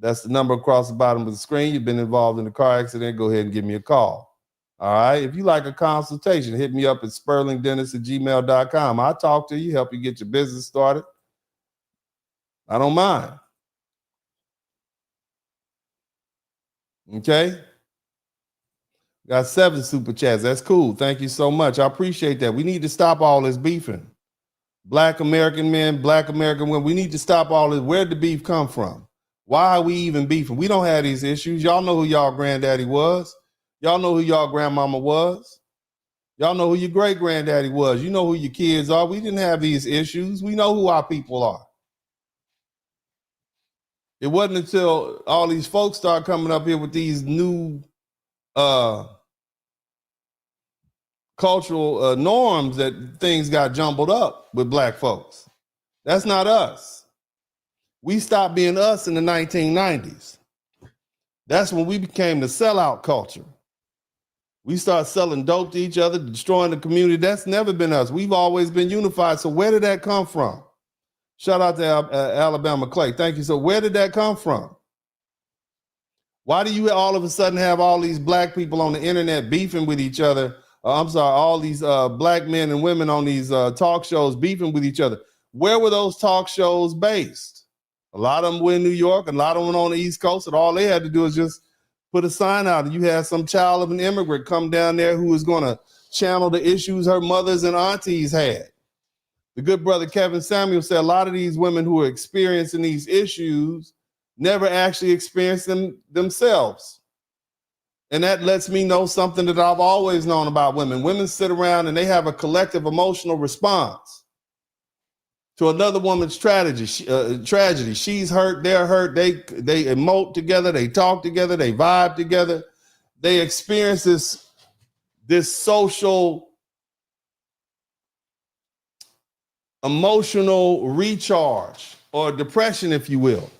That's the number across the bottom of the screen. You've been involved in a car accident, go ahead and give me a call. All right. If you like a consultation, hit me up at spurlingdennis@gmail.com. I'll talk to you, help you get your business started. I don't mind. Okay. Got 7 super chats. That's cool. Thank you so much. I appreciate that. We need to stop all this beefing. Black American men, Black American women. We need to stop all this. Where'd the beef come from? Why are we even beefing? We don't have these issues. Y'all know who y'all granddaddy was. Y'all know who y'all grandmama was. Y'all know who your great granddaddy was. You know who your kids are. We didn't have these issues. We know who our people are. It wasn't until all these folks start coming up here with these new cultural norms that things got jumbled up with Black folks. That's not us. We stopped being us in the 1990s. That's when we became the sellout culture. We started selling dope to each other, destroying the community. That's never been us. We've always been unified. So where did that come from? Shout out to Alabama Clay. Thank you. So where did that come from? Why do you all of a sudden have all these Black people on the internet beefing with each other? All these Black men and women on these talk shows beefing with each other. Where were those talk shows based? A lot of them were in New York, a lot of them on the East Coast, and all they had to do is just put a sign out. And you had some child of an immigrant come down there who was going to channel the issues her mothers and aunties had. The good brother Kevin Samuel said a lot of these women who are experiencing these issues never actually experienced them themselves. And that lets me know something that I've always known about women. Women sit around and they have a collective emotional response to another woman's tragedy. She's hurt, they're hurt. They emote together, they talk together, they vibe together. They experience this social emotional recharge or depression, if you will.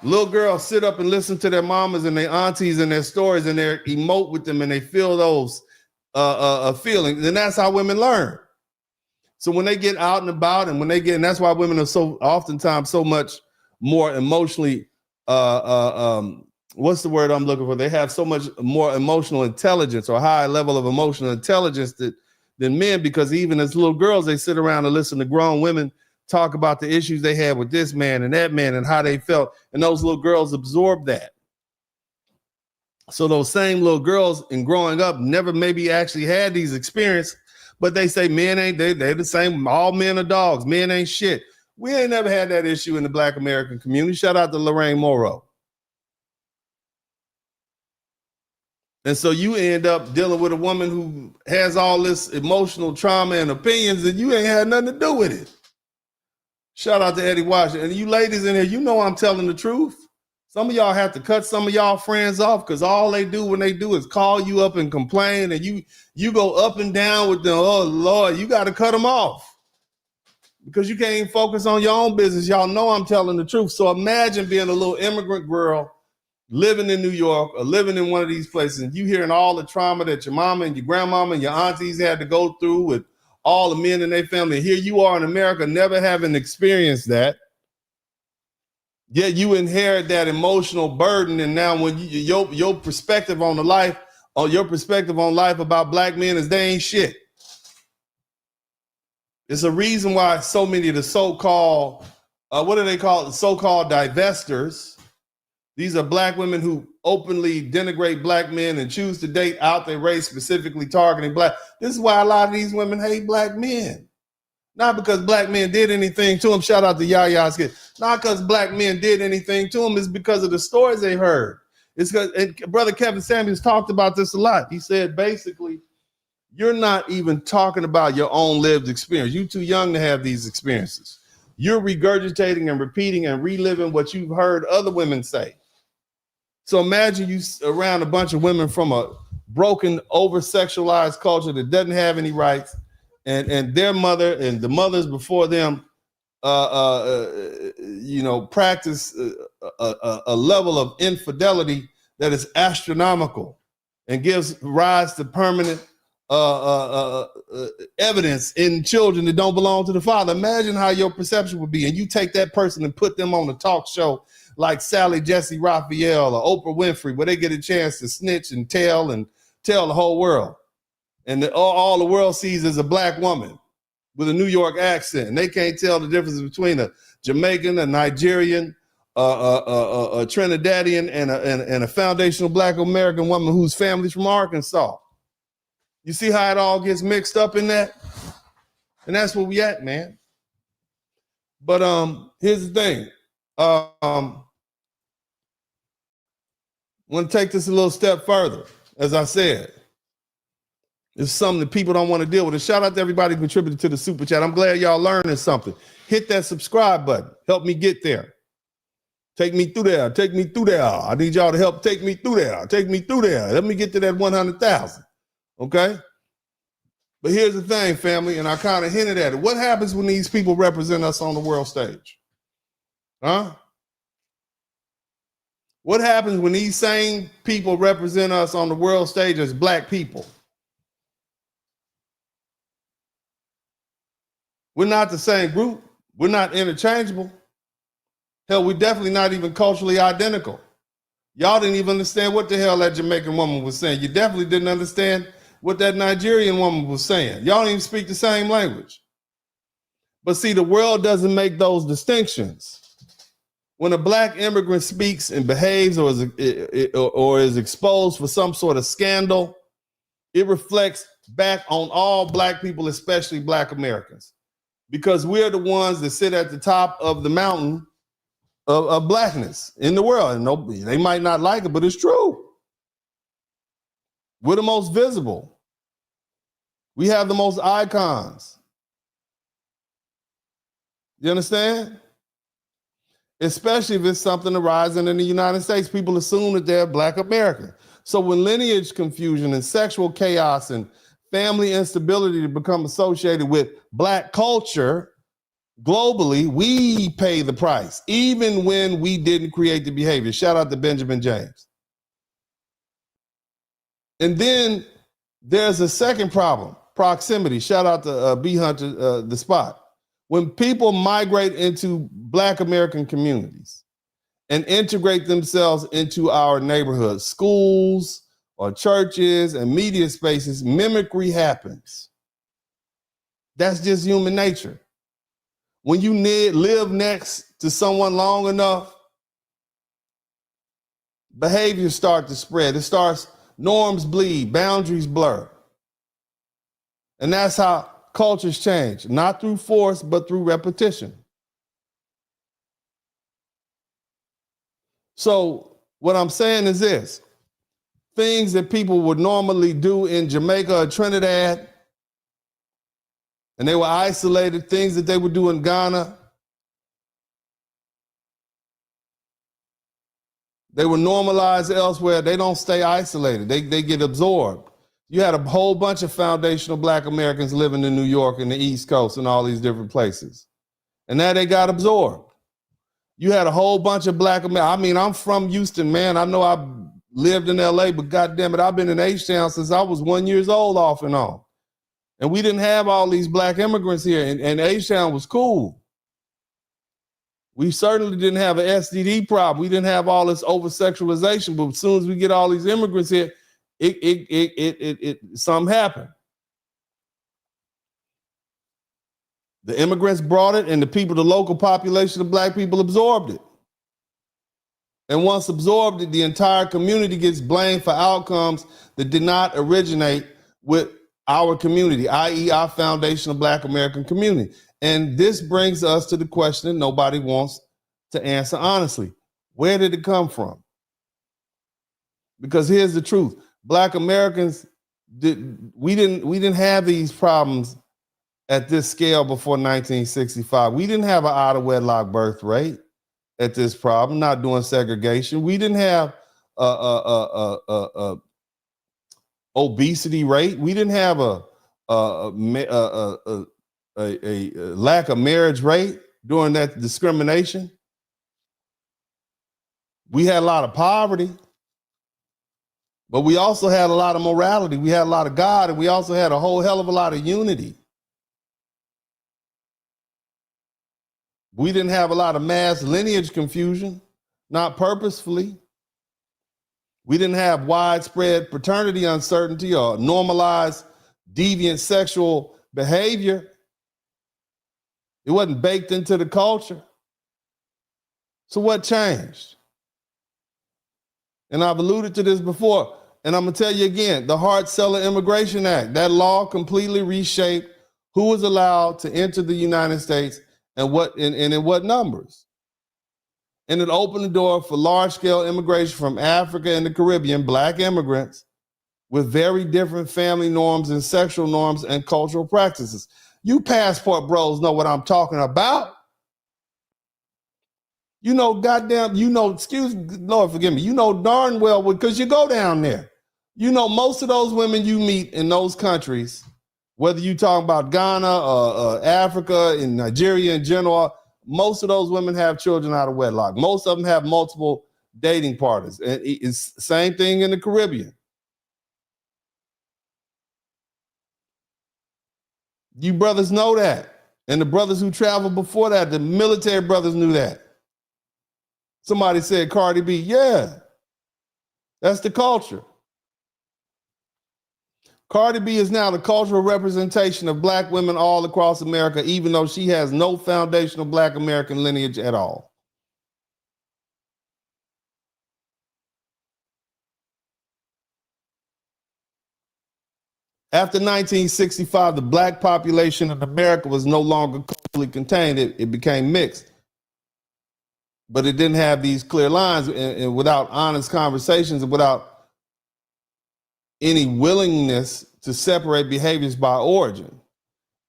Little girls sit up and listen to their mamas and their aunties and their stories, and they emote with them, and they feel those feelings. And that's how women learn. So when they get out and about, and and that's why women are so oftentimes so much more emotionally, what's the word I'm looking for? They have so much more emotional intelligence, or high level of emotional intelligence than men, because even as little girls, they sit around and listen to grown women talk about the issues they had with this man and that man and how they felt. And those little girls absorb that. So those same little girls in growing up never maybe actually had these experiences, but they say men ain't, they're the same. All men are dogs. Men ain't shit. We ain't never had that issue in the Black American community. Shout out to Lorraine Morrow. And so you end up dealing with a woman who has all this emotional trauma and opinions, and you ain't had nothing to do with it. Shout out to Eddie Washington. And you ladies in here, you know I'm telling the truth. Some of y'all have to cut some of y'all friends off, because all they do when they do is call you up and complain, and you go up and down with them. Oh, Lord, you got to cut them off, because you can't even focus on your own business. Y'all know I'm telling the truth. So imagine being a little immigrant girl living in New York or living in one of these places, and you hearing all the trauma that your mama and your grandmama and your aunties had to go through with all the men in their family. And here you are in America, never having experienced that. Yet you inherit that emotional burden. And now when your perspective on the life, or your perspective on life about Black men is they ain't shit. It's a reason why so many of the so-called, what do they call it? So-called divestors. These are Black women who openly denigrate Black men and choose to date out their race, specifically targeting Black. This is why a lot of these women hate Black men. Not because Black men did anything to them. Shout out to Yaya's kid. Not because Black men did anything to them. It's because of the stories they heard. It's because, and Brother Kevin Samuels talked about this a lot. He said, basically, you're not even talking about your own lived experience. You're too young to have these experiences. You're regurgitating and repeating and reliving what you've heard other women say. So imagine you around a bunch of women from a broken, over-sexualized culture that doesn't have any rights, and their mother and the mothers before them, practice a level of infidelity that is astronomical and gives rise to permanent evidence in children that don't belong to the father. Imagine how your perception would be. And you take that person and put them on a talk show like Sally Jesse Raphael or Oprah Winfrey, where they get a chance to snitch and tell the whole world. And all the world sees is a Black woman with a New York accent. And they can't tell the difference between a Jamaican, a Nigerian, a Trinidadian, and a foundational Black American woman whose family's from Arkansas. You see how it all gets mixed up in that? And that's where we at, man. But here's the thing. I want to take this a little step further. As I said, it's something that people don't want to deal with. And shout out to everybody who contributed to the super chat. I'm glad y'all learning something. Hit that subscribe button. Help me get there. Take me through there. Take me through there. I need y'all to help take me through there. Take me through there. Let me get to that 100,000. Okay? But here's the thing, family, and I kind of hinted at it. What happens when these people represent us on the world stage? Huh? What happens when these same people represent us on the world stage as Black people? We're not the same group. We're not interchangeable. Hell, we're definitely not even culturally identical. Y'all didn't even understand what the hell that Jamaican woman was saying. You definitely didn't understand what that Nigerian woman was saying. Y'all don't even speak the same language. But see, the world doesn't make those distinctions. When a Black immigrant speaks and behaves or is exposed for some sort of scandal, it reflects back on all Black people, especially Black Americans, because we're the ones that sit at the top of the mountain of Blackness in the world. And they might not like it, but it's true. We're the most visible. We have the most icons. You understand? Especially if it's something arising in the United States, people assume that they're Black American. So when lineage confusion and sexual chaos and family instability to become associated with Black culture, globally, we pay the price, even when we didn't create the behavior. Shout out to Benjamin James. And then there's a second problem, proximity. Shout out to B Hunter, the spot. When people migrate into Black American communities and integrate themselves into our neighborhoods, schools or churches and media spaces, mimicry happens. That's just human nature. When you live next to someone long enough, behaviors start to spread. Norms bleed, boundaries blur. And that's how cultures change, not through force, but through repetition. So what I'm saying is this: things that people would normally do in Jamaica or Trinidad, and they were isolated, things that they would do in Ghana, they were normalized elsewhere. They don't stay isolated. They get absorbed. You had a whole bunch of foundational Black Americans living in New York and the East Coast and all these different places. And now they got absorbed. You had a whole bunch of Black Americans. I mean, I'm from Houston, man. I know I've lived in LA, but goddamn it, I've been in H-Town since I was 1 year old off and on. And we didn't have all these Black immigrants here, and H-Town was cool. We certainly didn't have an STD problem. We didn't have all this over-sexualization, but as soon as we get all these immigrants here, something happened. The immigrants brought it, and the local population of Black people absorbed it. And once absorbed it, the entire community gets blamed for outcomes that did not originate with our community, i.e. our foundational Black American community. And this brings us to the question that nobody wants to answer honestly. Where did it come from? Because here's the truth. Black Americans, we didn't have these problems at this scale before 1965. We didn't have an out of wedlock birth rate at this problem, not doing segregation. We didn't have obesity rate. We didn't have a lack of marriage rate during that discrimination. We had a lot of poverty, but we also had a lot of morality. We had a lot of God, and we also had a whole hell of a lot of unity. We didn't have a lot of mass lineage confusion, not purposefully. We didn't have widespread paternity uncertainty or normalized deviant sexual behavior. It wasn't baked into the culture. So what changed? And I've alluded to this before, and I'm gonna tell you again, the Hart-Celler Immigration Act, that law completely reshaped who was allowed to enter the United States and in what numbers. And it opened the door for large-scale immigration from Africa and the Caribbean, Black immigrants with very different family norms and sexual norms and cultural practices. You passport bros know what I'm talking about. You know, goddamn, excuse Lord, forgive me. You know darn well because you go down there. You know, most of those women you meet in those countries, whether you talk about Ghana or Africa and Nigeria in general, most of those women have children out of wedlock. Most of them have multiple dating partners. And it's the same thing in the Caribbean. You brothers know that. And the brothers who traveled before that, the military brothers knew that. Somebody said Cardi B. Yeah, that's the culture. Cardi B is now the cultural representation of Black women all across America, even though she has no foundational Black American lineage at all. After 1965, the Black population in America was no longer culturally contained. It became mixed. But it didn't have these clear lines, and without honest conversations and without any willingness to separate behaviors by origin.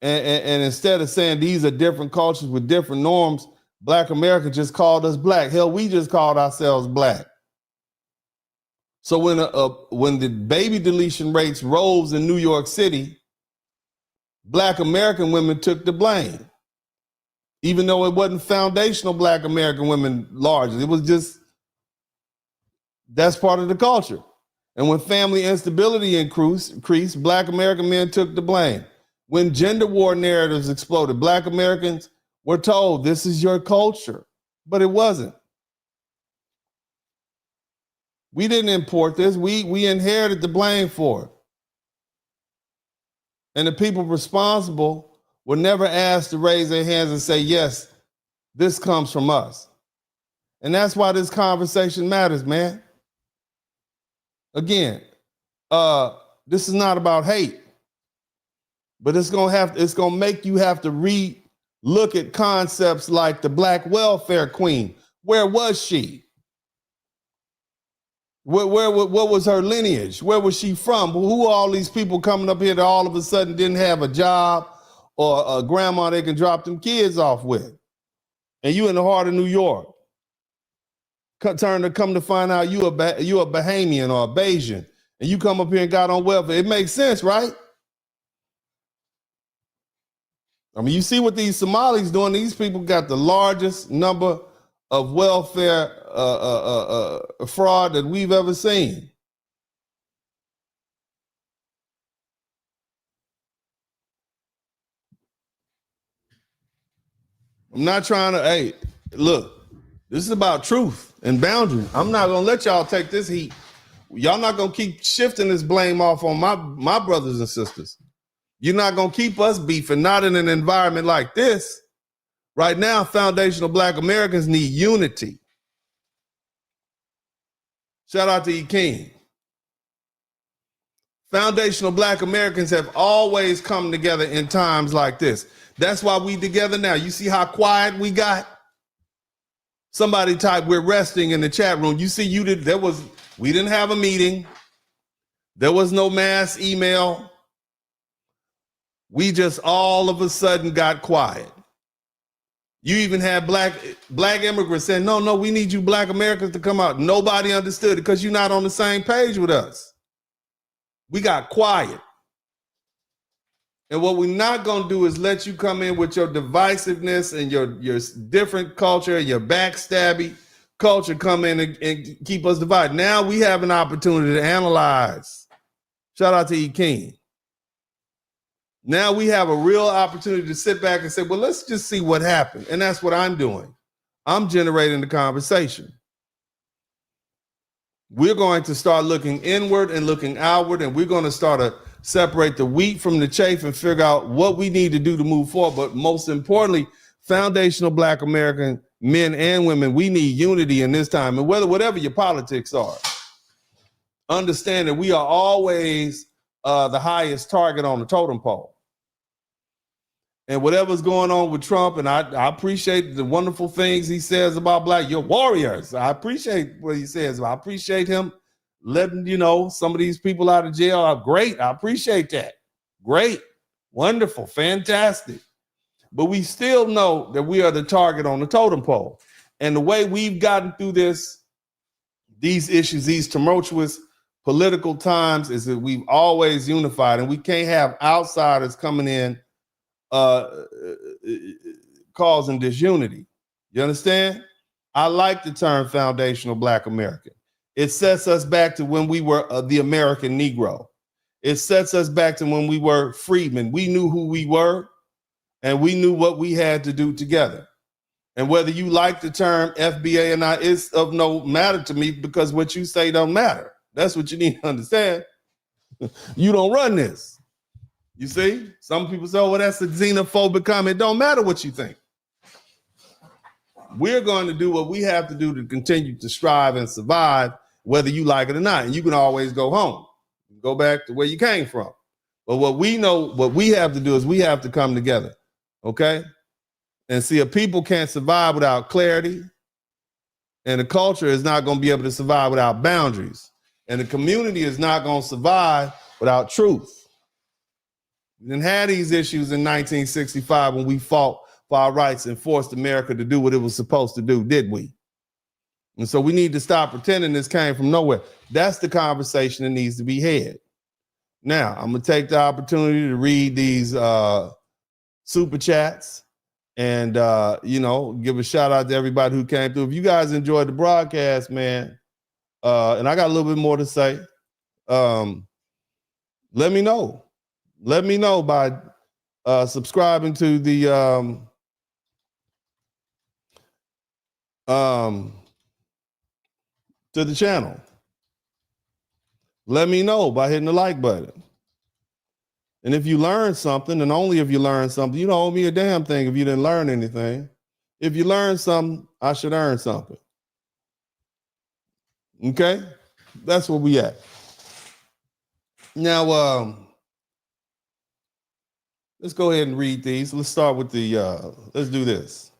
And instead of saying these are different cultures with different norms, Black America just called us Black. Hell, we just called ourselves Black. So when the baby deletion rates rose in New York City, Black American women took the blame. even though it wasn't foundational Black American women largely. It was just, that's part of the culture. And when family instability increased, Black American men took the blame. When gender war narratives exploded, Black Americans were told, this is your culture, but it wasn't. We didn't import this. We inherited the blame for it. And the people responsible were never asked to raise their hands and say, yes, this comes from us. And that's why this conversation matters, man. Again, this is not about hate, but it's gonna make you have to re-look at concepts like the Black welfare queen. Where was she? What was her lineage? Where was she from? Who are all these people coming up here that all of a sudden didn't have a job or a grandma they can drop them kids off with? And you in the heart of New York. Come to find out you a Bahamian or a Bayesian, and you come up here and got on welfare. It makes sense, right? I mean, you see what these Somalis doing. These people got the largest number of welfare fraud that we've ever seen. I'm not trying to, hey, look, this is about truth and boundary. I'm not gonna let y'all take this heat. Y'all not gonna keep shifting this blame off on my brothers and sisters. You're not gonna keep us beefing, not in an environment like this. Right now, foundational Black Americans need unity. Shout out to E. King. Foundational Black Americans have always come together in times like this. That's why we together now. You see how quiet we got? Somebody typed, we're resting in the chat room. You see, we didn't have a meeting. There was no mass email. We just all of a sudden got quiet. You even had black immigrants saying, no, we need you Black Americans to come out. Nobody understood it because you're not on the same page with us. We got quiet. And what we're not going to do is let you come in with your divisiveness and your different culture, your backstabby culture come in and keep us divided. Now we have an opportunity to analyze. Shout out to E. King. Now we have a real opportunity to sit back and say, well, let's just see what happened. And that's what I'm doing. I'm generating the conversation. We're going to start looking inward and looking outward, and we're going to start to separate the wheat from the chaff and figure out what we need to do to move forward. But most importantly, foundational Black American men and women, we need unity in this time. And whatever your politics are, understand that we are always the highest target on the totem pole. And whatever's going on with Trump, and I appreciate the wonderful things he says about Black, you're warriors. I appreciate what he says. I appreciate him letting, some of these people out of jail are great. I appreciate that. Great, wonderful, fantastic. But we still know that we are the target on the totem pole. And the way we've gotten through these issues, these tumultuous political times, is that we've always unified, and we can't have outsiders coming in causing disunity. You understand? I like the term foundational Black American. It sets us back to when we were the American Negro. It sets us back to when we were freedmen. We knew who we were, and we knew what we had to do together. And whether you like the term FBA or not, it's of no matter to me, because what you say don't matter. That's what you need to understand. You don't run this. You see, some people say, oh, well, that's a xenophobic comment. It don't matter what you think. We're going to do what we have to do to continue to strive and survive, whether you like it or not. And you can always go home, go back to where you came from. But what we know, what we have to do is we have to come together, okay? And see, if people can't survive without clarity, and the culture is not going to be able to survive without boundaries, and the community is not going to survive without truth. We didn't have these issues in 1965 when we fought for our rights and forced America to do what it was supposed to do, did we? And so we need to stop pretending this came from nowhere. That's the conversation that needs to be had. Now, I'm going to take the opportunity to read these super chats. And, you know, give a shout out to everybody who came through. If you guys enjoyed the broadcast, man, and I got a little bit more to say, let me know. Let me know by subscribing to the channel. Let me know by hitting the like button. And if you learn something, and only if you learn something, you don't owe me a damn thing if you didn't learn anything. If you learn something, I should earn something. Okay? That's where we at. Now, let's go ahead and read these. Let's start with the, let's do this.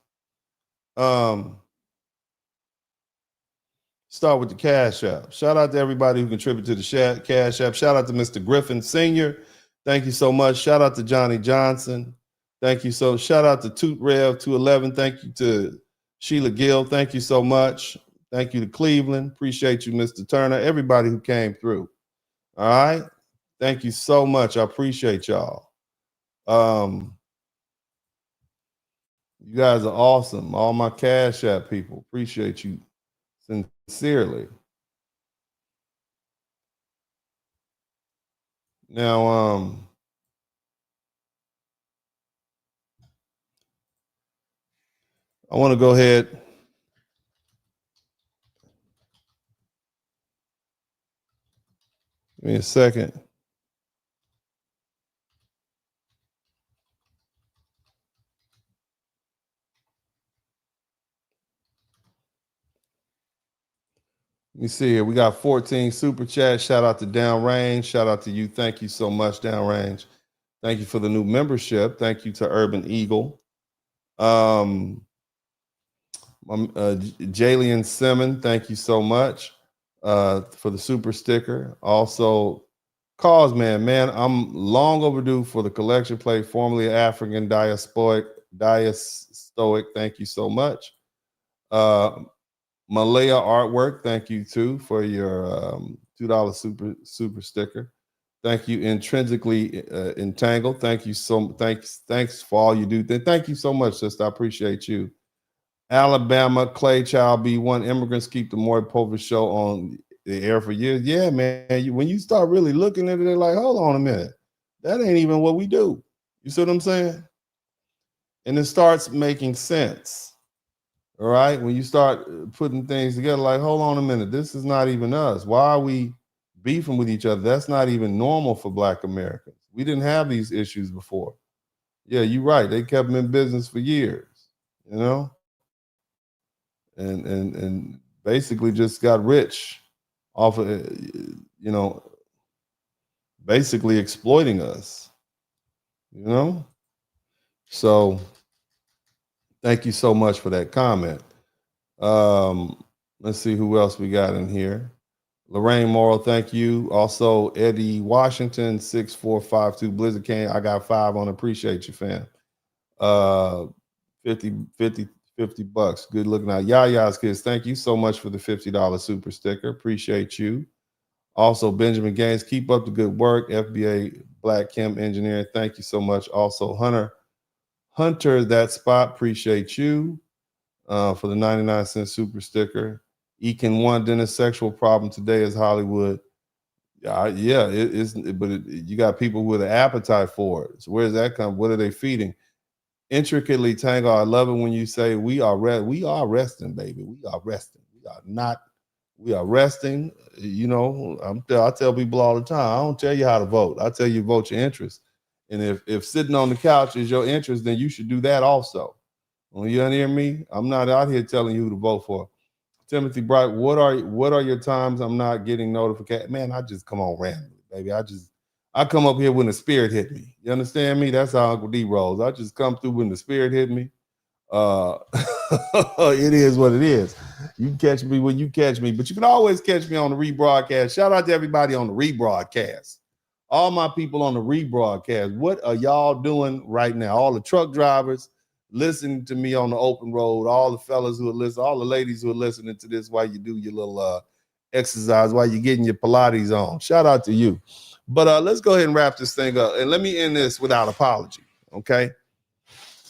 Start with the Cash App. Shout out to everybody who contributed to the Cash App. Shout out to Mr. Griffin Sr. Thank you so much. Shout out to Johnny Johnson. Thank you so. Shout out to Toot Rev 211. Thank you to Sheila Gill. Thank you so much. Thank you to Cleveland. Appreciate you, Mr. Turner. Everybody who came through. All right. Thank you so much. I appreciate y'all. You guys are awesome. All my Cash App people. Appreciate you sincerely. Now, I want to go ahead. Give me a second. Let me see here. We got 14 super chats. Shout out to Downrange. Shout out to you. Thank you so much, Downrange. Thank you for the new membership. Thank you to Urban Eagle. Jalian Simmons, thank you so much for the super sticker. Also, Cosman, man, I'm long overdue for the collection plate, formerly African diastoic. Thank you so much. Malaya Artwork, thank you too for your $2 super sticker. Thank you, Intrinsically Entangled. Thank you so thanks for all you do. Thank you so much, sister. I appreciate you. Alabama, Clay Child B1, immigrants keep the Maury Povich show on the air for years. Yeah, man. When you start really looking at it, they're like, hold on a minute. That ain't even what we do. You see what I'm saying? And it starts making sense. All right. When you start putting things together, like, hold on a minute, this is not even us. Why are we beefing with each other? That's not even normal for Black Americans. We didn't have these issues before. Yeah, you're right. They kept them in business for years, you know, and basically just got rich off of, you know, basically exploiting us, you know. So thank you so much for that comment. Let's see who else we got in here. Lorraine Morrow, thank you. Also, Eddie Washington, 6452 Blizzard King. I got 5 on. Appreciate you, fam. 50 bucks. Good looking out. Yaya's kids, thank you so much for the $50 super sticker. Appreciate you. Also, Benjamin Gaines, keep up the good work. FBA Black Chem Engineering, thank you so much. Also, Hunter, that spot, appreciate you. For the 99-cent super sticker. Ekin one, Dennis, sexual problem today is Hollywood. Yeah, it is, but you got people with an appetite for it. So where's that come? What are they feeding? Intricately tangled. I love it when you say we are resting, baby. We are resting. We are resting. You know, I tell people all the time, I don't tell you how to vote. I tell you vote your interest. And if sitting on the couch is your interest, then you should do that also. When you hear me, I'm not out here telling you who to vote for. Timothy Bright, what are your times I'm not getting notification? Man, I just come on randomly, baby. I come up here when the spirit hit me. You understand me? That's how Uncle D rolls. I just come through when the spirit hit me. It is what it is. You catch me when you catch me, but you can always catch me on the rebroadcast. Shout out to everybody on the rebroadcast. All my people on the rebroadcast. What are y'all doing right now? All the truck drivers listening to me on the open road, all the fellas who are listening, all the ladies who are listening to this while you do your little exercise, while you're getting your Pilates on. Shout out to you. But let's go ahead and wrap this thing up. And let me end this without apology, okay?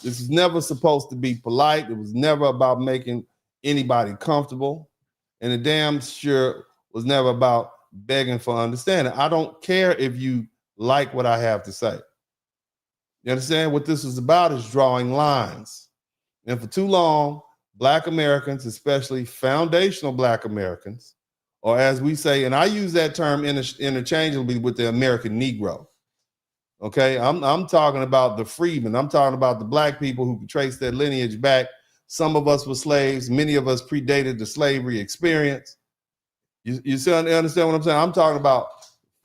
This is never supposed to be polite. It was never about making anybody comfortable. And it damn sure was never about begging for understanding. I don't care if you like what I have to say. You understand? What this is about is drawing lines. And for too long, Black Americans, especially foundational Black Americans, or as we say, and I use that term interchangeably with the American Negro. Okay, I'm talking about the freedmen. I'm talking about the Black people who can trace their lineage back. Some of us were slaves. Many of us predated the slavery experience. You understand what I'm saying? I'm talking about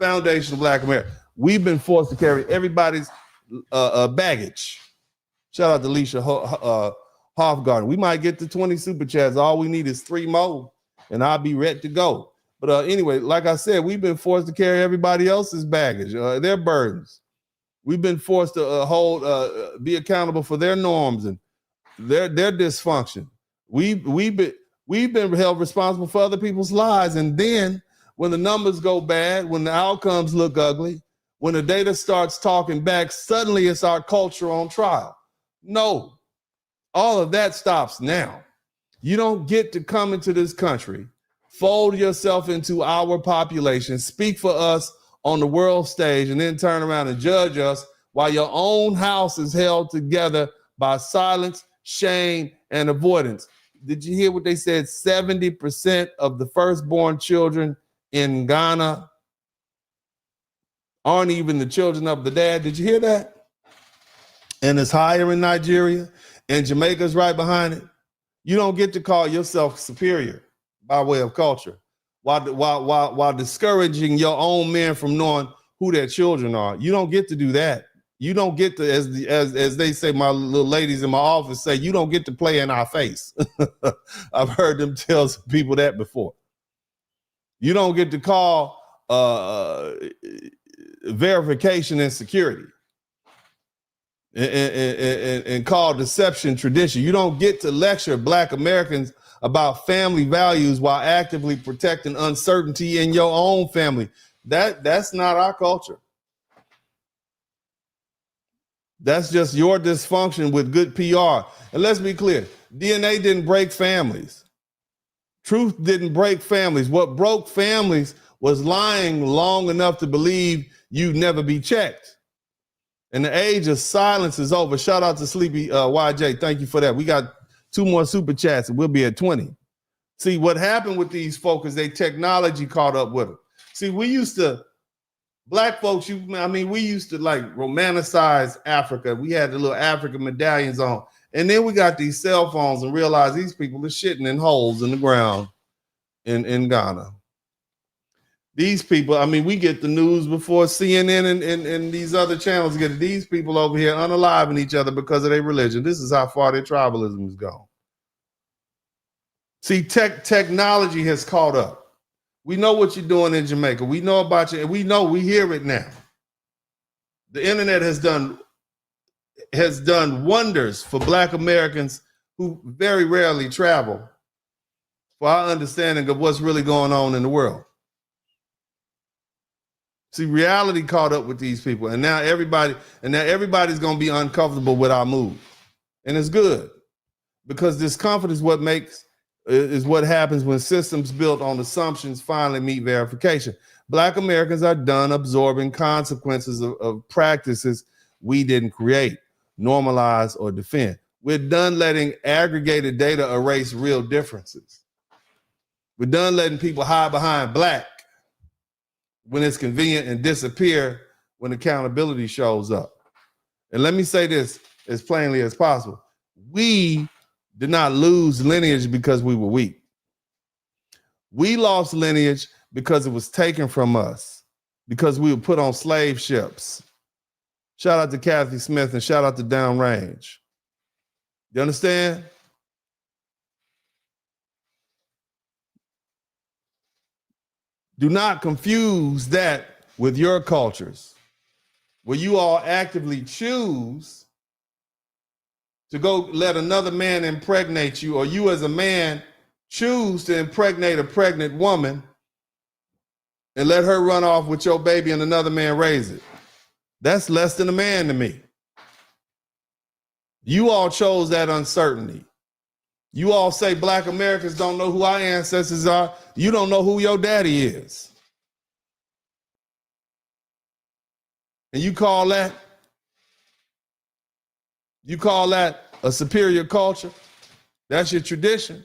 foundational Black America. We've been forced to carry everybody's baggage. Shout out to Leisha Hofgarden. We might get to 20 super chats. All we need is 3 more, and I'll be ready to go. But anyway, like I said, we've been forced to carry everybody else's baggage, their burdens. We've been forced to be accountable for their norms and their dysfunction. We've been held responsible for other people's lives. And then when the numbers go bad, when the outcomes look ugly, when the data starts talking back, suddenly it's our culture on trial. No, all of that stops now. You don't get to come into this country, fold yourself into our population, speak for us on the world stage, and then turn around and judge us while your own house is held together by silence, shame, and avoidance. Did you hear what they said? 70% of the firstborn children in Ghana aren't even the children of the dad. Did you hear that? And it's higher in Nigeria, and Jamaica's right behind it. You don't get to call yourself superior by way of culture while discouraging your own men from knowing who their children are. You don't get to do that. You don't get to, as they say, my little ladies in my office say, you don't get to play in our face. I've heard them tell some people that before. You don't get to call verification and security and call deception tradition. You don't get to lecture Black Americans about family values while actively protecting uncertainty in your own family. That's not our culture. That's just your dysfunction with good PR. And let's be clear, DNA didn't break families. Truth didn't break families. What broke families was lying long enough to believe you'd never be checked. And the age of silence is over. Shout out to Sleepy YJ. Thank you for that. We got 2 more super chats and we'll be at 20. See, what happened with these folks is technology caught up with them. See, we used to, Black folks, we used to like romanticize Africa. We had the little African medallions on. And then we got these cell phones and realized these people are shitting in holes in the ground in Ghana. These people, we get the news before CNN and these other channels get it. These people over here unaliving each other because of their religion. This is how far their tribalism has gone. See, technology has caught up. We know what you're doing in Jamaica. We know about you, and we hear it now. The internet has done wonders for Black Americans who very rarely travel for our understanding of what's really going on in the world. See, reality caught up with these people, and now everybody's going to be uncomfortable with our move, and it's good because discomfort is what happens when systems built on assumptions finally meet verification. Black Americans are done absorbing consequences of practices we didn't create, normalize, or defend. We're done letting aggregated data erase real differences. We're done letting people hide behind Black when it's convenient and disappear when accountability shows up. And let me say this as plainly as possible. We did not lose lineage because we were weak. We lost lineage because it was taken from us, because we were put on slave ships. Shout out to Kathy Smith and shout out to Downrange. You understand? Do not confuse that with your cultures, where you all actively choose to go let another man impregnate you, or you as a man choose to impregnate a pregnant woman and let her run off with your baby and another man raise it. That's less than a man to me. You all chose that uncertainty. You all say Black Americans don't know who our ancestors are. You don't know who your daddy is. And you call that a superior culture? That's your tradition.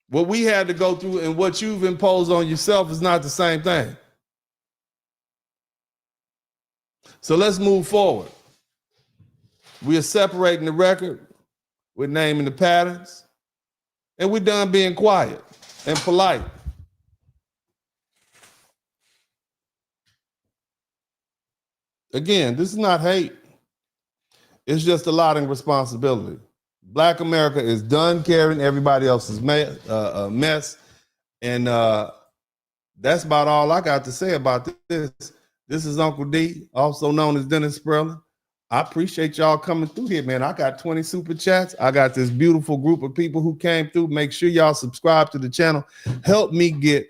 What we had to go through and what you've imposed on yourself is not the same thing. So let's move forward. We are separating the record. We're naming the patterns. And we're done being quiet and polite. Again, this is not hate. It's just allotting responsibility. Black America is done carrying everybody else's mess. And that's about all I got to say about this. This is Uncle D, also known as Dennis Spurling. I appreciate y'all coming through here, man. I got 20 super chats. I got this beautiful group of people who came through. Make sure y'all subscribe to the channel. Help me get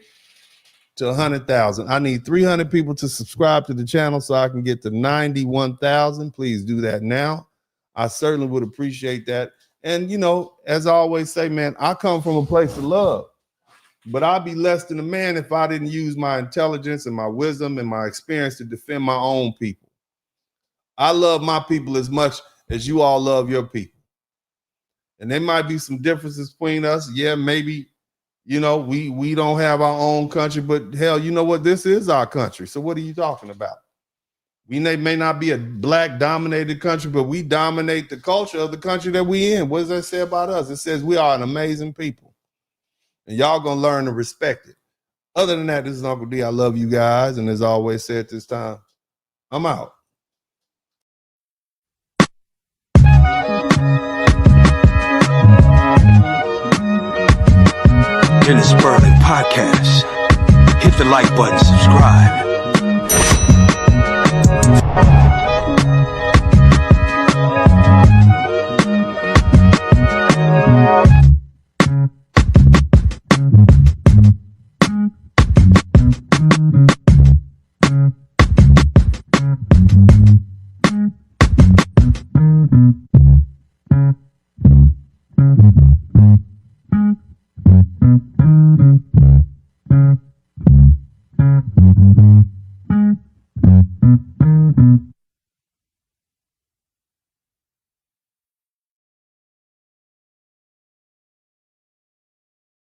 to 100,000. I need 300 people to subscribe to the channel so I can get to 91,000. Please do that now. I certainly would appreciate that. And, you know, as I always say, man, I come from a place of love, but I'd be less than a man if I didn't use my intelligence and my wisdom and my experience to defend my own people. I love my people as much as you all love your people. And there might be some differences between us. Yeah, maybe, you know, we don't have our own country, but hell, you know what? This is our country. So what are you talking about? We may not be a Black dominated country, but we dominate the culture of the country that we in. What does that say about us? It says we are an amazing people. And y'all gonna learn to respect it. Other than that, this is Uncle D. I love you guys. And as I always say at this time, I'm out. Dennis Spurling Podcast. Hit the like button, subscribe.